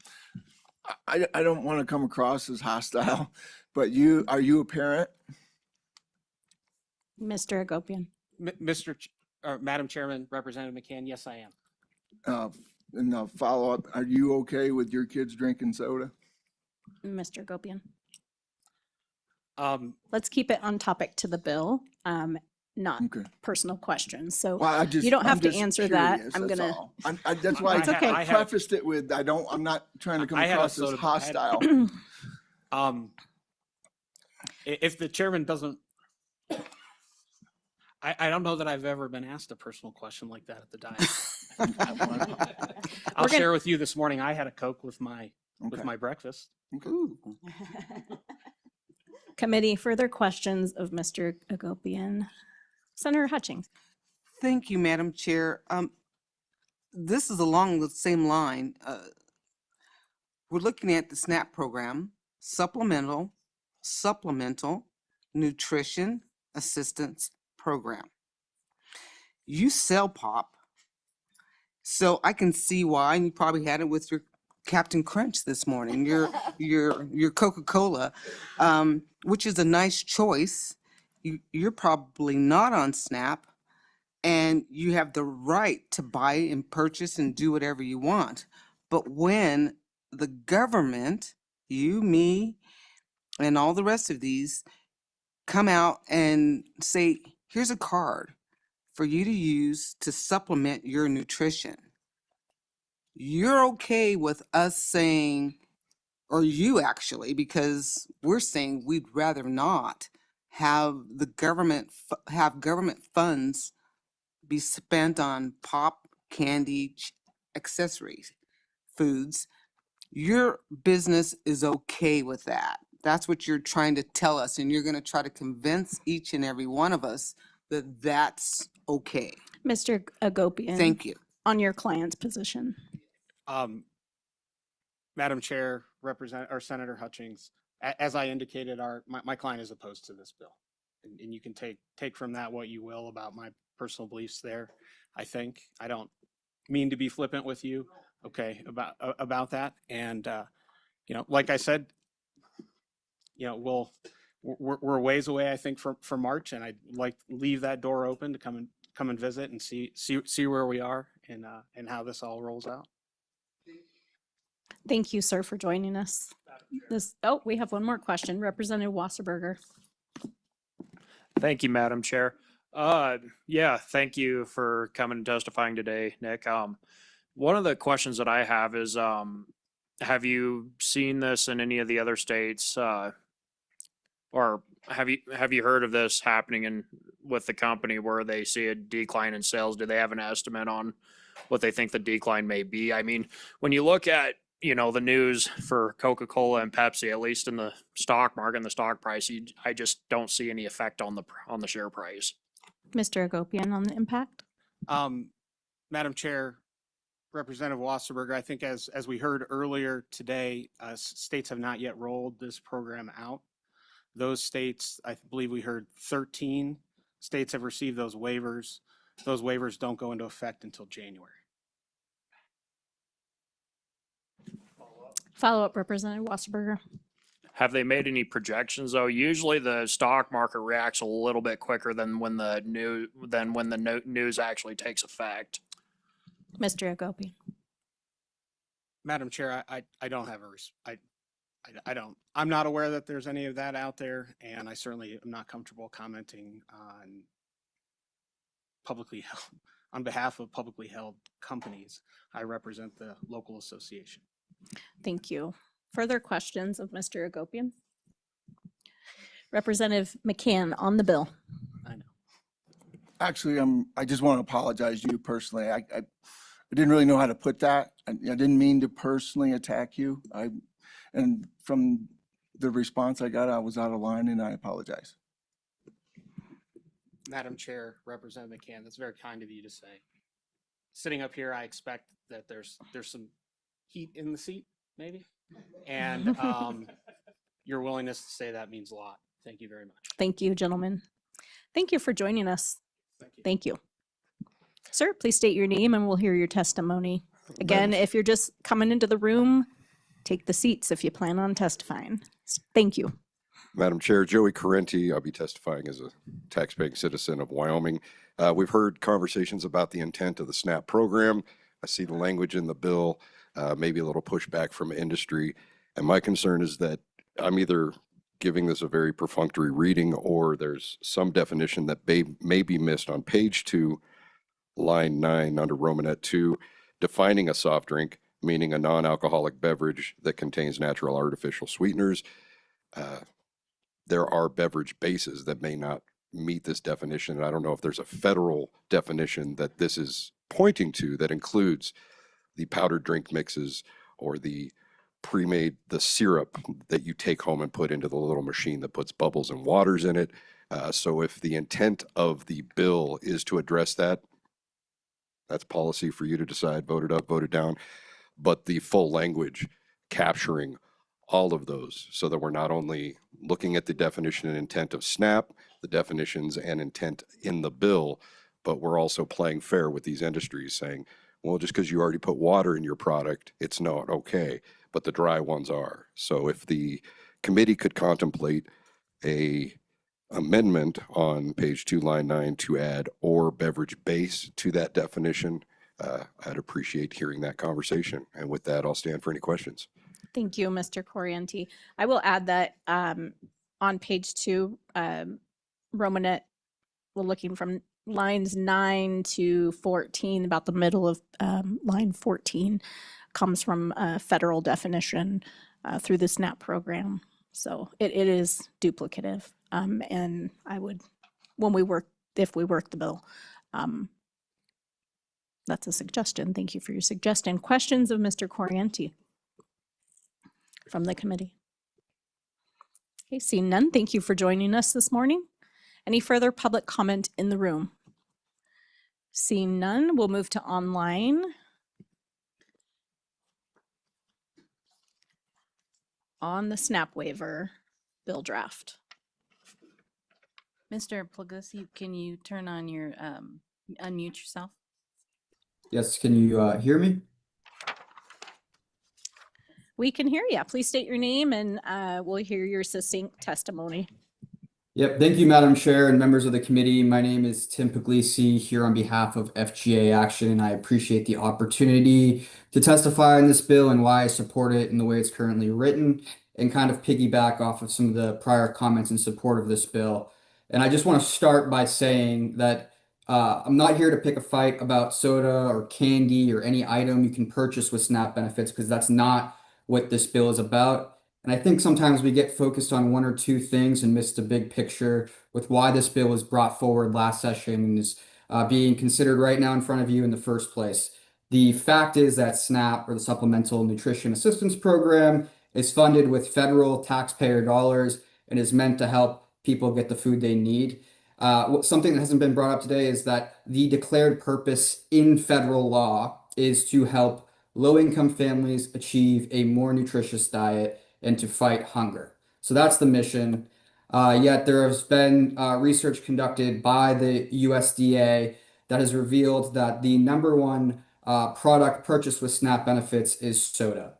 I don't want to come across as hostile, but are you a parent? Mr. Agopian. Madam Chairman, Representative McCann, yes, I am. And a follow-up, are you okay with your kids drinking soda? Mr. Agopian. Um, Let's keep it on topic to the bill, not Okay. personal questions. So Well, you don't have I'm to just answer that. curious, I'm that's gonna. all. That's why It's okay. I prefaced it with, I'm not trying to come I had a across as soda- hostile. If the chairman doesn't, I don't know that I've ever been asked a personal question like that at the dais. I'll share with you this morning, I had a Coke with my breakfast. Committee, further questions of Mr. Agopian? Senator Hutchings. Thank you, Madam Chair. This is along the same line. We're looking at the SNAP program, supplemental nutrition assistance program. You sell pop, so I can see why, and you probably had it with your Captain Crunch this morning, your Coca-Cola, which is a nice choice. You're probably not on SNAP, and you have the right to buy and purchase and do whatever you want. But when the government, you, me, and all the rest of these come out and say, here's a card for you to use to supplement your nutrition, you're okay with us saying, or you actually, because we're saying we'd rather not have the government funds be spent on pop, candy, accessories, foods. Your business is okay with that. That's what you're trying to tell us, and you're going to try to convince each and every one of us that that's okay. Mr. Agopian. Thank you. On your client's position. Madam Chair, Senator Hutchings, as I indicated, my client is opposed to this bill. And you can take from that what you will about my personal beliefs there. I think I don't mean to be flippant with you, okay, about that. And like I said, we're ways away, I think, from March, and I'd like to leave that door open to come and visit and see where we are and how this all rolls out. Thank you, sir, for joining us. We have one more question. Representative Wasserberger. Thank you, Madam Chair. Yeah, thank you for coming and testifying today, Nick. One of the questions that I have is, have you seen this in any of the other states? Or have you heard of this happening with the company where they see a decline in sales? Do they have an estimate on what they think the decline may be? I mean, when you look at, the news for Coca-Cola and Pepsi, at least in the stock market and the stock price, I just don't see any effect on the share price. Mr. Agopian on the impact? Madam Chair, Representative Wasserberger, I think as we heard earlier today, states have not yet rolled this program out. Those states, I believe we heard 13 states have received those waivers. Those waivers don't go into effect until January. Follow-up, Representative Wasserberger. Have they made any projections though? Usually the stock market reacts a little bit quicker than when the news actually takes effect. Mr. Agopian? Madam Chair, I don't have I'm not aware that there's any of that out there, and I certainly am not comfortable commenting on on behalf of publicly held companies. I represent the local association. Thank you. Further questions of Mr. Agopian? Representative McCann on the bill. Actually, I just want to apologize to you personally. I didn't really know how to put that. I didn't mean to personally attack you. And from the response I got, I was out of line, and I apologize. Madam Chair, Representative McCann, that's very kind of you to say. Sitting up here, I expect that there's some heat in the seat, maybe, and your willingness to say that means a lot. Thank you very much. Thank you, gentlemen. Thank you for joining us. Thank you. Sir, please state your name and we'll hear your testimony. Again, if you're just coming into the room, take the seats if you plan on testifying. Thank you. Madam Chair, Joey Correnti, I'll be testifying as a taxpaying citizen of Wyoming. We've heard conversations about the intent of the SNAP program. I see the language in the bill, maybe a little pushback from industry. And my concern is that I'm either giving this a very perfunctory reading or there's some definition that may be missed on page 2, line 9 under Romanet 2, defining a soft drink, meaning a non-alcoholic beverage that contains natural artificial sweeteners. There are beverage bases that may not meet this definition. And I don't know if there's a federal definition that this is pointing to that includes the powdered drink mixes or the pre-made, the syrup that you take home and put into the little machine that puts bubbles and waters in it. So if the intent of the bill is to address that, that's policy for you to decide, voted up, voted down. But the full language capturing all of those so that we're not only looking at the definition and intent of SNAP, the definitions and intent in the bill, but we're also playing fair with these industries saying, well, just because you already put water in your product, it's not okay, but the dry ones are. So if the committee could contemplate a amendment on page 2, line 9 to add or beverage base to that definition, I'd appreciate hearing that conversation. And with that, I'll stand for any questions. Thank you, Mr. Corrienti. I will add that on page 2, Romanet, we're looking from lines 9 to 14, about the middle of line 14, comes from a federal definition through the SNAP program. So it is duplicative. And I would, if we work the bill, that's a suggestion. Thank you for your suggestion. Questions of Mr. Corrienti from the committee? Okay, seeing none, thank you for joining us this morning. Any further public comment in the room? Seeing none, we'll move to online. On the SNAP waiver bill draft. Mr. Plagusi, can you turn on your, unmute yourself? Yes, can you hear me? We can hear you. Please state your name and we'll hear your succinct testimony. Yep, thank you, Madam Chair and members of the committee. My name is Tim Puglisi here on behalf of FGA Action, and I appreciate the opportunity to testify on this bill and why I support it in the way it's currently written, and kind of piggyback off of some of the prior comments in support of this bill. And I just want to start by saying that I'm not here to pick a fight about soda or candy or any item you can purchase with SNAP benefits because that's not what this bill is about. And I think sometimes we get focused on one or two things and miss the big picture with why this bill was brought forward last session and is being considered right now in front of you in the first place. The fact is that SNAP, or the Supplemental Nutrition Assistance Program, is funded with federal taxpayer dollars and is meant to help people get the food they need. Something that hasn't been brought up today is that the declared purpose in federal law is to help low-income families achieve a more nutritious diet and to fight hunger. So that's the mission. Yet there has been research conducted by the USDA that has revealed that the number one product purchased with SNAP benefits is soda.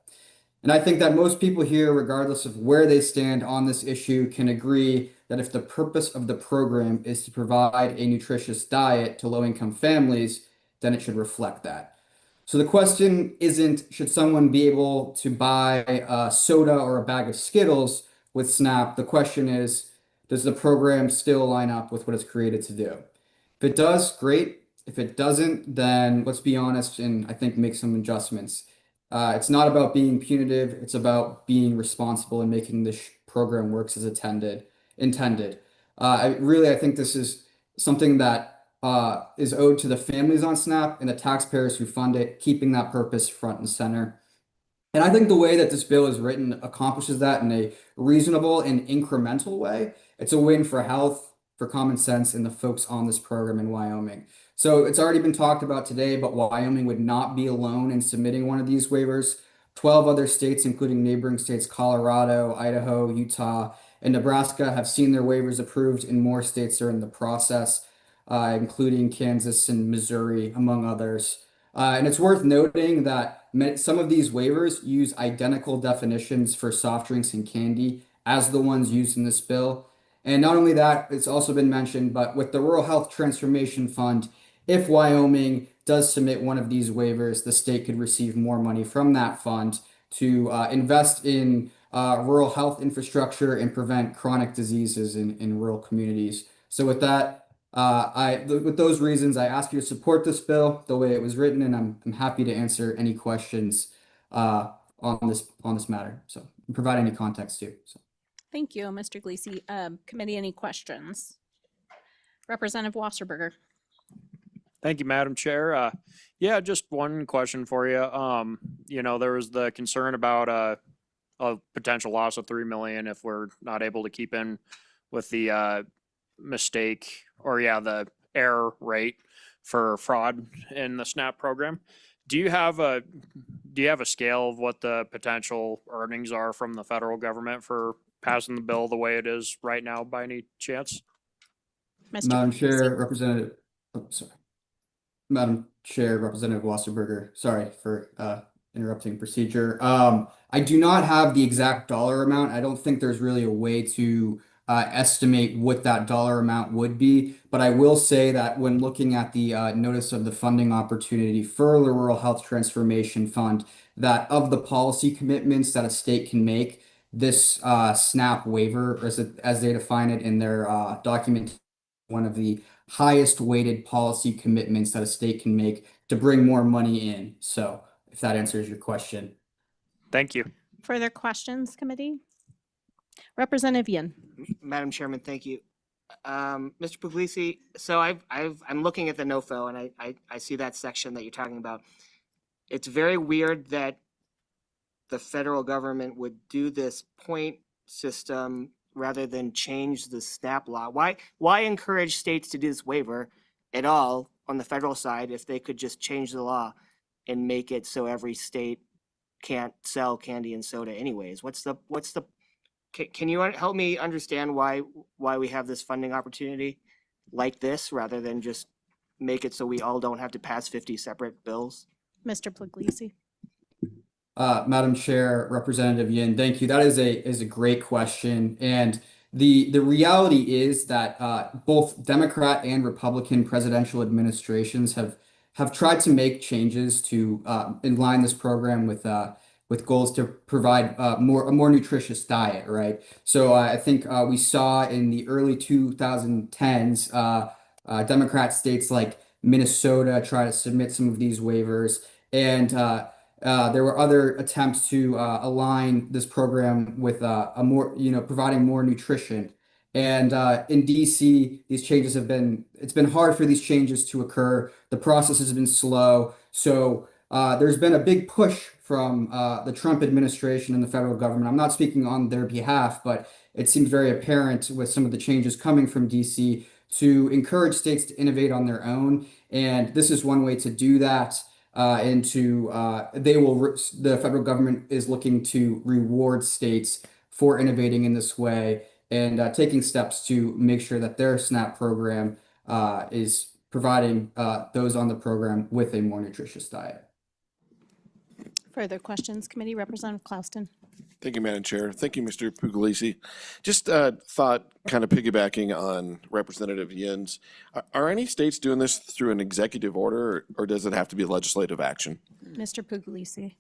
And I think that most people here, regardless of where they stand on this issue, can agree that if the purpose of the program is to provide a nutritious diet to low-income families, then it should reflect that. So the question isn't, should someone be able to buy a soda or a bag of Skittles with SNAP? The question is, does the program still line up with what it's created to do? If it does, great. If it doesn't, then let's be honest and I think make some adjustments. It's not about being punitive. It's about being responsible and making this program works as intended. I think this is something that is owed to the families on SNAP and the taxpayers who fund it, keeping that purpose front and center. And I think the way that this bill is written accomplishes that in a reasonable and incremental way. It's a win for health, for common sense, and the folks on this program in Wyoming. So it's already been talked about today, but Wyoming would not be alone in submitting one of these waivers. 12 other states, including neighboring states Colorado, Idaho, Utah, and Nebraska, have seen their waivers approved, and more states are in the process, including Kansas and Missouri, among others. And it's worth noting that some of these waivers use identical definitions for soft drinks and candy as the ones used in this bill. And not only that, it's also been mentioned, but with the Rural Health Transformation Fund, if Wyoming does submit one of these waivers, the state could receive more money from that fund to invest in rural health infrastructure and prevent chronic diseases in rural communities. So with that, with those reasons, I ask you to support this bill the way it was written, and I'm happy to answer any questions on this matter. So provide any context too. So. Thank you, Mr. Gleason. Committee, any questions? Representative Wasserberger. Thank you, Madam Chair. Yeah, just one question for you. There was the concern about a potential loss of 3 million if we're not able to keep in with the the error rate for fraud in the SNAP program. Do you have a scale of what the potential earnings are from the federal government for passing the bill the way it is right now by any chance? Madam Chair, Madam Chair, Representative Wasserberger, sorry for interrupting procedure. I do not have the exact dollar amount. I don't think there's really a way to estimate what that dollar amount would be, but I will say that when looking at the notice of the funding opportunity for the Rural Health Transformation Fund, that of the policy commitments that a state can make, this SNAP waiver, as they define it in their document, one of the highest weighted policy commitments that a state can make to bring more money in. So if that answers your question. Thank you. Further questions, committee? Representative Yin. Madam Chairman, thank you. Mr. Puglisi, so I'm looking at the NOFO and I see that section that you're talking about. It's very weird that the federal government would do this point system rather than change the SNAP law. Why encourage states to do this waiver at all on the federal side if they could just change the law and make it so every state can't sell candy and soda anyways? Can you help me understand why we have this funding opportunity like this rather than just make it so we all don't have to pass 50 separate bills? Mr. Puglisi. Madam Chair, Representative Yin, thank you. That is a great question. And the reality is that both Democrat and Republican presidential administrations have tried to make changes to align this program with goals to provide a more nutritious diet, right? So I think we saw in the early 2010s Democrat states like Minnesota try to submit some of these waivers, and there were other attempts to align this program with a more, providing more nutrition. And in DC, these changes it's been hard for these changes to occur. The process has been slow. So there's been a big push from the Trump administration and the federal government. I'm not speaking on their behalf, but it seems very apparent with some of the changes coming from DC to encourage states to innovate on their own. And this is one way to do that. The federal government is looking to reward states for innovating in this way and taking steps to make sure that their SNAP program is providing those on the program with a more nutritious diet. Further questions, Committee Representative Clouston? Thank you, Madam Chair. Thank you, Mr. Puglisi. Just thought, kind of piggybacking on Representative Yens, are any states doing this through an executive order, or does it have to be legislative action? Mr. Puglisi.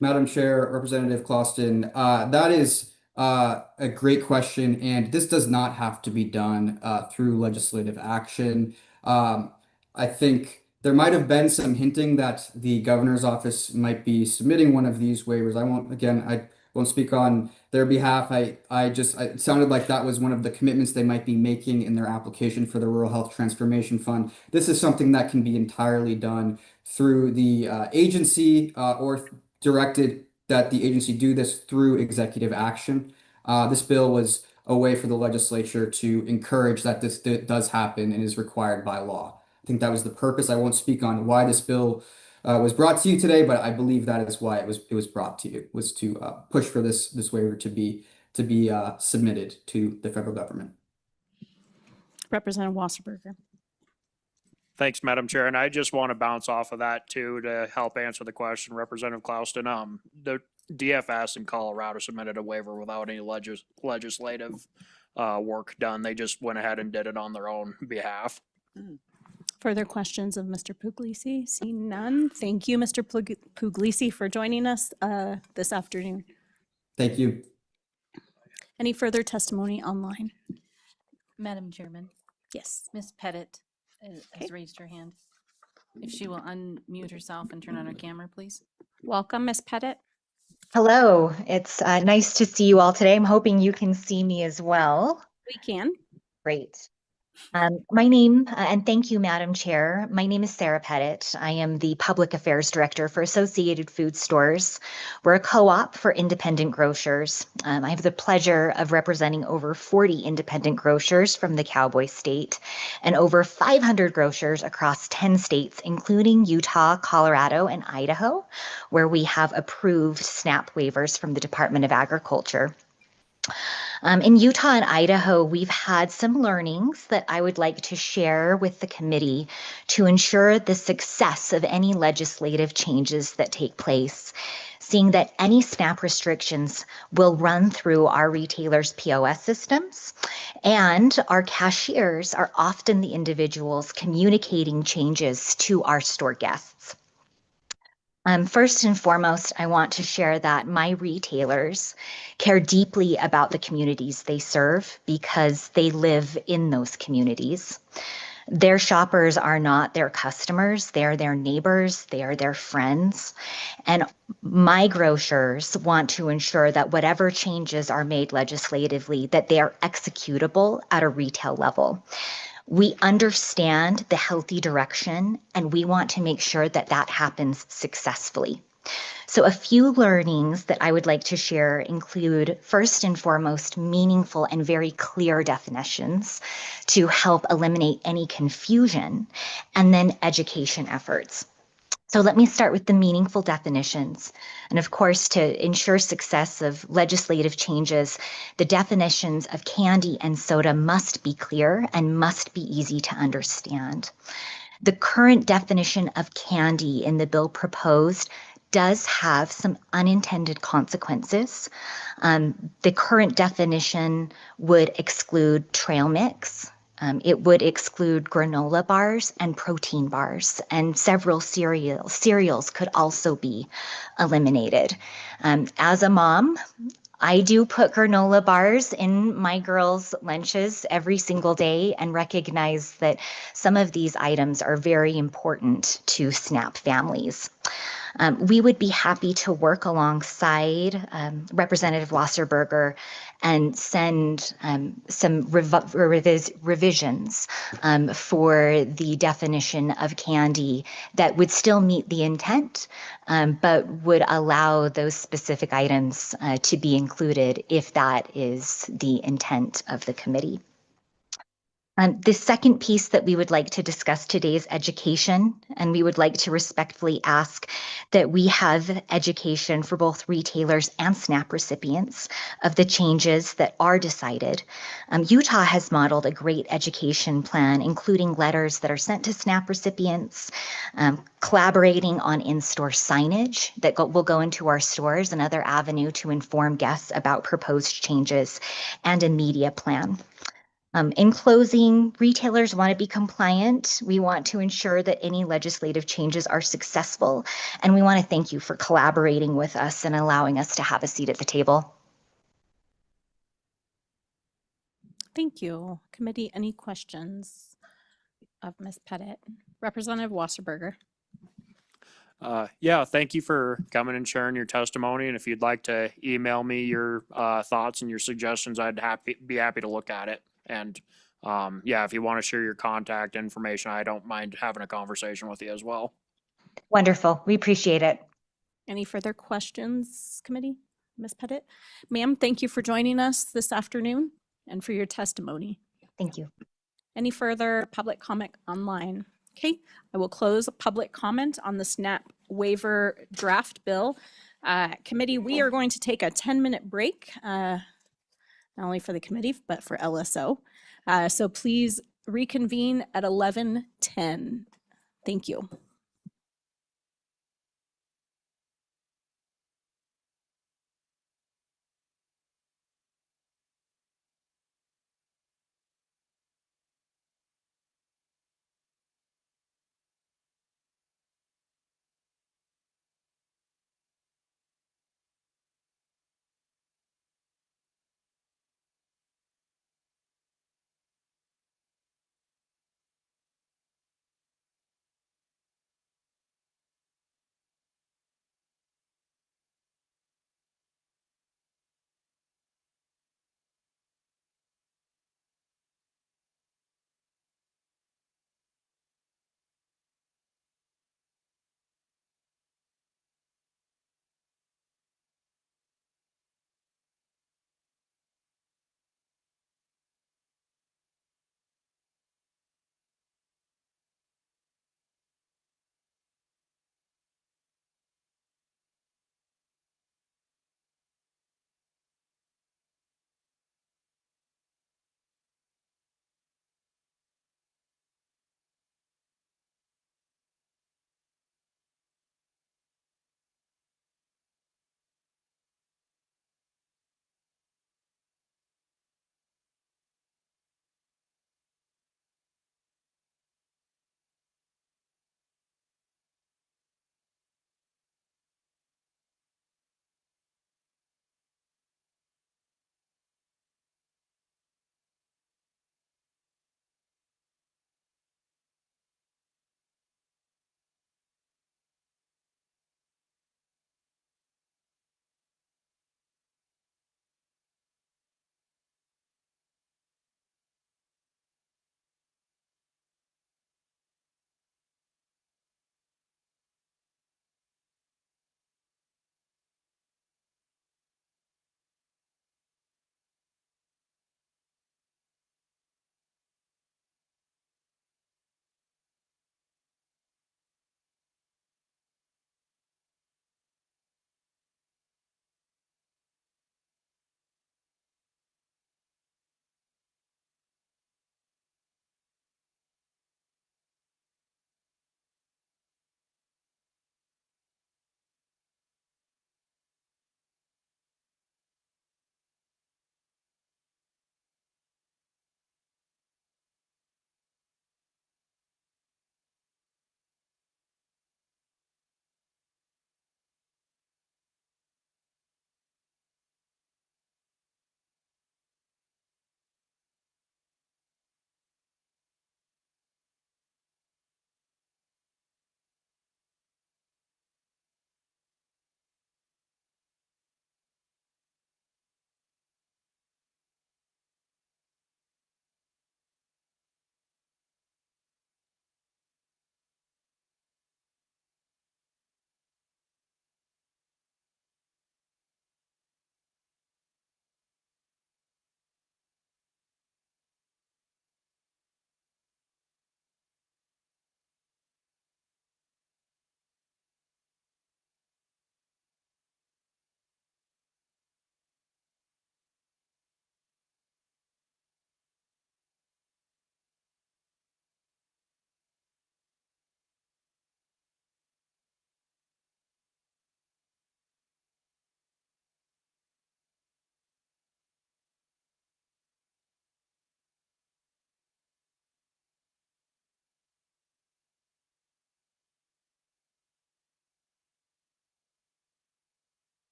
Madam Chair, Representative Clouston, that is a great question, and this does not have to be done through legislative action. I think there might have been some hinting that the governor's office might be submitting one of these waivers. I won't speak on their behalf. It sounded like that was one of the commitments they might be making in their application for the Rural Health Transformation Fund. This is something that can be entirely done through the agency or directed that the agency do this through executive action. This bill was a way for the legislature to encourage that this does happen and is required by law. I think that was the purpose. I won't speak on why this bill was brought to you today, but I believe that is why it was brought to you, was to push for this waiver to be submitted to the federal government. Representative Wasserberger. Thanks, Madam Chair. And I just want to bounce off of that too to help answer the question, Representative Clouston. The DFS in Colorado submitted a waiver without any legislative work done. They just went ahead and did it on their own behalf. Further questions of Mr. Puglisi? Seeing none. Thank you, Mr. Puglisi, for joining us this afternoon. Thank you. Any further testimony online? Madam Chairman, Yes. Ms. Pettit Okay. has raised her hand. If she will unmute herself and turn on her camera, please. Welcome, Ms. Pettit. Hello, it's nice to see you all today. I'm hoping you can see me as well. We can. Great. My name, and thank you, Madam Chair. My name is Sarah Pettit. I am the Public Affairs Director for Associated Food Stores. We're a co-op for independent grocers. I have the pleasure of representing over 40 independent grocers from the Cowboy State and over 500 grocers across 10 states, including Utah, Colorado, and Idaho, where we have approved SNAP waivers from the Department of Agriculture. In Utah and Idaho, we've had some learnings that I would like to share with the committee to ensure the success of any legislative changes that take place, seeing that any SNAP restrictions will run through our retailers' POS systems, and our cashiers are often the individuals communicating changes to our store guests. First and foremost, I want to share that my retailers care deeply about the communities they serve because they live in those communities. Their shoppers are not their customers, they're their neighbors, they are their friends. And my grocers want to ensure that whatever changes are made legislatively, that they are executable at a retail level. We understand the healthy direction, and we want to make sure that that happens successfully. So a few learnings that I would like to share include, first and foremost, meaningful and very clear definitions to help eliminate any confusion, and then education efforts. So let me start with the meaningful definitions. And of course, to ensure success of legislative changes, the definitions of candy and soda must be clear and must be easy to understand. The current definition of candy in the bill proposed does have some unintended consequences. The current definition would exclude trail mix. It would exclude granola bars and protein bars, and several cereals could also be eliminated. As a mom I do put granola bars in my girls' lunches every single day and recognize that some of these items are very important to SNAP families. We would be happy to work alongside Representative Wasserberger and send some revisions for the definition of candy that would still meet the intent, but would allow those specific items to be included if that is the intent of the committee. The second piece that we would like to discuss today is education, and we would like to respectfully ask that we have education for both retailers and SNAP recipients of the changes that are decided. Utah has modeled a great education plan, including letters that are sent to SNAP recipients, collaborating on in-store signage that will go into our stores, another avenue to inform guests about proposed changes, and a media plan. In closing, retailers want to be compliant. We want to ensure that any legislative changes are successful, and we want to thank you for collaborating with us and allowing us to have a seat at the table. Thank you. Committee, any questions of Ms. Pettit? Representative Wasserberger. Yeah, thank you for coming and sharing your testimony. And if you'd like to email me your thoughts and your suggestions, I'd be happy to look at it. And yeah, if you want to share your contact information, I don't mind having a conversation with you as well. Wonderful. We appreciate it. Any further questions, committee? Ms. Pettit? Ma'am, thank you for joining us this afternoon and for your testimony. Thank you. Any further public comment online? Okay, I will close public comment on the SNAP waiver draft bill. Committee, we are going to take a 10-minute break, not only for the committee, but for LSO. So please reconvene at 11:10. Thank you.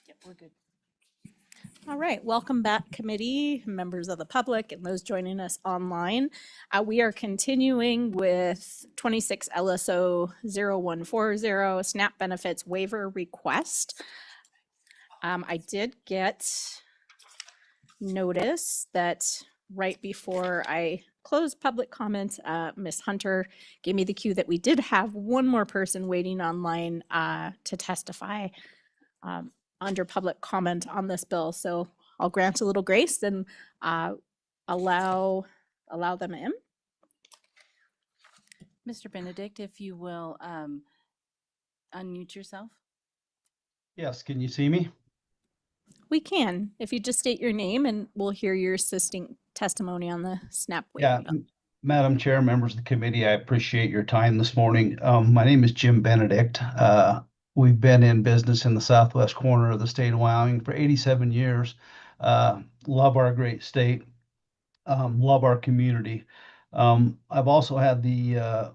Yep, we're good. All right, welcome back, committee, members of the public, and those joining us online. We are continuing with 26 LSO 0140 SNAP benefits waiver request. I did get notice that right before I closed public comment, Ms. Hunter gave me the cue that we did have one more person waiting online to testify under public comment on this bill. So I'll grant a little grace and allow them in. Mr. Benedict, if you will unmute yourself. Yes, can you see me? We can, if you just state your name and we'll hear your assisting testimony on the SNAP waiver Yeah, bill. Madam Chair, members of the committee, I appreciate your time this morning. My name is Jim Benedict. We've been in business in the southwest corner of the state of Wyoming for 87 years. Love our great state, love our community. I've also had the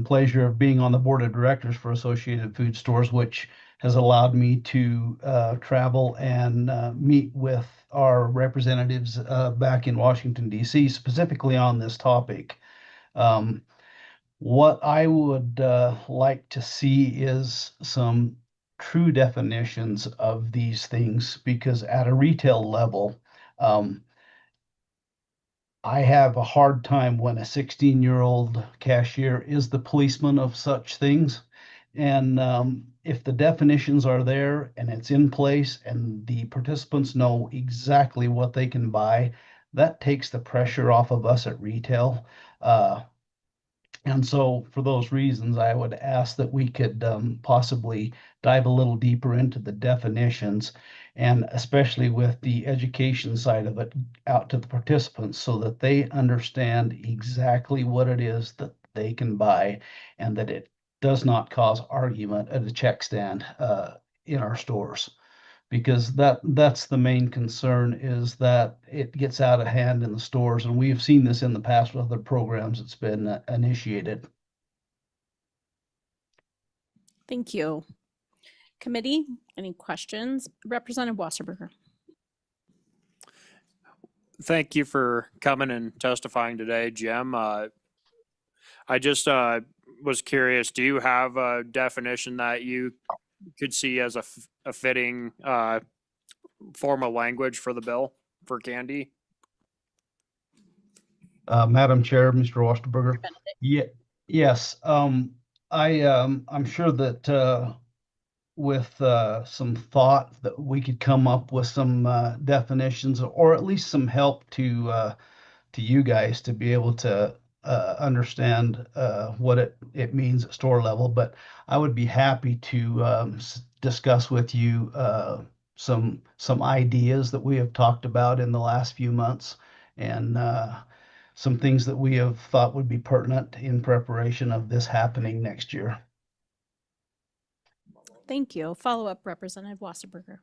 pleasure of being on the board of directors for Associated Food Stores, which has allowed me to travel and meet with our representatives back in Washington, D.C., specifically on this topic. What I would like to see is some true definitions of these things, because at a retail level, I have a hard time when a 16-year-old cashier is the policeman of such things. And if the definitions are there and it's in place and the participants know exactly what they can buy, that takes the pressure off of us at retail. And so for those reasons, I would ask that we could possibly dive a little deeper into the definitions, and especially with the education side of it out to the participants so that they understand exactly what it is that they can buy and that it does not cause argument at a check stand in our stores. Because that's the main concern, is that it gets out of hand in the stores. And we've seen this in the past with other programs that's been initiated. Thank you. Committee, any questions? Representative Wasserberger. Thank you for coming and testifying today, Jim. I just was curious, do you have a definition that you could see as a fitting form of language for the bill for candy? Madam Chair, Mr. Wasserberger. Yes. I'm sure that with some thought that we could come up with some definitions, or at least some help to you guys to be able to understand what it means at store level. But I would be happy to discuss with you some ideas that we have talked about in the last few months, and some things that we have thought would be pertinent in preparation of this happening next year. Thank you. Follow-up, Representative Wasserberger.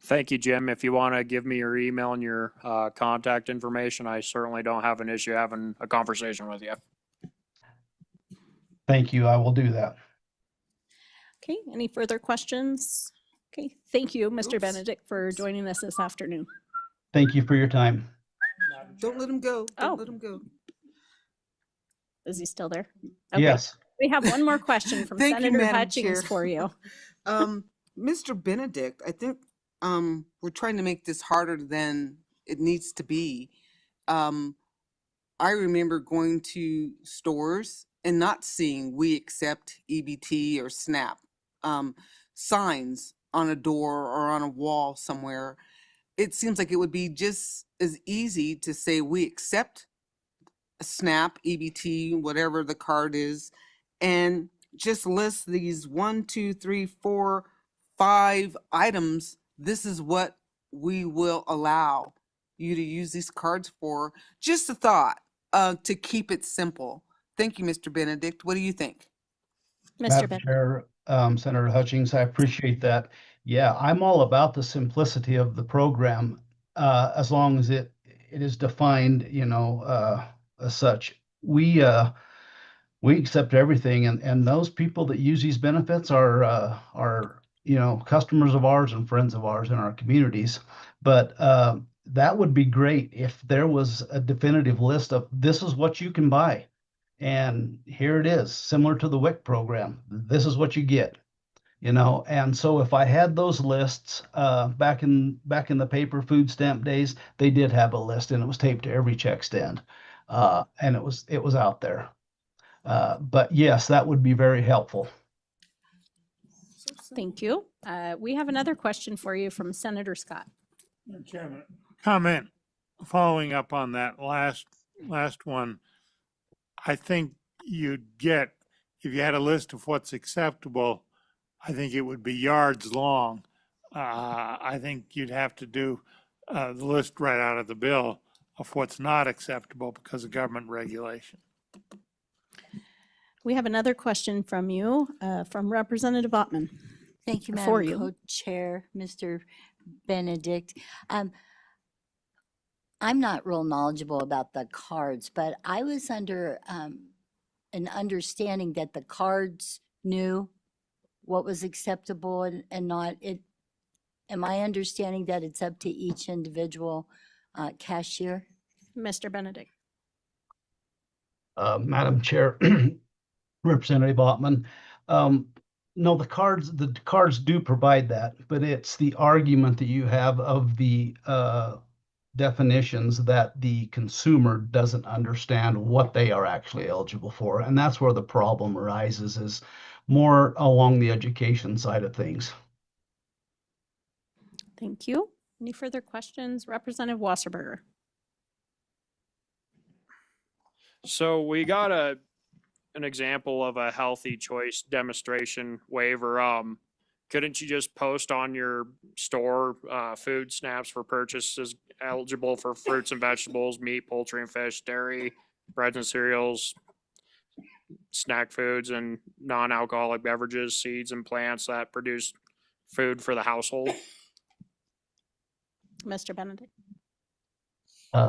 Thank you, Jim. If you want to give me your email and your contact information, I certainly don't have an issue having a conversation with you. Thank you. I will do that. Okay, any further questions? Okay, thank you, Mr. Benedict, for joining us this afternoon. Thank you for your time. Don't let him go. Don't Oh. let him go. Is he still there? Yes. We have one more question from Thank you, Senator Madam Hutchings Chair. for you. Mr. Benedict, I think we're trying to make this harder than it needs to be. I remember going to stores and not seeing "We accept EBT" or SNAP signs on a door or on a wall somewhere. It seems like it would be just as easy to say "We accept SNAP, EBT," whatever the card is, and just list these 1, 2, 3, 4, 5 items. This is what we will allow you to use these cards for. Just a thought to keep it simple. Thank you, Mr. Benedict. What do you think? Mr. Madam Chair, Senator Hutchings, I appreciate that. Yeah, I'm all about the simplicity of the program, as long as it is defined, as such. We accept everything, and those people that use these benefits are customers of ours and friends of ours in our communities. But that would be great if there was a definitive list of this is what you can buy. And here it is, similar to the WIC program. This is what you get. And so if I had those lists back in the paper food stamp days, they did have a list and it was taped to every check stand. And it was out there. But yes, that would be very helpful. Thank you. We have another question for you from Senator Scott. Madam Chairman, comment following up on that last one. I think you'd get, if you had a list of what's acceptable, I think it would be yards long. I think you'd have to do the list right out of the bill of what's not acceptable because of government regulation. We have another question from you, from Representative Ottman. Thank you, For Madam you. Co-Chair, Mr. Benedict. I'm not real knowledgeable about the cards, but I was under an understanding that the cards knew what was acceptable and not. Am I understanding that it's up to each individual cashier? Mr. Benedict. Madam Chair, Representative Ottman, no, the cards do provide that, but it's the argument that you have of the definitions that the consumer doesn't understand what they are actually eligible for. And that's where the problem arises, is more along the education side of things. Thank you. Any further questions? Representative Wasserberger. So we got an example of a healthy choice demonstration waiver. Couldn't you just post on your store food snaps for purchases eligible for fruits and vegetables, meat, poultry and fish, dairy, breads and cereals, snack foods, and non-alcoholic beverages, seeds and plants that produce food for the household? Mr. Benedict.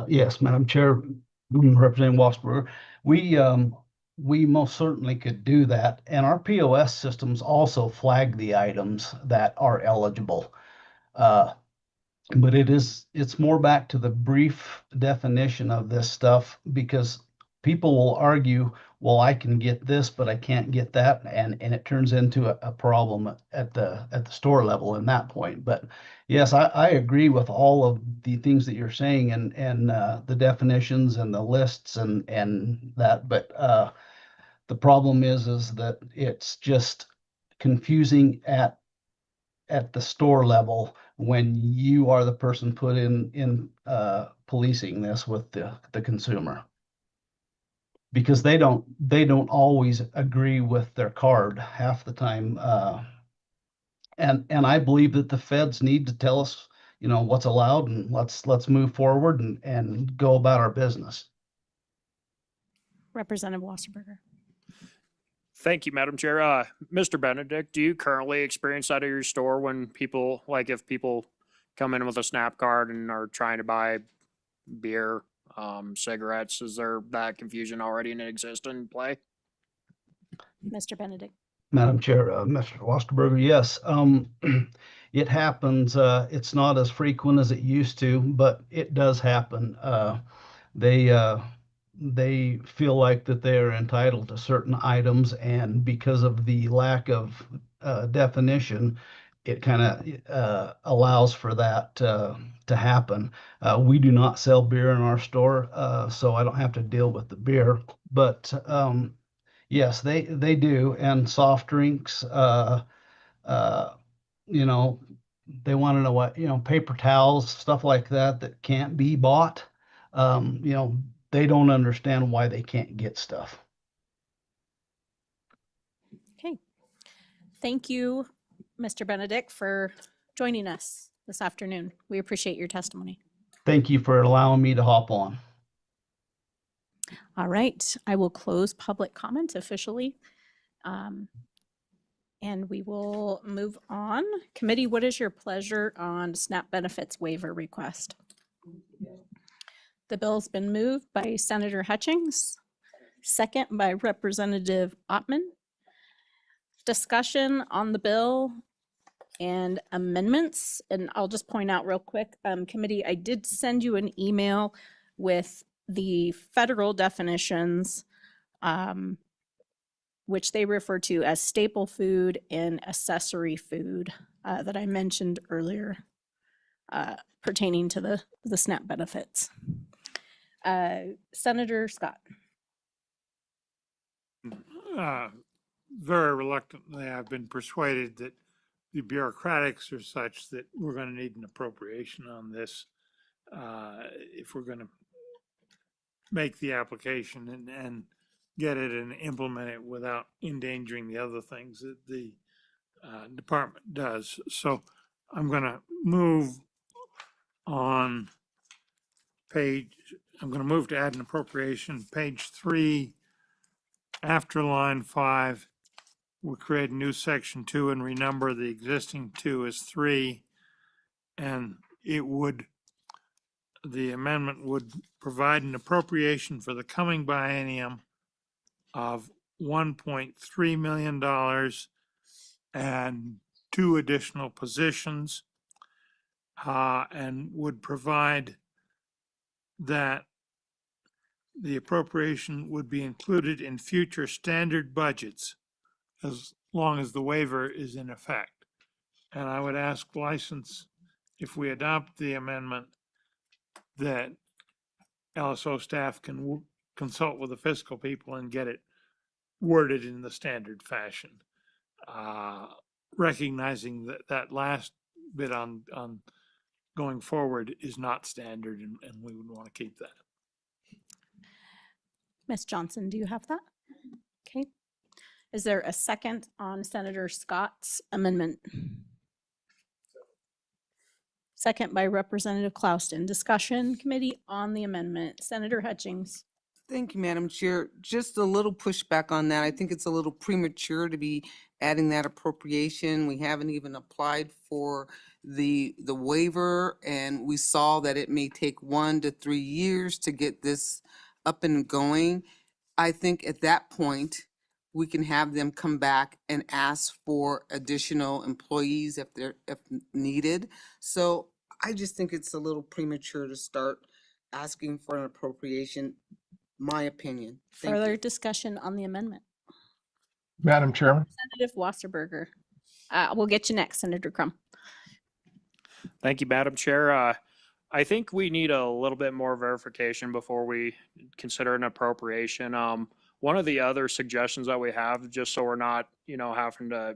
Yes, Madam Chair, Representative Wasserberger, we most certainly could do that. And our POS systems also flag the items that are eligible. But it's more back to the brief definition of this stuff, because people will argue, well, I can get this, but I can't get that. And it turns into a problem at the store level in that point. But yes, I agree with all of the things that you're saying and the definitions and the lists and that. But the problem is that it's just confusing at the store level when you are the person put in policing this with the consumer. Because they don't always agree with their card half the time. And I believe that the feds need to tell us, what's allowed, and let's move forward and go about our business. Representative Wasserberger. Thank you, Madam Chair. Mr. Benedict, do you currently experience that at your store when people, like if people come in with a SNAP card and are trying to buy beer, cigarettes, is there that confusion already in play? Mr. Benedict. Madam Chair, Mr. Wasserberger, yes, it happens. It's not as frequent as it used to, but it does happen. They feel like that they are entitled to certain items, and because of the lack of definition, it kind of allows for that to happen. We do not sell beer in our store, so I don't have to deal with the beer. But yes, they do, and soft drinks. They want to know what paper towels, stuff like that can't be bought. They don't understand why they can't get stuff. Okay. Thank you, Mr. Benedict, for joining us this afternoon. We appreciate your testimony. Thank you for allowing me to hop on. All right, I will close public comment officially. And we will move on. Committee, what is your pleasure on SNAP benefits waiver request? The bill's been moved by Senator Hutchings, second by Representative Ottman. Discussion on the bill and amendments. And I'll just point out real quick, committee, I did send you an email with the federal definitions, which they refer to as staple food and accessory food that I mentioned earlier pertaining to the SNAP benefits. Senator Scott. Very reluctantly, I've been persuaded that the bureaucratics are such that we're going to need an appropriation on this if we're going to make the application and get it and implement it without endangering the other things that the department does. So I'm going to move on I'm going to move to add an appropriation, page 3, after line 5. We'll create a new section 2 and renumber the existing 2 as 3. And the amendment would provide an appropriation for the coming biennium of $1.3 million and 2 additional positions, and would provide that the appropriation would be included in future standard budgets as long as the waiver is in effect. And I would ask license, if we adopt the amendment, that LSO staff can consult with the fiscal people and get it worded in the standard fashion. Recognizing that that last bit on going forward is not standard, and we would want to keep that. Ms. Johnson, do you have that? Okay. Is there a second on Senator Scott's amendment? Second by Representative Clouston. Discussion committee on the amendment. Senator Hutchings. Thank you, Madam Chair. Just a little pushback on that. I think it's a little premature to be adding that appropriation. We haven't even applied for the waiver, and we saw that it may take 1 to 3 years to get this up and going. I think at that point, we can have them come back and ask for additional employees if needed. So I just think it's a little premature to start asking for an appropriation, my opinion. Thank Further you. discussion on the amendment. Madam Chairman? Representative Wasserberger. We'll get you next, Senator Crum. Thank you, Madam Chair. I think we need a little bit more verification before we consider an appropriation. One of the other suggestions that we have, just so we're not, having to,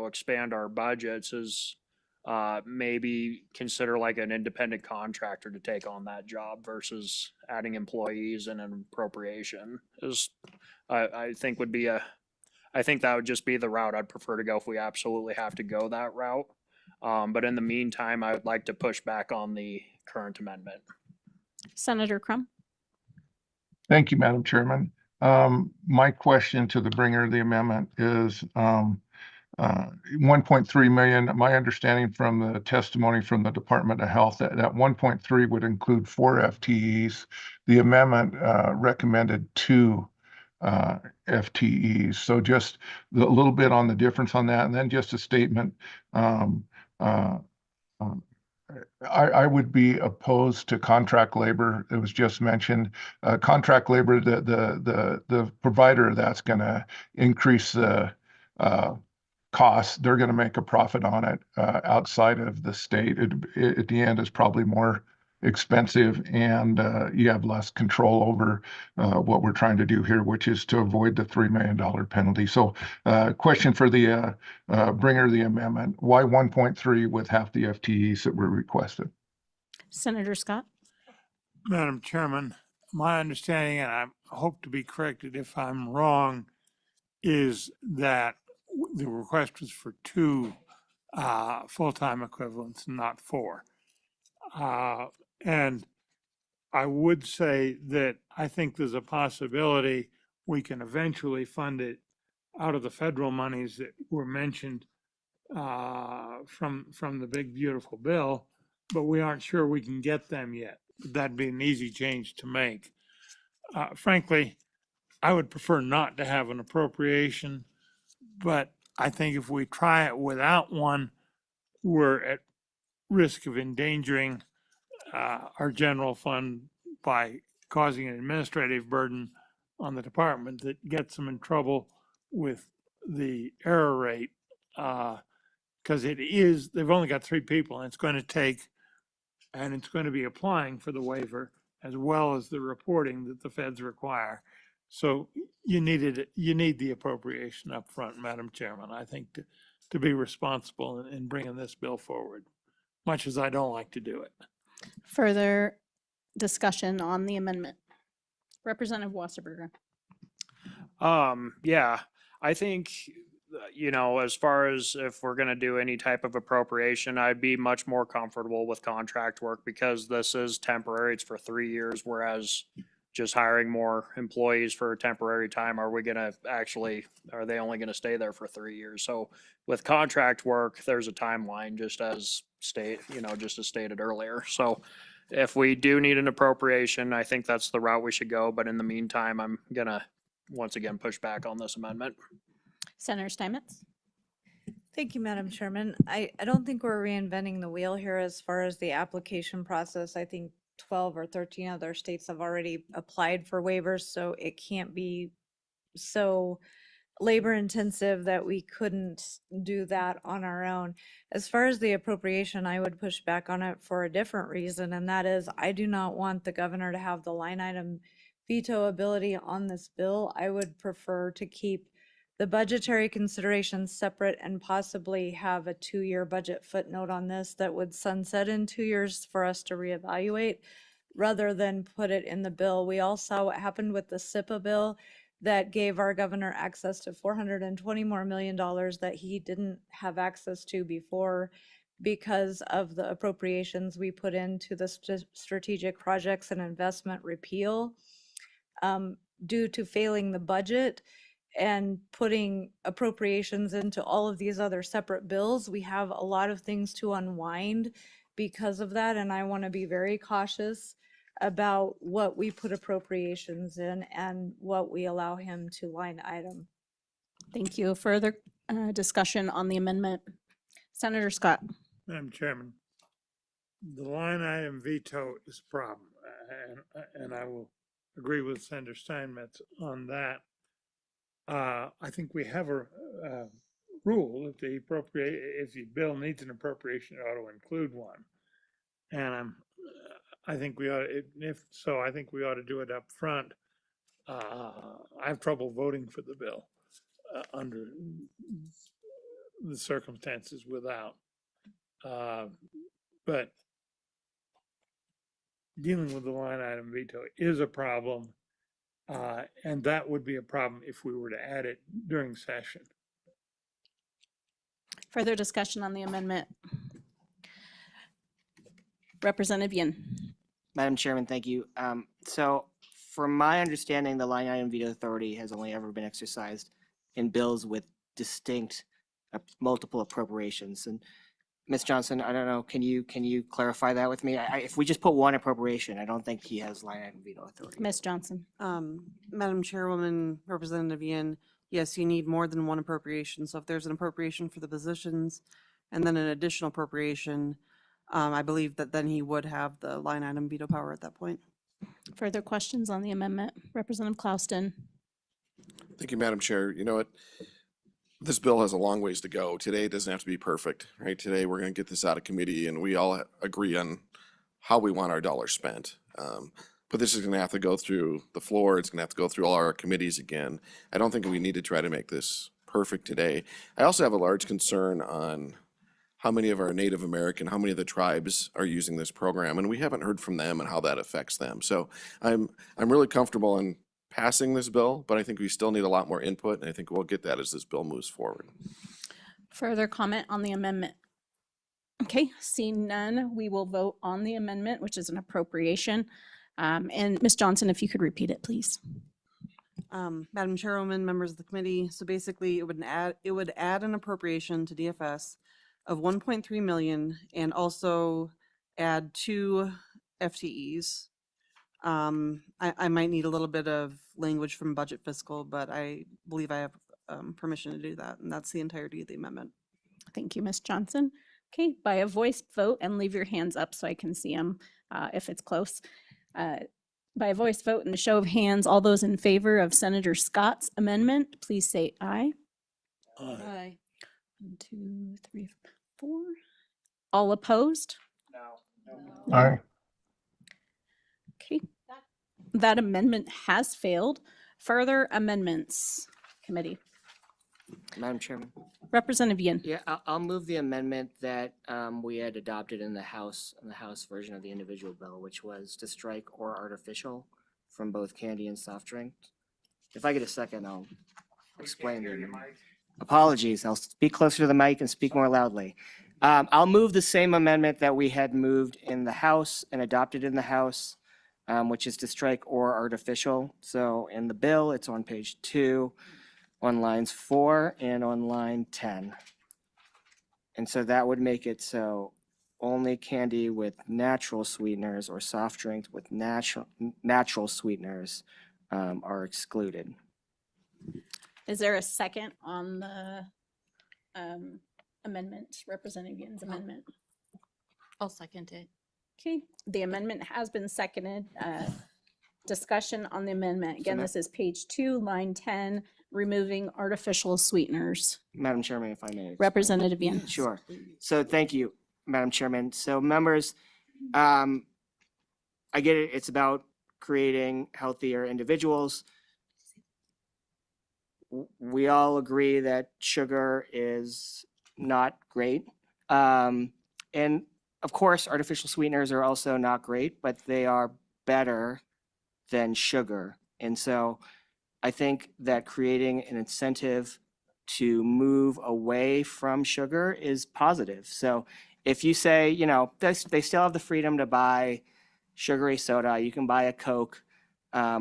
expand our budgets, is maybe consider like an independent contractor to take on that job versus adding employees and an appropriation. I think that would just be the route I'd prefer to go if we absolutely have to go that route. But in the meantime, I would like to push back on the current amendment. Senator Crum. Thank you, Madam Chairman. My question to the bringer of the amendment is 1.3 million. My understanding from the testimony from the Department of Health that 1.3 would include 4 FTEs. The amendment recommended 2 FTEs. So just a little bit on the difference on that, and then just a statement. I would be opposed to contract labor. It was just mentioned. Contract labor, the provider that's going to increase the costs, they're going to make a profit on it outside of the state. At the end, is probably more expensive, and you have less control over what we're trying to do here, which is to avoid the $3 million penalty. So question for the bringer of the amendment: why 1.3 with half the FTEs that were requested? Senator Scott. Madam Chairman, my understanding, and I hope to be corrected if I'm wrong, is that the request was for 2 full-time equivalents, not 4. And I would say that I think there's a possibility we can eventually fund it out of the federal monies that were mentioned from the big beautiful bill, but we aren't sure we can get them yet. That'd be an easy change to make. Frankly, I would prefer not to have an appropriation, but I think if we try it without one, we're at risk of endangering our general fund by causing an administrative burden on the department that gets them in trouble with the error rate. Because they've only got 3 people, and it's going to be applying for the waiver as well as the reporting that the feds require. So you need the appropriation up front, Madam Chairman, I think, to be responsible in bringing this bill forward, much as I don't like to do it. Further discussion on the amendment. Representative Wasserberger. Yeah, I think, as far as if we're gonna do any type of appropriation, I'd be much more comfortable with contract work because this is temporary. It's for 3 years, whereas just hiring more employees for a temporary time, are they only gonna stay there for 3 years? So with contract work, there's a timeline, just as stated earlier. So if we do need an appropriation, I think that's the route we should go. But in the meantime, I'm gonna once again push back on this amendment. Senator Steinmetz. Thank you, Madam Chairman. I don't think we're reinventing the wheel here as far as the application process. I think 12 or 13 other states have already applied for waivers, so it can't be so labor intensive that we couldn't do that on our own. As far as the appropriation, I would push back on it for a different reason, and that is I do not want the governor to have the line item veto ability on this bill. I would prefer to keep the budgetary considerations separate and possibly have a 2-year budget footnote on this that would sunset in 2 years for us to reevaluate rather than put it in the bill. We all saw what happened with the SIPA bill that gave our governor access to $420 more million that he didn't have access to before because of the appropriations we put into the strategic projects and investment repeal. Due to failing the budget and putting appropriations into all of these other separate bills, we have a lot of things to unwind because of that, and I want to be very cautious about what we put appropriations in and what we allow him to line item. Thank you. Further discussion on the amendment. Senator Scott. Madam Chairman, the line item veto is a problem, and I will agree with Senator Steinmetz on that. I think we have a rule if the bill needs an appropriation, it ought to include one. And I think we ought, I think we ought to do it up front. I have trouble voting for the bill under the circumstances without. But dealing with the line item veto is a problem. And that would be a problem if we were to add it during session. Further discussion on the amendment. Representative Yin. Madam Chairman, thank you. So from my understanding, the line item veto authority has only ever been exercised in bills with distinct multiple appropriations. And Ms. Johnson, I don't know, can you clarify that with me? If we just put one appropriation, I don't think he has line item veto authority. Ms. Johnson. Madam Chairwoman, Representative Yin, yes, you need more than one appropriation. So if there's an appropriation for the positions and then an additional appropriation, I believe that then he would have the line item veto power at that point. Further questions on the amendment? Representative Klauston. Thank you, Madam Chair. You know what? This bill has a long ways to go. Today it doesn't have to be perfect, right? Today we're going to get this out of committee and we all agree on how we want our dollars spent. But this is going to have to go through the floor. It's going to have to go through all our committees again. I don't think we need to try to make this perfect today. I also have a large concern on how many of our Native American, how many of the tribes are using this program, and we haven't heard from them and how that affects them. So I'm really comfortable in passing this bill, but I think we still need a lot more input, and I think we'll get that as this bill moves forward. Further comment on the amendment? Okay, seeing none, we will vote on the amendment, which is an appropriation. And Ms. Johnson, if you could repeat it, please. Madam Chairwoman, members of the committee, so basically it would add an appropriation to DFS of 1.3 million and also add 2 FTEs. I might need a little bit of language from budget fiscal, but I believe I have permission to do that, and that's the entirety of the amendment. Thank you, Ms. Johnson. Okay, by a voice vote, and leave your hands up so I can see them if it's close. By a voice vote and a show of hands, all those in favor of Senator Scott's amendment, please say aye. Aye. 1, 2, 3, 4. All opposed? Aye. Okay. That amendment has failed. Further amendments, committee. Madam Chairman. Representative Yin. Yeah, I'll move the amendment that we had adopted in the House version of the individual bill, which was to strike or artificial from both candy and soft drink. If I get a second, I'll explain the apologies. I'll speak closer to the mic and speak more loudly. I'll move the same amendment that we had moved in the House and adopted in the House, which is to strike or artificial. So in the bill, it's on page 2. On lines 4 and on line 10. And so that would make it so only candy with natural sweeteners or soft drinks with natural sweeteners are excluded. Is there a second on the amendment, Representative Yin's amendment? I'll second it. Okay, the amendment has been seconded. Discussion on the amendment. Again, now- this is page 2, line 10, removing artificial sweeteners. Madam Chairman, if I may. Representative Yin. Sure. So thank you, Madam Chairman. So members, I get it. It's about creating healthier individuals. We all agree that sugar is not great. And of course, artificial sweeteners are also not great, but they are better than sugar. And so I think that creating an incentive to move away from sugar is positive. So if you say, you know, they still have the freedom to buy sugary soda, you can buy a Coke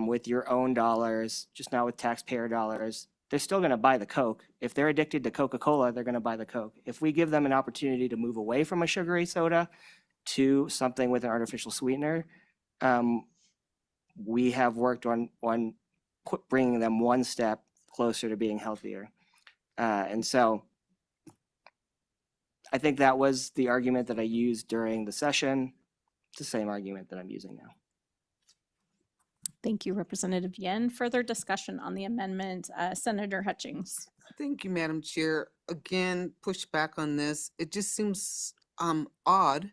with your own dollars, just not with taxpayer dollars. They're still going to buy the Coke. If they're addicted to Coca-Cola, they're going to buy the Coke. If we give them an opportunity to move away from a sugary soda to something with an artificial sweetener, we have worked on bringing them one step closer to being healthier. And so I think that was the argument that I used during the session. It's the same argument that I'm using now. Thank you, Representative Yin. Further discussion on the amendment, Senator Hutchings. Thank you, Madam Chair. Again, push back on this. It just seems odd.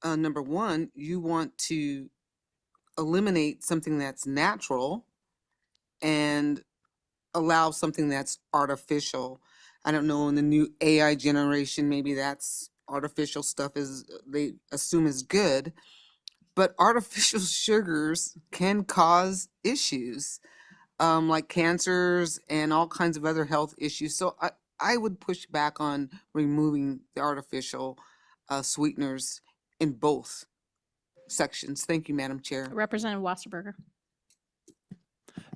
Number one, you want to eliminate something that's natural and allow something that's artificial. I don't know, in the new AI generation, maybe that's artificial stuff is they assume is good, but artificial sugars can cause issues like cancers and all kinds of other health issues. So I would push back on removing the artificial sweeteners in both sections. Thank you, Madam Chair. Representative Wasserberger.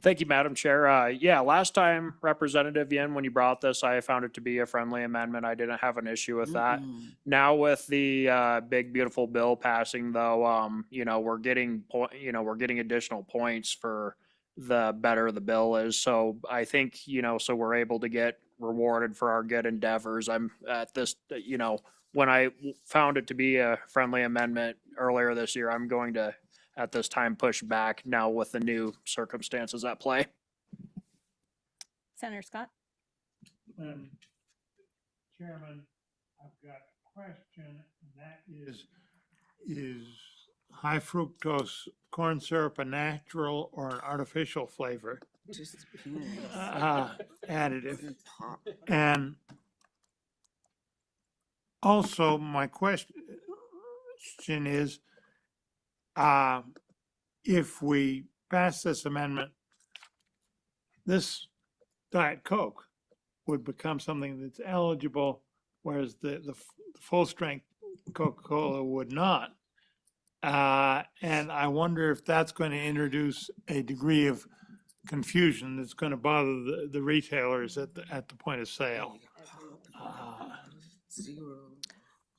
Thank you, Madam Chair. Yeah, last time, Representative Yin, when you brought this, I found it to be a friendly amendment. I didn't have an issue with that. Now with the big beautiful bill passing, though, you know, we're getting additional points for the better the bill is. So I think, you know, so we're able to get rewarded for our good endeavors. I'm at this, you know, when I found it to be a friendly amendment earlier this year, I'm going to at this time push back now with the new circumstances at play. Senator Scott. Chairman, I've got a question, and that is high fructose corn syrup a natural or an artificial flavor? Just depends. Additive. And also my question is, if we pass this amendment, this Diet Coke would become something that's eligible, whereas the full strength Coca-Cola would not. And I wonder if that's going to introduce a degree of confusion that's going to bother the retailers at the point of sale.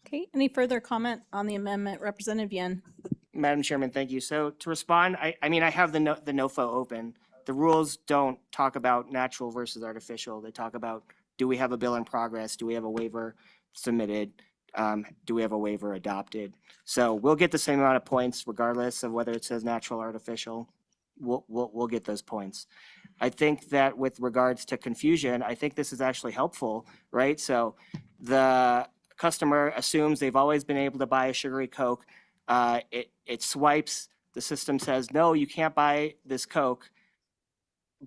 Okay, any further comment on the amendment? Representative Yin. Madam Chairman, thank you. So to respond, I mean, I have the NOFA open. The rules don't talk about natural versus artificial. They talk about, do we have a bill in progress? Do we have a waiver? submitted? Do we have a waiver adopted? So we'll get the same amount of points regardless of whether it says natural or artificial. We'll get those points. I think that with regards to confusion, I think this is actually helpful, right? So the customer assumes they've always been able to buy a sugary Coke. It swipes, the system says, no, you can't buy this Coke.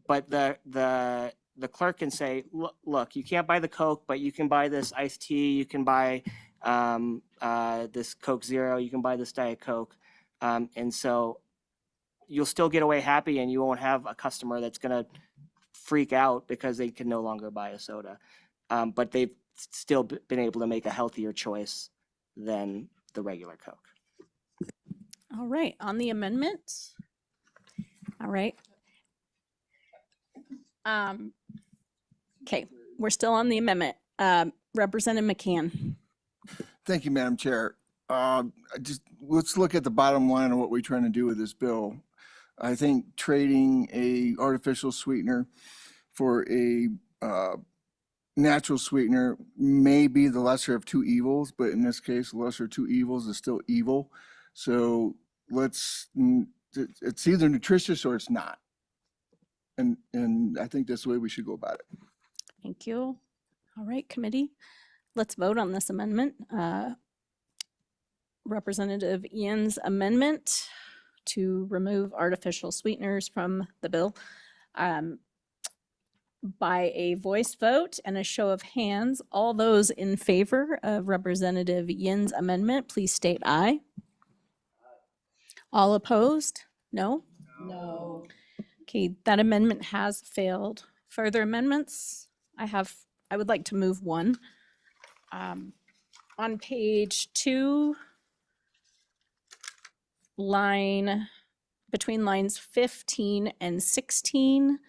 But the clerk can say, look, you can't buy the Coke, but you can buy this iced tea, you can buy this Coke Zero, you can buy this Diet Coke. And so you'll still get away happy and you won't have a customer that's gonna freak out because they can no longer buy a soda. But they've still been able to make a healthier choice than the regular Coke. All right, on the amendment. All right. Okay, we're still on the amendment. Representative McCann. Thank you, Madam Chair. Let's look at the bottom line of what we're trying to do with this bill. I think trading a artificial sweetener for a natural sweetener may be the lesser of two evils, but in this case, the lesser of two evils is still evil. So it's either nutritious or it's not. And I think that's the way we should go about it. Thank you. All right, committee, let's vote on this amendment. Representative Ian's amendment to remove artificial sweeteners from the bill. By a voice vote and a show of hands, all those in favor of Representative Yin's amendment, please state aye. All opposed? No? No. Okay, that amendment has failed. Further amendments? I would like to move one. On page 2, between lines 15 and 16,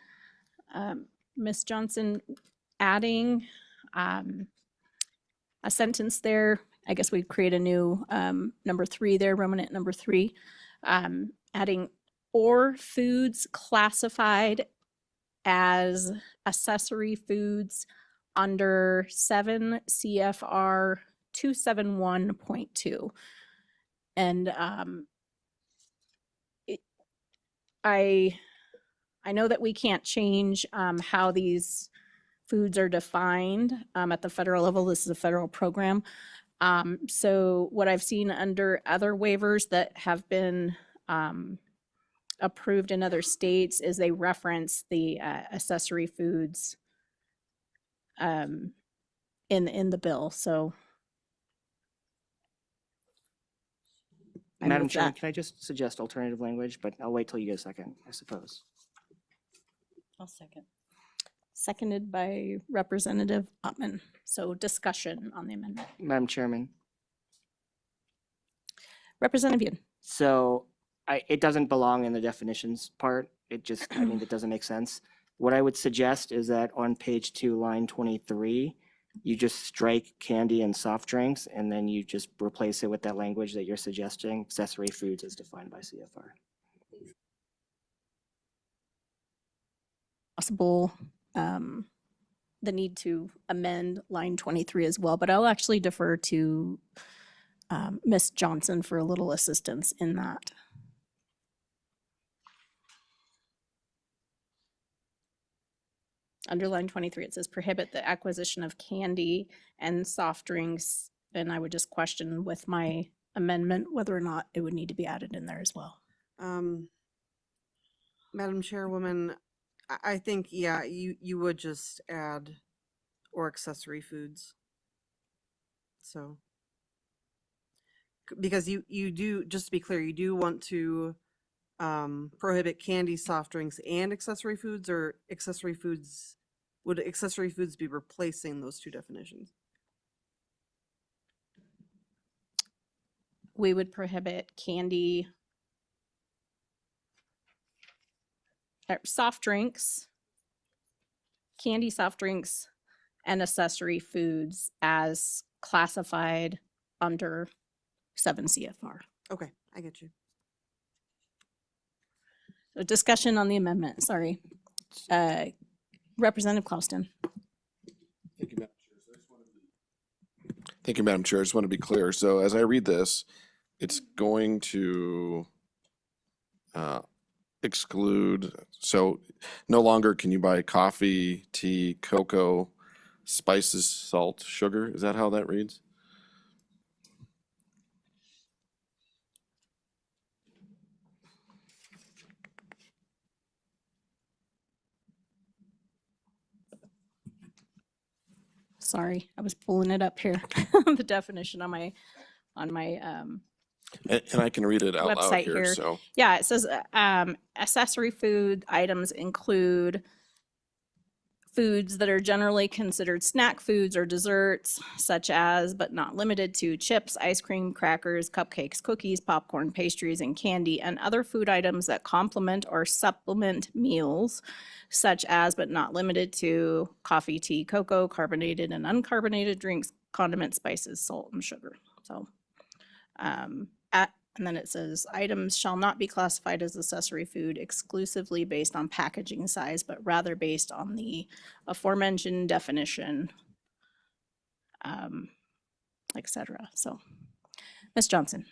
Ms. Johnson adding a sentence there. I guess we'd create a new number 3 there, Romanet number 3, adding or foods classified as accessory foods under 7 CFR 271.2. And I know that we can't change how these foods are defined at the federal level. This is a federal program. So what I've seen under other waivers that have been approved in other states is they reference the accessory foods in the bill. So Madam Chairman, can I just suggest alternative language, but I'll wait till you get a second, I suppose. I'll second. Seconded by Representative Ottman. So discussion on the amendment. Madam Chairman, Representative Yoon. so it doesn't belong in the definitions part. It just, I mean, it doesn't make sense. What I would suggest is that on page 2, line 23, you just strike candy and soft drinks, and then you just replace it with that language that you're suggesting, accessory foods as defined by CFR. Possible the need to amend line 23 as well, but I'll actually defer to Ms. Johnson for a little assistance in that. Under line 23, it says prohibit the acquisition of candy and soft drinks. And I would just question with my amendment whether or not it would need to be added in there as well. Madam Chairwoman, I think, yeah, you would just add or accessory foods. So, because you do, just to be clear, you do want to prohibit candy, soft drinks, and accessory foods, or accessory foods, would accessory foods be replacing those two definitions? We would prohibit candy, soft drinks, candy, soft drinks, and accessory foods as classified under 7 CFR. Okay, I get you. So discussion on the amendment, sorry. Representative Clauston. Thank you, Madam Chair. So I just wanted to Thank you, Madam Chair. I just want to be clear. So as I read this, it's going to exclude, so no longer can you buy coffee, tea, cocoa, spices, salt, sugar? Is that how that reads? Sorry, I was pulling it up here, the definition on my, And I can read it out loud website here, here. so. Yeah, it says, accessory food items include foods that are generally considered snack foods or desserts, such as, but not limited to, chips, ice cream, crackers, cupcakes, cookies, popcorn, pastries, and candy, and other food items that complement or supplement meals, such as, but not limited to, coffee, tea, cocoa, carbonated and uncarbonated drinks, condiments, spices, salt, and sugar. So, and then it says, items shall not be classified as accessory food exclusively based on packaging size, but rather based on the aforementioned definition, et cetera. So, Ms. Johnson.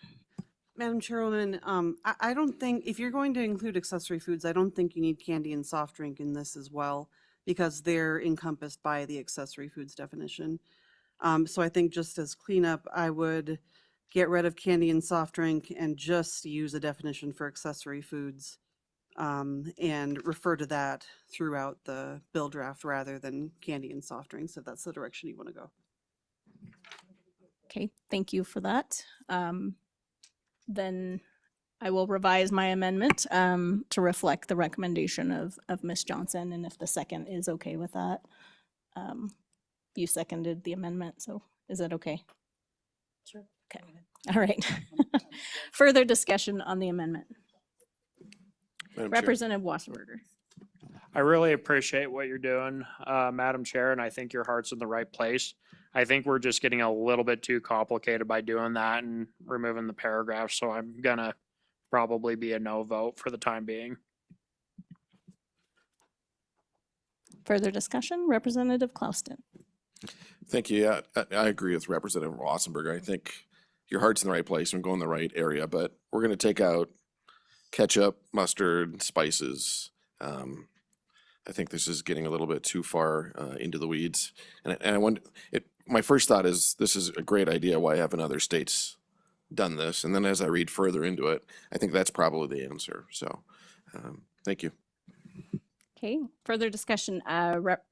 Madam Chairwoman, I don't think, if you're going to include accessory foods, I don't think you need candy and soft drink in this as well, because they're encompassed by the accessory foods definition. So I think just as cleanup, I would get rid of candy and soft drink and just use a definition for accessory foods, and refer to that throughout the bill draft rather than candy and soft drinks, if that's the direction you want to go. Okay, thank you for that. Then I will revise my amendment to reflect the recommendation of Ms. Johnson, and if the second is okay with that. You seconded the amendment, so is that okay? Sure. Okay, all right. Further discussion on the amendment. Madam Chair. Representative Wasserberger. I really appreciate what you're doing, Madam Chair, and I think your heart's in the right place. I think we're just getting a little bit too complicated by doing that and removing the paragraph, so I'm gonna probably be a no vote for the time being. Further discussion, Representative Klauston. Thank you. Yeah, I agree with Representative Wassenberger. I think your heart's in the right place and going in the right area, but we're going to take out ketchup, mustard, spices. I think this is getting a little bit too far into the weeds. And I wonder, my first thought is this is a great idea. Why haven't other states done this? And then as I read further into it, I think that's probably the answer. So thank you. Okay, further discussion,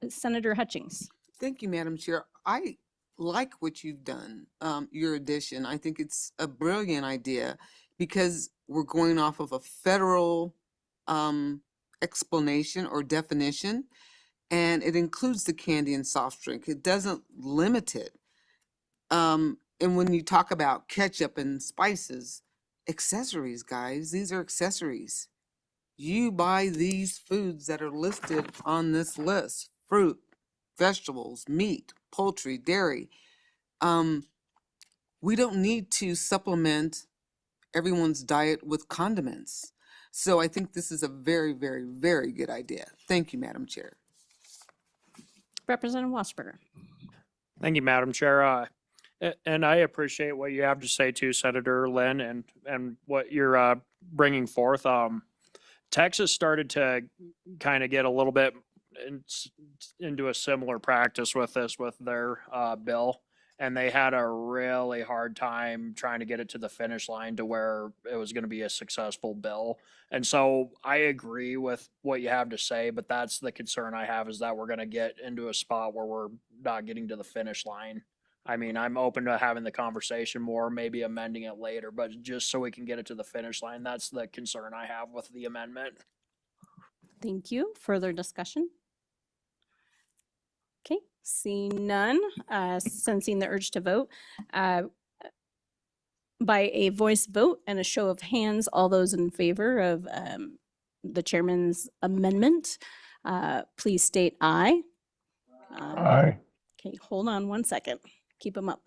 Senator Hutchings. Thank you, Madam Chair. I like what you've done, your addition. I think it's a brilliant idea because we're going off of a federal explanation or definition, and it includes the candy and soft drink. It doesn't limit it. And when you talk about ketchup and spices, accessories, guys, these are accessories. You buy these foods that are listed on this list: fruit, vegetables, meat, poultry, dairy. We don't need to supplement everyone's diet with condiments. So I think this is a very, very, very good idea. Thank you, Madam Chair. Representative Wasserberger. Thank you, Madam Chair. And I appreciate what you have to say too, Senator Lynn, and what you're bringing forth. Texas started to kind of get a little bit into a similar practice with this, with their bill, and they had a really hard time trying to get it to the finish line to where it was going to be a successful bill. And so I agree with what you have to say, but that's the concern I have, is that we're going to get into a spot where we're not getting to the finish line. I mean, I'm open to having the conversation more, maybe amending it later, but just so we can get it to the finish line, that's the concern I have with the amendment. Thank you. Further discussion? Okay, seeing none, sensing the urge to vote, by a voice vote and a show of hands, all those in favor of the chairman's amendment, please state aye. Aye. Okay, hold on one second. Keep them up.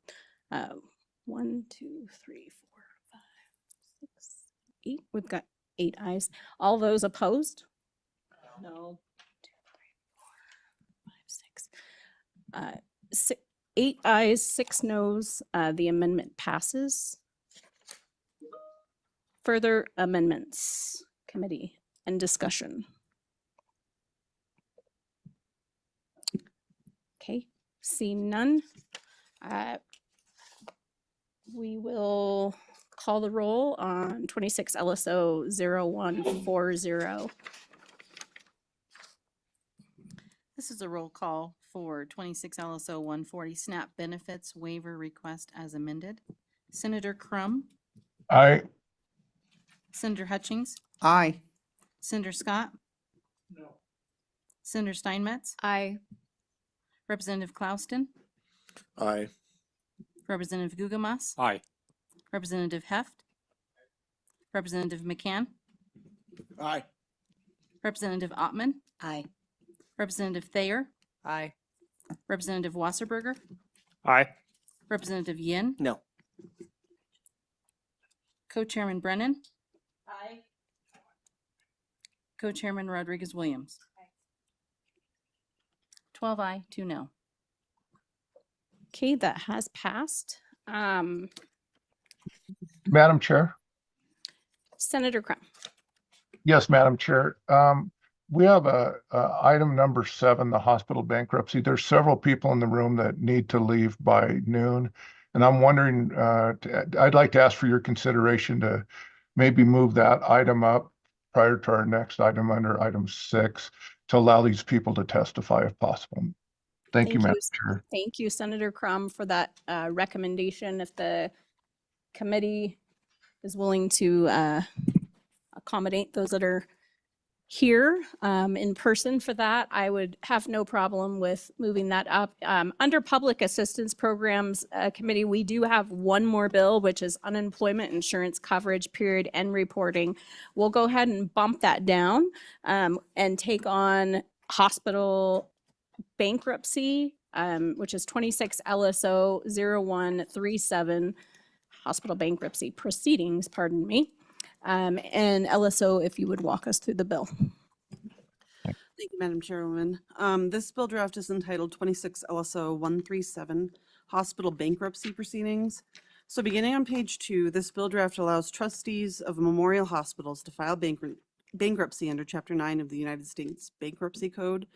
1, 2, 3, 4, 5, 6, 8. We've got 8 ayes. All those opposed? No. 2, 3, 4, 5, 6. 8 ayes, 6 noes. The amendment passes. Further amendments, committee, and discussion. Okay, seeing none. We will call the roll on 26 LSO 0140. This is a roll call for 26 LSO 140 SNAP benefits waiver request as amended. Senator Crum, Aye. Senator Hutchings, Aye. Senator Scott. No. Senator Steinmetz, Aye. Representative Klauston, Aye. Representative Gugamas, Aye. Representative Heft, Representative McCann, Aye. Representative Ottman, Aye. Representative Thayer, Aye. Representative Wasserberger, Aye. Representative Yin, No. Co-Chairman Brennan. Aye. Co-Chairman Rodriguez Williams. 12 aye, 2 no. Okay, that has passed. Madam Chair? Senator Crum. Yes, Madam Chair. We have a item number 7, the hospital bankruptcy. There's several people in the room that need to leave by noon. And I'm wondering, I'd like to ask for your consideration to maybe move that item up prior to our next item under item 6 to allow these people to testify if possible. Thank you, Madam Chair. Thank you, Senator Crum, for that recommendation. If the committee is willing to accommodate those that are here in person for that, I would have no problem with moving that up. Under Public Assistance Programs Committee, we do have one more bill, which is unemployment insurance coverage period and reporting. We'll go ahead and bump that down and take on hospital bankruptcy, which is 26 LSO 0137, hospital bankruptcy proceedings, pardon me. And LSO, if you would walk us through the bill. Thank you, Madam Chairwoman. This bill draft is entitled 26 LSO 137, Hospital Bankruptcy Proceedings. So beginning on page 2, this bill draft allows trustees of memorial hospitals to file bankruptcy under Chapter 9 of the United States Bankruptcy Code.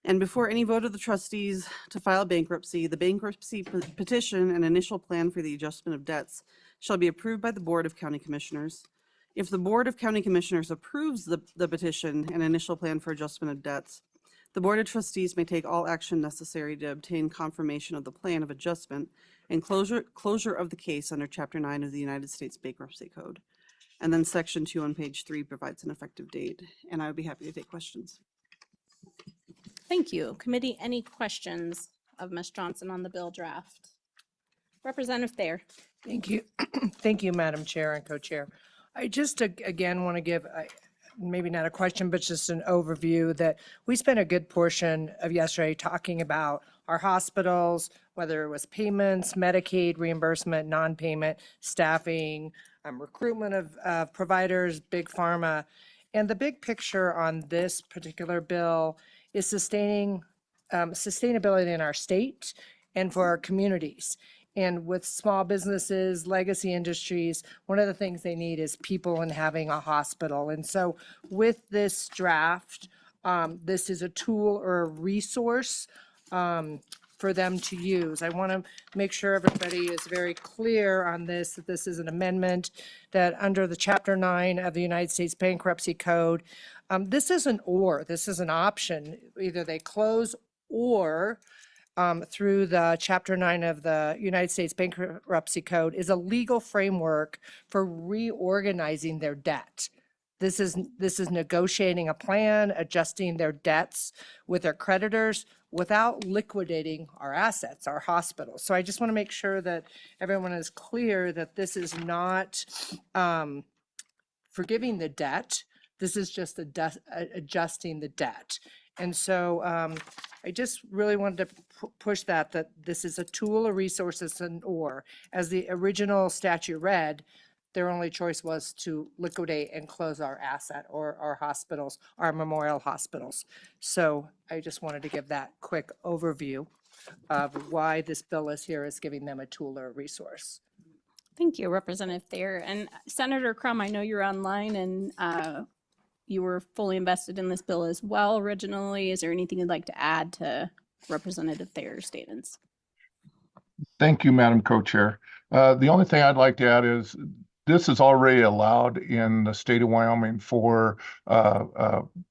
And before any vote of the trustees to file bankruptcy, the bankruptcy petition and initial plan for the adjustment of debts shall be approved by the Board of County Commissioners. If the Board of County Commissioners approves the petition and initial plan for adjustment of debts, the Board of Trustees may take all action necessary to obtain confirmation of the plan of adjustment and closure of the case under Chapter 9 of the United States Bankruptcy Code. And then Section 2 on page 3 provides an effective date, and I would be happy to take questions. Thank you. Committee, any questions of Ms. Johnson on the bill draft? Representative Thayer. Thank you. Thank you, Madam Chair and Co-Chair. I just again want to give maybe not a question, but just an overview that we spent a good portion of yesterday talking about our hospitals, whether it was payments, Medicaid reimbursement, non-payment, staffing, recruitment of providers, big pharma. And the big picture on this particular bill is sustaining sustainability in our state and for our communities. And with small businesses, legacy industries, one of the things they need is people and having a hospital. And so with this draft, this is a tool or a resource for them to use. I want to make sure everybody is very clear on this, that this is an amendment that under the Chapter 9 of the United States Bankruptcy Code, this isn't or, this is an option. Either they close or through the Chapter 9 of the United States Bankruptcy Code is a legal framework for reorganizing their debt. This is negotiating a plan, adjusting their debts with their creditors without liquidating our assets, our hospitals. So I just want to make sure that everyone is clear that this is not forgiving the debt. This is just adjusting the debt. And so I just really wanted to push that this is a tool, a resource, and or. As the original statute read, their only choice was to liquidate and close our asset or our hospitals, our memorial hospitals. So I just wanted to give that quick overview. of why this bill is here as giving them a tool or a resource. Thank you, Representative Thayer. And Senator Crum, I know you're online and you were fully invested in this bill as well originally. Is there anything you'd like to add to Representative Thayer's statements? Thank you, Madam Co-Chair. The only thing I'd like to add is this is already allowed in the state of Wyoming for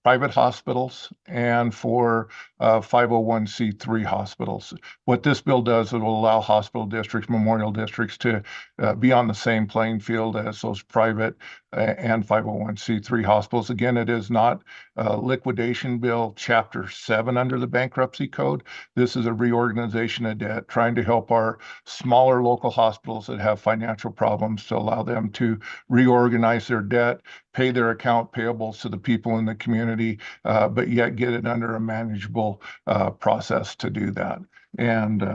private hospitals and for 501c3 hospitals. What this bill does, it will allow hospital districts, memorial districts to be on the same playing field as those private and 501c3 hospitals. Again, it is not a liquidation bill, Chapter 7 under the bankruptcy code. This is a reorganization of debt, trying to help our smaller local hospitals that have financial problems to allow them to reorganize their debt, pay their account payables to the people in the community, but yet get it under a manageable process to do that. And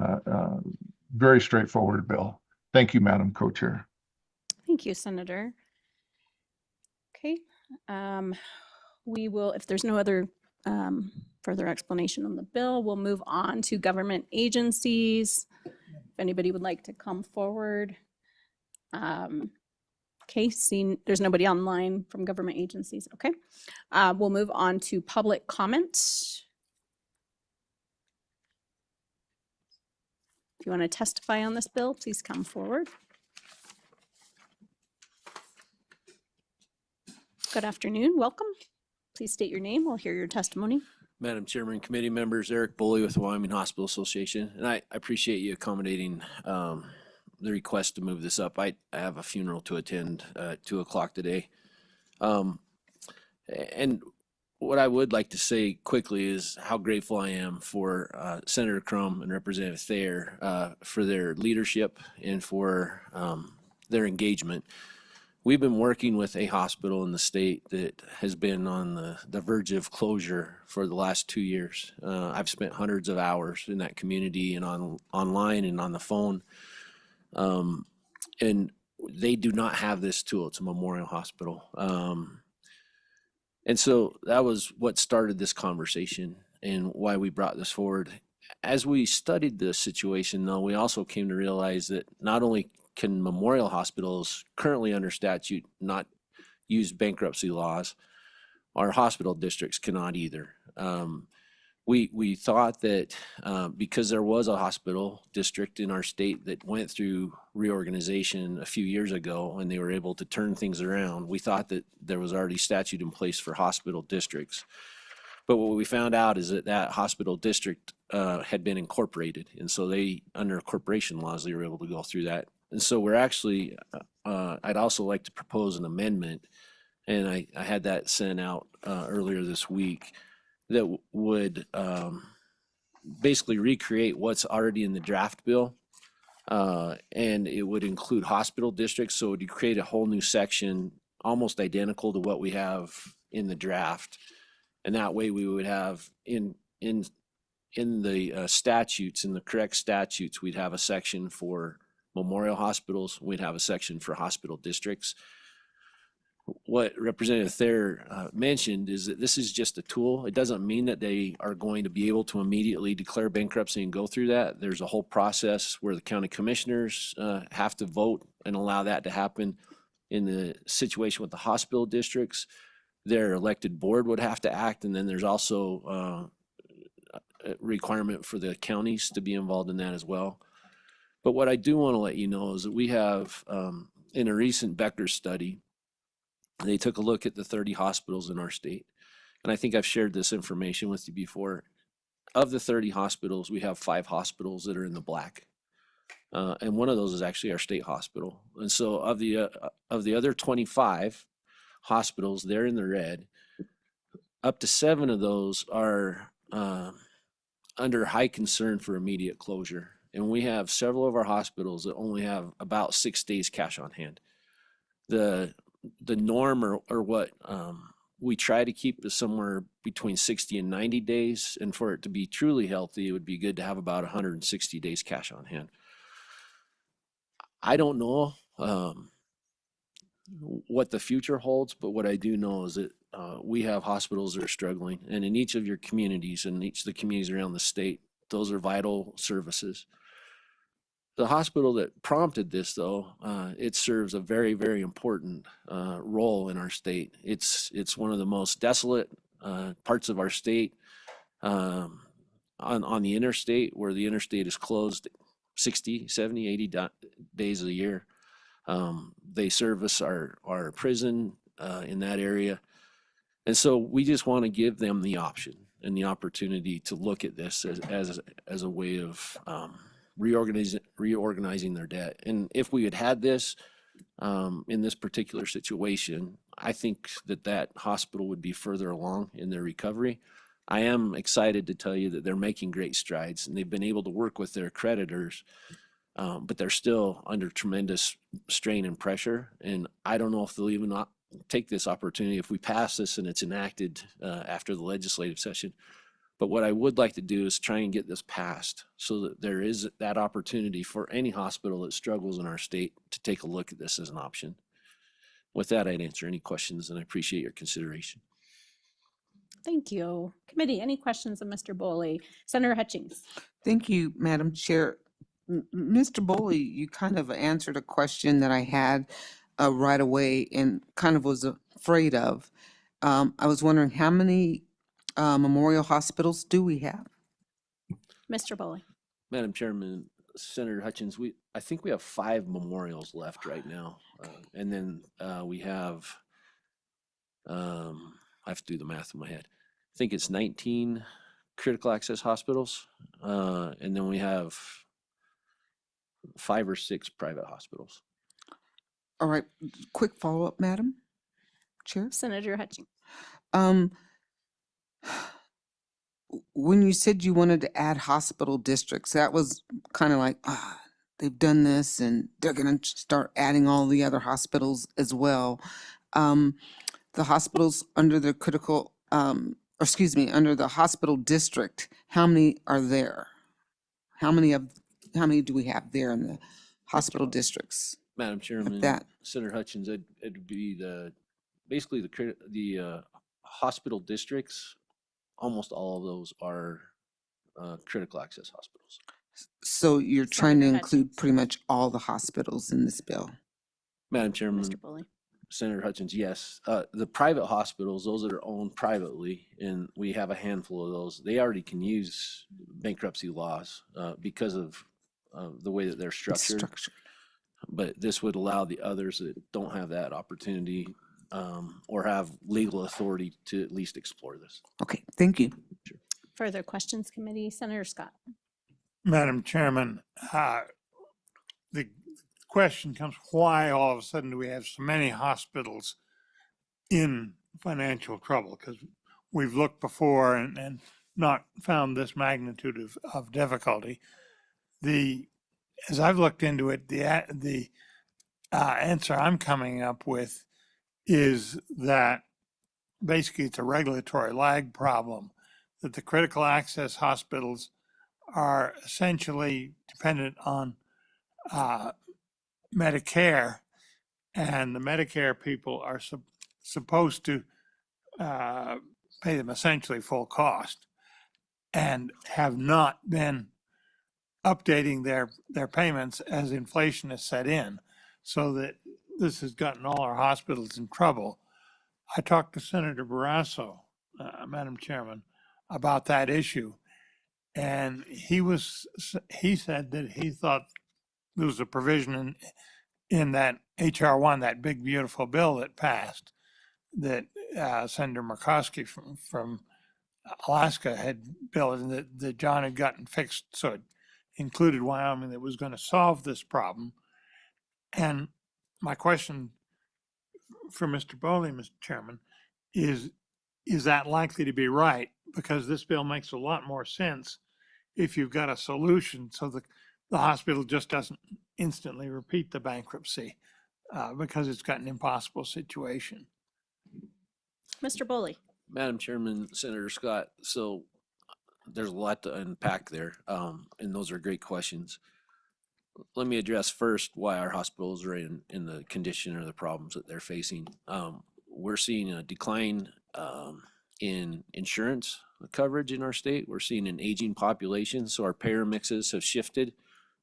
very straightforward bill. Thank you, Madam Co-Chair. Thank you, Senator. Okay, we will, if there's no other further explanation on the bill, we'll move on to government agencies. If anybody would like to come forward. Okay, seeing there's nobody online from government agencies. Okay, we'll move on to public comment. If you want to testify on this bill, please come forward. Good afternoon, welcome. Please state your name. We'll hear your testimony. Madam Chairman, committee members, Eric Bully with the Wyoming Hospital Association, and I appreciate you accommodating the request to move this up. I have a funeral to attend at 2 o'clock today. And what I would like to say quickly is how grateful I am for Senator Crum and Representative Thayer for their leadership and for their engagement. We've been working with a hospital in the state that has been on the verge of closure for the last 2 years. I've spent hundreds of hours in that community and online and on the phone. And they do not have this tool. It's a memorial hospital. And so that was what started this conversation and why we brought this forward. As we studied the situation, though, we also came to realize that not only can memorial hospitals currently under statute not use bankruptcy laws, our hospital districts cannot either. We thought that because there was a hospital district in our state that went through reorganization a few years ago and they were able to turn things around, we thought that there was already statute in place for hospital districts. But what we found out is that that hospital district had been incorporated. And so they, under corporation laws, they were able to go through that. And so we're actually, I'd also like to propose an amendment, and I had that sent out earlier this week, that would basically recreate what's already in the draft bill. And it would include hospital districts. So it would create a whole new section almost identical to what we have in the draft. And that way we would have in the statutes, in the correct statutes, we'd have a section for memorial hospitals. We'd have a section for hospital districts. What Representative Thayer mentioned is that this is just a tool. It doesn't mean that they are going to be able to immediately declare bankruptcy and go through that. There's a whole process where the county commissioners have to vote and allow that to happen. In the situation with the hospital districts, their elected board would have to act, and then there's also a requirement for the counties to be involved in that as well. But what I do want to let you know is that we have, in a recent Becker study, they took a look at the 30 hospitals in our state. And I think I've shared this information with you before. Of the 30 hospitals, we have 5 hospitals that are in the black. And one of those is actually our state hospital. And so of the other 25 hospitals, they're in the red. Up to 7 of those are under high concern for immediate closure. And we have several of our hospitals that only have about 6 days cash on hand. The norm or what we try to keep is somewhere between 60 and 90 days. And for it to be truly healthy, it would be good to have about 160 days cash on hand. I don't know what the future holds, but what I do know is that we have hospitals that are struggling. And in each of your communities and each of the communities around the state, those are vital services. The hospital that prompted this, though, it serves a very, very important role in our state. It's one of the most desolate parts of our state. On the interstate, where the interstate is closed 60, 70, 80 days a year. They service our prison in that area. And so we just want to give them the option and the opportunity to look at this as a way of reorganizing their debt. And if we had had this in this particular situation, I think that hospital would be further along in their recovery. I am excited to tell you that they're making great strides, and they've been able to work with their creditors, but they're still under tremendous strain and pressure. And I don't know if they'll even not take this opportunity if we pass this and it's enacted after the legislative session. But what I would like to do is try and get this passed so that there is that opportunity for any hospital that struggles in our state to take a look at this as an option. With that, I'd answer any questions, and I appreciate your consideration. Thank you. Committee, any questions of Mr. Boley? Senator Hutchings. Thank you, Madam Chair. Mr. Boley, you kind of answered a question that I had right away and kind of was afraid of. I was wondering, how many memorial hospitals do we have? Mr. Boley. Madam Chairman, Senator Hutchins, I think we have 5 memorials left right now. And then we have, I have to do the math in my head. I think it's 19 critical access hospitals. And then we have 5 or 6 private hospitals. All right, quick follow-up, Madam Chair. Senator Hutchings. When you said you wanted to add hospital districts, that was kind of like, they've done this and they're going to start adding all the other hospitals as well. The hospitals under the critical, under the hospital district, how many are there? How many do we have there in the hospital districts? Madam Chairman, that. Senator Hutchins, it'd be basically the hospital districts. Almost all of those are critical access hospitals. So you're trying to Senator include Hutchins. pretty much all the hospitals in this bill? Madam Chairman, Mr. Boley. Senator Hutchins, yes. The private hospitals, those that are owned privately, and we have a handful of those, they already can use bankruptcy laws because of the way that they're structured. But this would allow the others that don't have that opportunity or have legal authority to at least explore this. Okay, thank you. Further questions, committee? Senator Scott. Madam Chairman, the question comes, why all of a sudden do we have so many hospitals in financial trouble? Because we've looked before and not found this magnitude of difficulty. As I've looked into it, the answer I'm coming up with is that basically it's a regulatory lag problem, that the critical access hospitals are essentially dependent on Medicare, and the Medicare people are supposed to pay them essentially full cost and have not been updating their payments as inflation has set in, so that this has gotten all our hospitals in trouble. I talked to Senator Barrasso, Madam Chairman, about that issue, and he said that he thought there was a provision in that HR 1, that big beautiful bill that passed, that Senator Murkowski from Alaska had built, and that John had gotten fixed, so it included Wyoming, that was going to solve this problem. And my question for Mr. Boley, Mr. Chairman, is that likely to be right? Because this bill makes a lot more sense if you've got a solution so the hospital just doesn't instantly repeat the bankruptcy because it's got an impossible situation. Mr. Boley. Madam Chairman, Senator Scott, so there's a lot to unpack there, and those are great questions. Let me address first why our hospitals are in the condition or the problems that they're facing. We're seeing a decline in insurance coverage in our state. We're seeing an aging population, so our payer mixes have shifted.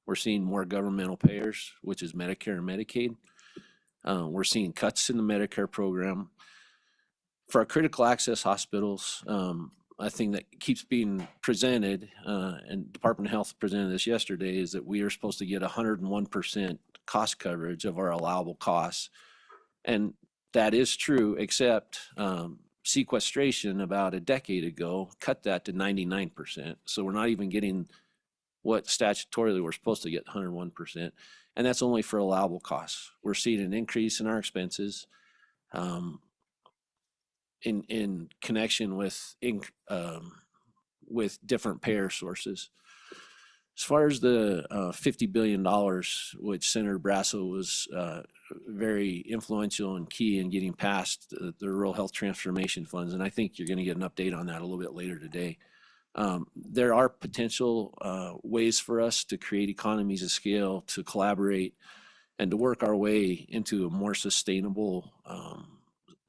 We're seeing more governmental payers, which is Medicare and Medicaid. We're seeing cuts in the Medicare program. For our critical access hospitals, a thing that keeps being presented, and Department of Health presented this yesterday, is that we are supposed to get 101% cost coverage of our allowable costs. And that is true, except sequestration about a decade ago cut that to 99%. So we're not even getting what statutorily we're supposed to get, 101%. And that's only for allowable costs. We're seeing an increase in our expenses in connection with different payer sources. As far as the $50 billion, which Senator Brasso was very influential and key in getting past the rural health transformation funds, and I think you're going to get an update on that a little bit later today. There are potential ways for us to create economies of scale, to collaborate, and to work our way into a more sustainable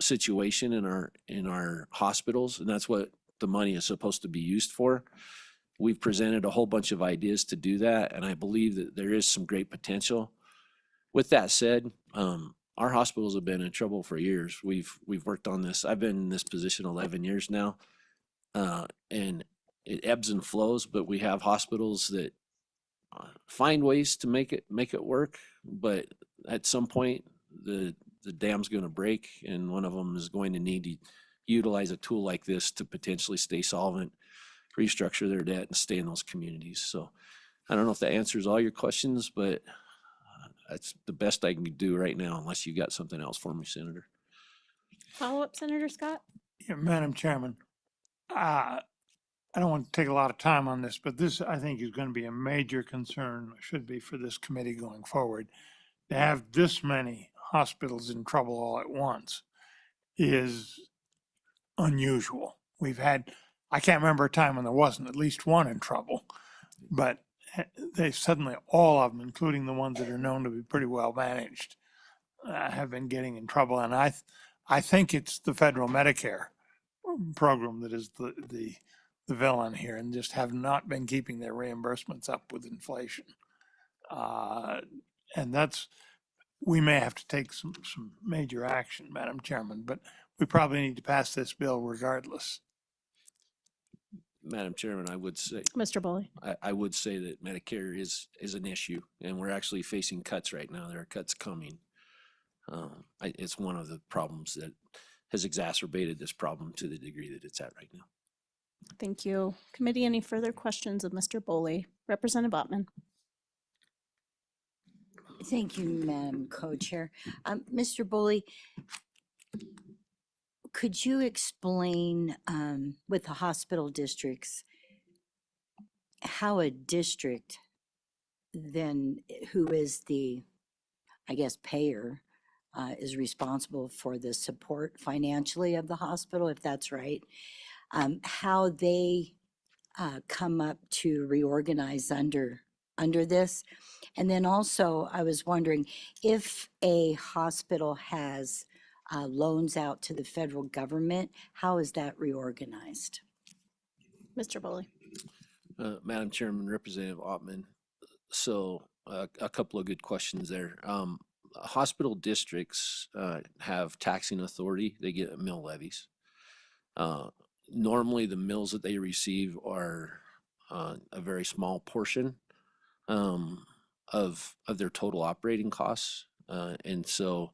situation in our hospitals, and that's what the money is supposed to be used for. We've presented a whole bunch of ideas to do that, and I believe that there is some great potential. With that said, our hospitals have been in trouble for years. We've worked on this. I've been in this position 11 years now, and it ebbs and flows, but we have hospitals that find ways to make it work, but at some point the dam's going to break, and one of them is going to need to utilize a tool like this to potentially stay solvent, restructure their debt, and stay in those communities. So I don't know if that answers all your questions, but that's the best I can do right now, unless you got something else for me, Senator. Follow-up, Senator Scott? Yeah, Madam Chairman, I don't want to take a lot of time on this, but this, I think, is going to be a major concern, should be, for this committee going forward. To have this many hospitals in trouble all at once is unusual. We've had, I can't remember a time when there wasn't at least one in trouble, but they suddenly, all of them, including the ones that are known to be pretty well managed, have been getting in trouble. And I think it's the federal Medicare program that is the villain here, and just have not been keeping their reimbursements up with inflation. And that's, we may have to take some major action, Madam Chairman, but we probably need to pass this bill regardless. Madam Chairman, I would say, Mr. Bully? I would say that Medicare is an issue, and we're actually facing cuts right now. There are cuts coming. It's one of the problems that has exacerbated this problem to the degree that it's at right now. Thank you. Committee, any further questions of Mr. Boley? Representative Ottman? Thank you, Madam Co-Chair. Mr. Boley, could you explain with the hospital districts how a district then, who is the, I guess, payer, is responsible for the support financially of the hospital, if that's right, how they come up to reorganize under this? And then also, I was wondering if a hospital has loans out to the federal government, how is that reorganized? Mr. Boley? Madam Chairman, Representative Ottman, so a couple of good questions there. Hospital districts have taxing authority. They get mill levies. Normally, the mills that they receive are a very small portion of their total operating costs, and so,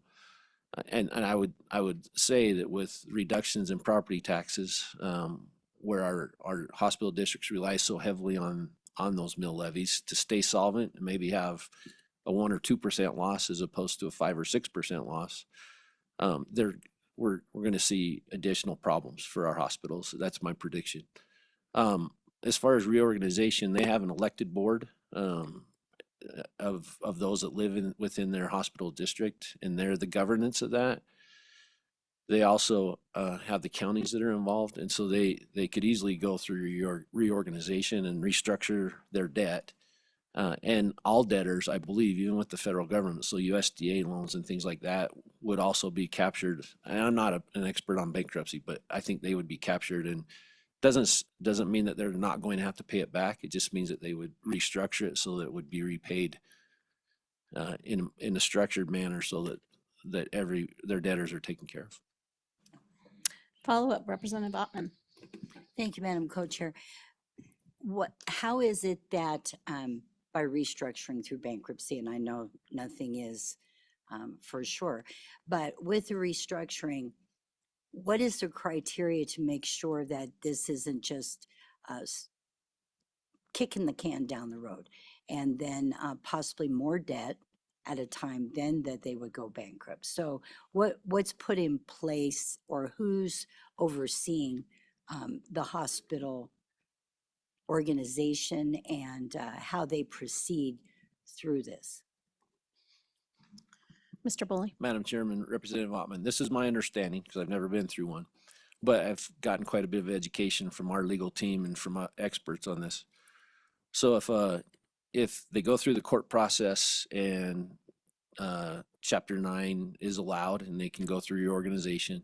and I would say that with reductions in property taxes, where our hospital districts rely so heavily on those mill levies to stay solvent and maybe have a 1 or 2% loss as opposed to a 5 or 6% loss, we're going to see additional problems for our hospitals. That's my prediction. As far as reorganization, they have an elected board of those that live within their hospital district, and they're the governance of that. They also have the counties that are involved, and so they could easily go through reorganization and restructure their debt. And all debtors, I believe, even with the federal government, so USDA loans and things like that, would also be captured. And I'm not an expert on bankruptcy, but I think they would be captured, and doesn't mean that they're not going to have to pay it back. It just means that they would restructure it so that it would be repaid in a structured manner, so that their debtors are taken care of. Follow-up, Representative Ottman. Thank you, Madam Co-Chair. How is it that by restructuring through bankruptcy, and I know nothing is for sure, but with the restructuring, what is the criteria to make sure that this isn't just kicking the can down the road and then possibly more debt at a time then that they would go bankrupt? So what's put in place, or who's overseeing the hospital organization and how they proceed through this? Mr. Bully. Madam Chairman, Representative Ottman, this is my understanding, because I've never been through one, but I've gotten quite a bit of education from our legal team and from experts on this. So if they go through the court process and Chapter 9 is allowed and they can go through your organization,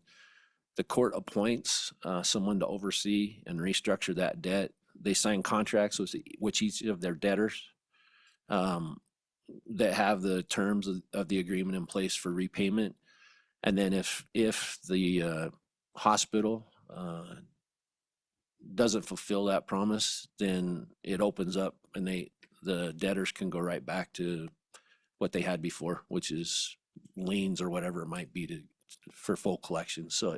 the court appoints someone to oversee and restructure that debt. They sign contracts with each of their debtors that have the terms of the agreement in place for repayment. And then if the hospital doesn't fulfill that promise, then it opens up and the debtors can go right back to what they had before, which is liens or whatever it might be for full collection. So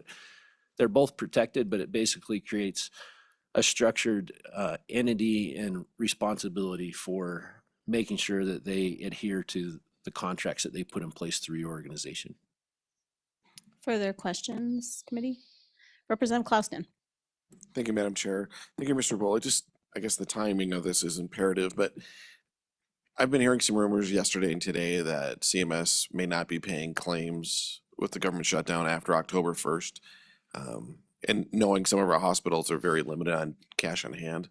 they're both protected, but it basically creates a structured entity and responsibility for making sure that they adhere to the contracts that they put in place through your organization. Further questions, committee? Representative Klausner. Thank you, Madam Chair. Thank you, Mr. Bull. I guess the timing of this is imperative, but I've been hearing some rumors yesterday and today that CMS may not be paying claims with the government shutdown after October 1st. And knowing some of our hospitals are very limited on cash on hand,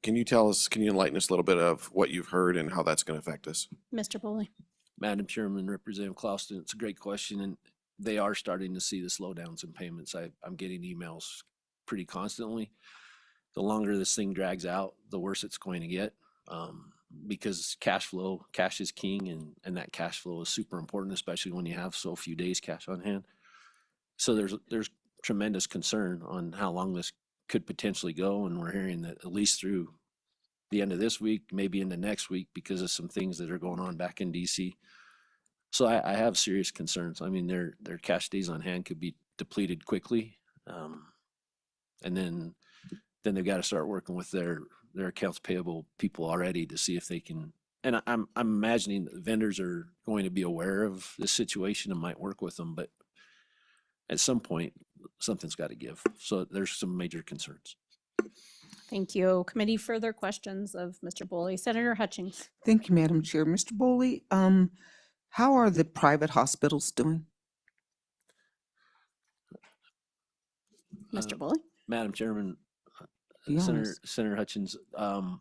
can you enlighten us a little bit of what you've heard and how that's going to affect us? Mr. Bully. Madam Chairman, Representative Clauston, it's a great question, and they are starting to see the slowdowns in payments. I'm getting emails pretty constantly. The longer this thing drags out, the worse it's going to get, because cash is king, and that cash flow is super important, especially when you have so few days cash on hand. So there's tremendous concern on how long this could potentially go, and we're hearing that at least through the end of this week, maybe into next week, because of some things that are going on back in DC. So I have serious concerns. I mean, their cash days on hand could be depleted quickly, and then they've got to start working with their accounts payable people already to see if they can. And I'm imagining that vendors are going to be aware of this situation and might work with them, but at some point, something's got to give. So there's some major concerns. Thank you. Committee, further questions of Mr. Bully? Senator Hutchings. Thank you, Madam Chair. Mr. Boley, how are the private hospitals doing? Mr. Bully. Madam Chairman, Be honest. Senator Hutchins, I'm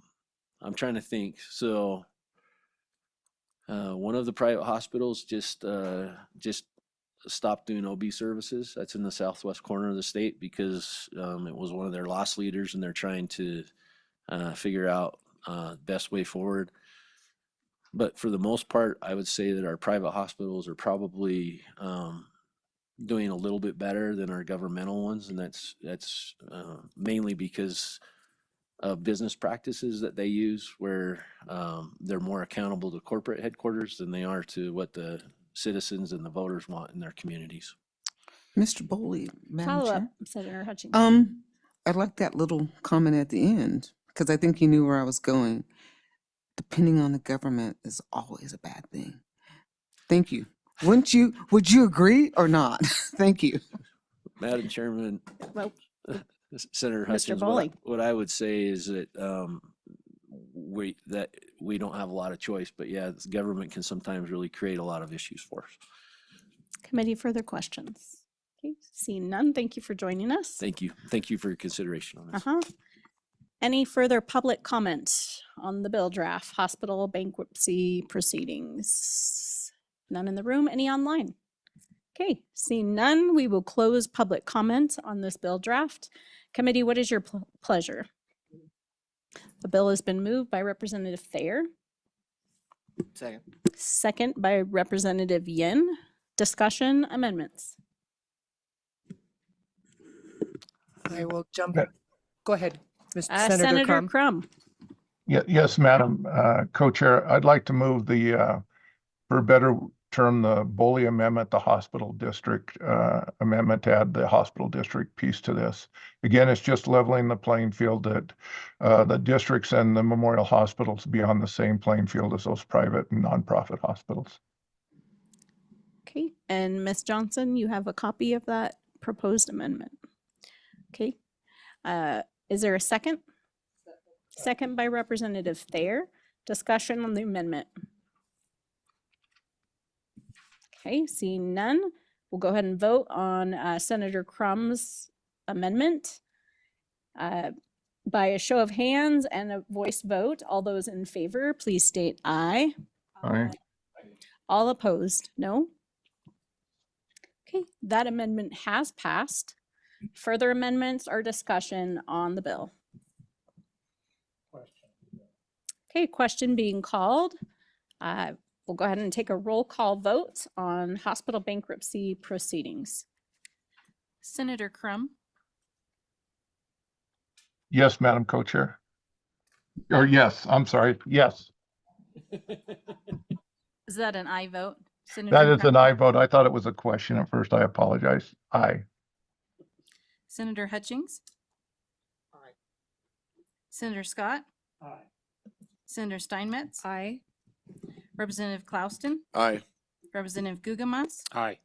trying to think. So one of the private hospitals just stopped doing OB services. That's in the southwest corner of the state because it was one of their loss leaders, and they're trying to figure out best way forward. But for the most part, I would say that our private hospitals are probably doing a little bit better than our governmental ones, and that's mainly because of business practices that they use, where they're more accountable to corporate headquarters than they are to what the citizens and the voters want in their communities. Mr. Boley, Madam Follow up, Chair. Senator Hutchings. I like that little comment at the end because I think you knew where I was going. Depending on the government is always a bad thing. Thank you. Would you agree or not? Thank you. Madam Chairman, Well, Senator Mr. Hutchins, Boley. what I would say is that we don't have a lot of choice, but yeah, the government can sometimes really create a lot of issues for us. Committee, further questions? Okay, seeing none, thank you for joining us. Thank you. Thank you for your consideration on this. Any further public comment on the bill draft, hospital bankruptcy proceedings? None in the room, any online? Okay, seeing none, we will close public comment on this bill draft. Committee, what is your pleasure? The bill has been moved by Representative Thayer, Second. second by Representative Yin. Discussion amendments. I will jump. Yeah. Go ahead, Mr. Senator Senator Crum. Crum. Yes, Madam Co-Chair, I'd like to move the, for a better term, the Boley Amendment, the hospital district amendment to add the hospital district piece to this. Again, it's just leveling the playing field that the districts and the memorial hospitals be on the same playing field as those private and nonprofit hospitals. Okay, and Ms. Johnson, you have a copy of that proposed amendment. Okay, is there a second? Second by Representative Thayer. Discussion on the amendment. Okay, seeing none, we'll go ahead and vote on Senator Crum's amendment. By a show of hands and a voice vote, all those in favor, please state aye. Aye. All opposed, no? Okay, that amendment has passed. Further amendments or discussion on the bill? Okay, question being called. We'll go ahead and take a roll call vote on hospital bankruptcy proceedings. Senator Crum, Yes, Madam Co-Chair. Or yes, I'm sorry, yes. is that an aye vote? Senator That is Crum? an aye vote. I thought it was a question at first. I apologize. Aye. Senator Hutchings? Aye. Senator Scott? Aye. Senator Steinmetz? Aye. Representative Klauston? Aye. Representative Gugemas? Aye.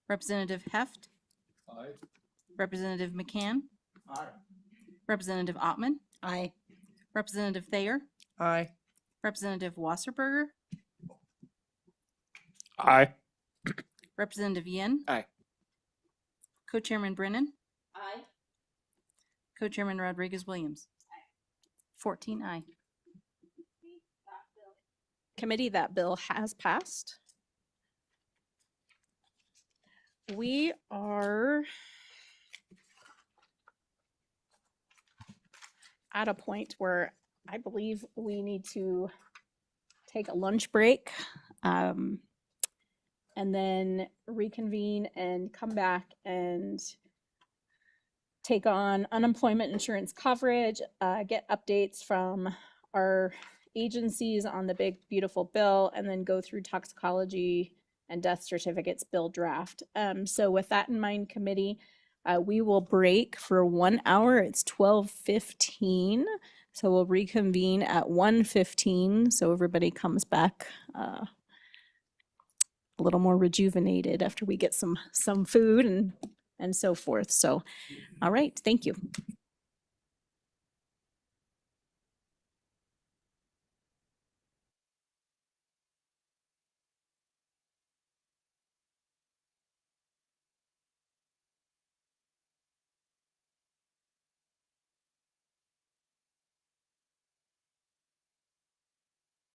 Representative Heft? Aye. Representative McCann? Aye. Representative Ottman? Aye. Representative Thayer? Aye. Representative Wasserberger? Aye. Representative Yin? Aye. Co-Chairman Brennan? Aye. Co-Chairman Rodriguez Williams? 14 aye. Committee, that bill has passed. We are at a point where I believe we need to take a lunch break and then reconvene and come back and take on unemployment insurance coverage, get updates from our agencies on the big beautiful bill, and then go through toxicology and death certificates bill draft. So with that in mind, committee, we will break for 1 hour. It's 12:15. So we'll reconvene at 1:15. So everybody comes back a little more rejuvenated after we get some food and so forth. So, all right, thank you.